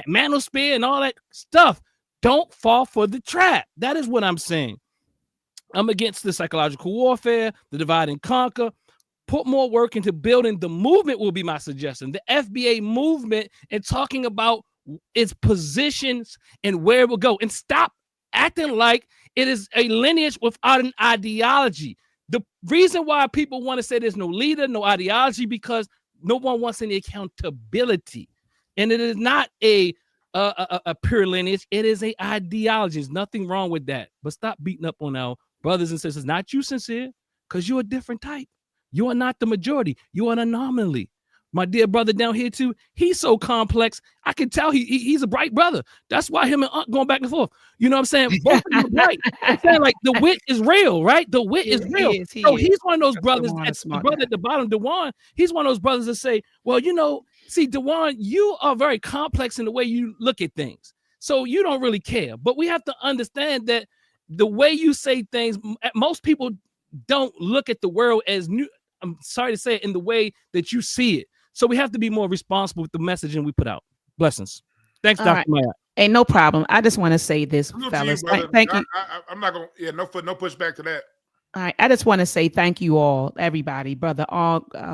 manosphere and all that stuff. Don't fall for the trap. That is what I'm saying. I'm against the psychological warfare, the divide and conquer. Put more work into building the movement will be my suggestion. The FBA movement, and talking about its positions and where it will go. And stop acting like it is a lineage without an ideology. The reason why people want to say there's no leader, no ideology, because no one wants any accountability. And it is not a pure lineage. It is an ideology. There's nothing wrong with that. But stop beating up on our brothers and sisters. Not you, Sincere, because you're a different type. You are not the majority. You are an anomaly. My dear brother down here too, he's so complex. I can tell he's a bright brother. That's why him and Unc going back and forth. You know what I'm saying? Both of them are bright. I'm saying, like, the wit is real, right? The wit is real. He's one of those brothers. The brother at the bottom, Dewan, he's one of those brothers that say, well, see, Dewan, you are very complex in the way you look at things. So you don't really care. But we have to understand that the way you say things, most people don't look at the world as new. I'm sorry to say it, in the way that you see it. So we have to be more responsible with the messaging we put out. Blessings. Thanks, Dr. Maya. Ain't no problem. I just want to say this, fellas. Thank you. I'm not going to, no pushback to that. All right. I just want to say thank you all, everybody, Brother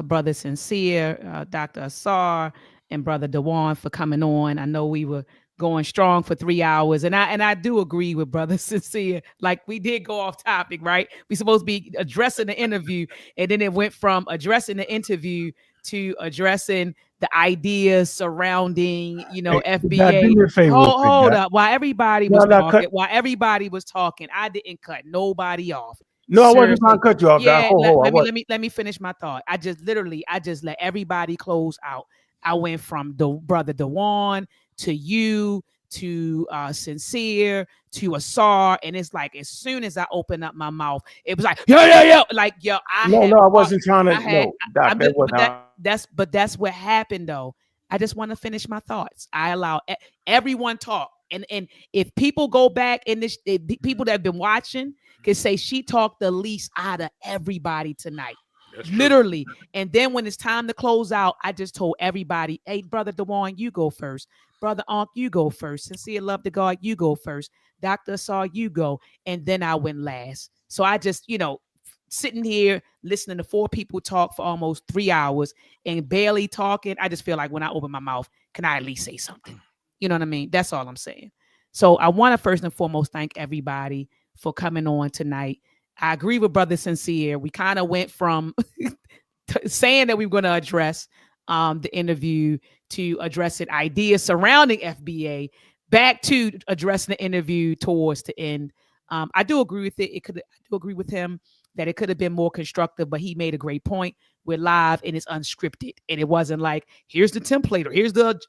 Brother Sincere, Dr. Asar, and Brother Dewan for coming on. I know we were going strong for 3 hours. And I do agree with Brother Sincere. Like, we did go off topic, right? We supposed to be addressing the interview, and then it went from addressing the interview to addressing the ideas surrounding, FBA. Hold up. While everybody was talking, I didn't cut nobody off. No, I wasn't trying to cut you off. Yeah, let me finish my thought. I just let everybody close out. I went from Brother Dewan to you, to Sincere, to Asar, and it's like, as soon as I open up my mouth, it was like, yeah, like, yo. I wasn't trying to. That's what happened, though. I just want to finish my thoughts. I allow everyone talk, and if people go back, and people that have been watching can say she talked the least out of everybody tonight. Literally. And then when it's time to close out, I just told everybody, hey, Brother Dewan, you go first. Brother Ankh, you go first. Sincere Love to God, you go first. Dr. Asar, you go. And then I went last. So I just, sitting here listening to 4 people talk for almost 3 hours and barely talking. I just feel like when I open my mouth, can I at least say something? You know what I mean? That's all I'm saying. So I want to first and foremost thank everybody for coming on tonight. I agree with Brother Sincere. We kind of went from saying that we were going to address the interview to addressing ideas surrounding FBA, back to addressing the interview towards the end. I do agree with it. I do agree with him that it could have been more constructive, but he made a great point. We're live and it's unscripted, and it wasn't like, here's the template or here's the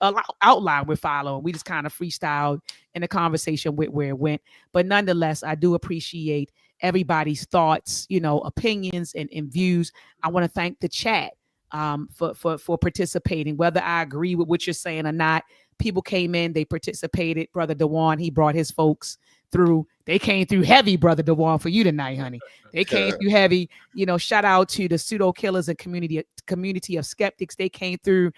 outline we're following. We just kind of freestyled in the conversation with where it went. But nonetheless, I do appreciate everybody's thoughts, opinions and views. I want to thank the chat for participating, whether I agree with what you're saying or not. People came in, they participated. Brother Dewan, he brought his folks through. They came through heavy, Brother Dewan, for you tonight, honey. They came through heavy. Shout out to the pseudo killers and community of skeptics. They came through.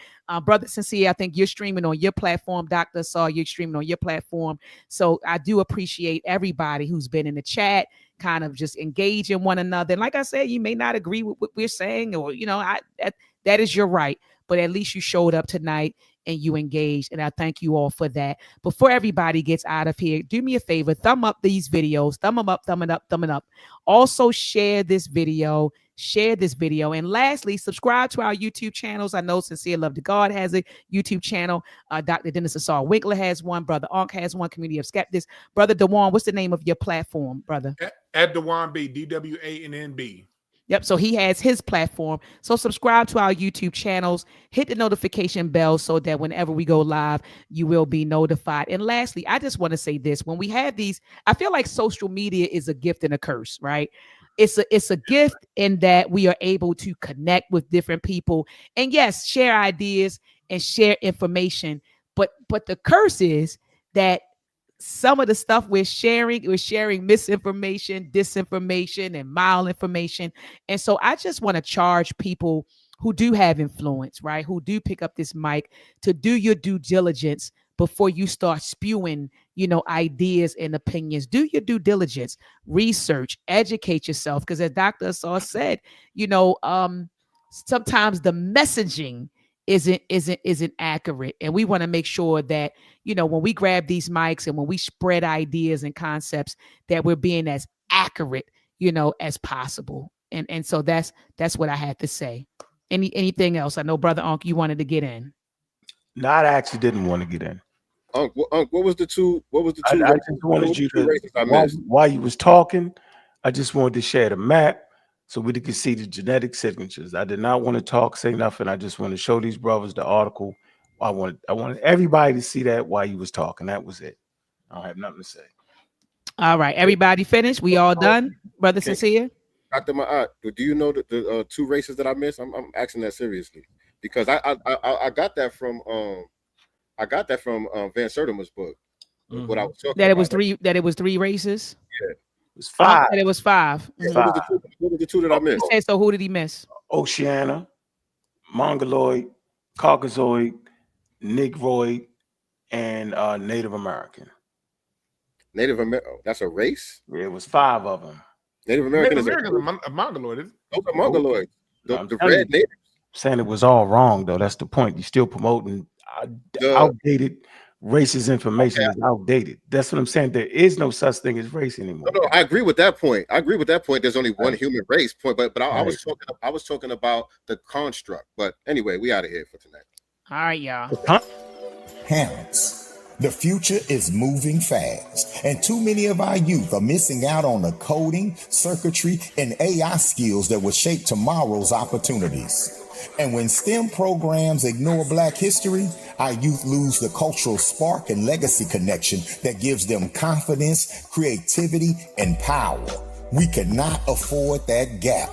Brother Sincere, I think you're streaming on your platform. Dr. Saw, you're streaming on your platform. So I do appreciate everybody who's been in the chat, kind of just engage in one another. And like I said, you may not agree with what we're saying, or that is your right, but at least you showed up tonight and you engaged, and I thank you all for that. Before everybody gets out of here, do me a favor, thumb up these videos, thumb them up, thumb it up, thumb it up. Also share this video, and lastly, subscribe to our YouTube channels. I know Sincere Love to God has a YouTube channel. Dr. Dennis Asar Winkler has one. Brother Ankh has one. Community of Skeptics. Brother Dewan, what's the name of your platform, brother? At Dewan B, DWANNB. Yep. So he has his platform. So subscribe to our YouTube channels, hit the notification bell so that whenever we go live, you will be notified. And lastly, I just want to say this. When we have these, I feel like social media is a gift and a curse, right? It's a gift in that we are able to connect with different people and yes, share ideas and share information. But the curse is that some of the stuff we're sharing misinformation, disinformation, and malinformation. And so I just want to charge people who do have influence, right? Who do pick up this mic to do your due diligence before you start spewing, ideas and opinions. Do your due diligence, research, educate yourself. Because as Dr. Asar said, sometimes the messaging isn't accurate, and we want to make sure that when we grab these mics and when we spread ideas and concepts, that we're being as accurate as possible. And so that's what I had to say. Anything else? I know Brother Ankh, you wanted to get in. No, I actually didn't want to get in. What was the two? I just wanted you to, while you was talking, I just wanted to share the map so we could see the genetic signatures. I did not want to say nothing. I just want to show these brothers the article. I wanted everybody to see that while you was talking. That was it. I don't have nothing to say. All right, everybody finished? We all done? Brother Sincere? Dr. Ma'at, do you know the two races that I missed? I'm asking that seriously because I got that from Van Sertima's book. Mm-hmm. What I was talking that it about. was three races. Yeah. It was 5. That it was 5. Yeah, what was the two that I missed? So who did he miss? Oceania, Mongoloid, Caucasoid, Negroid, and Native American. Native American. That's a race? Yeah, it was 5 of them. Native American is a Mongoloid. Those are Mongoloids. The red natives. Saying it was all wrong, though. That's the point. You're still promoting outdated racist information. Is outdated. That's what I'm saying. There is no such thing as race anymore. No, I agree with that point. There's only one human race point, but I was talking about the construct. But anyway, we out of here for tonight. All right, y'all. Parents, the future is moving fast, and too many of our youth are missing out on the coding, circuitry, and AI skills that will shape tomorrow's opportunities. And when STEM programs ignore Black history, our youth lose the cultural spark and legacy connection that gives them confidence, creativity, and power. We cannot afford that gap.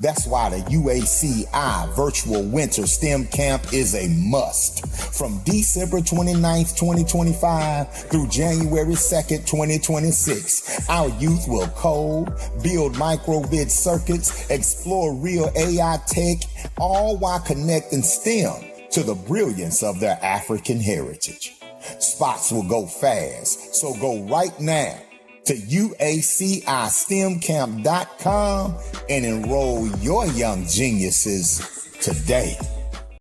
That's why the UACI Virtual Winter STEM Camp is a must. From December 29th, 2025 through January 2nd, 2026, our youth will code, build microbit circuits, explore real AI tech, all while connecting STEM to the brilliance of their African heritage. Spots will go fast, so go right now to UACISTEMcamp.com and enroll your young geniuses today.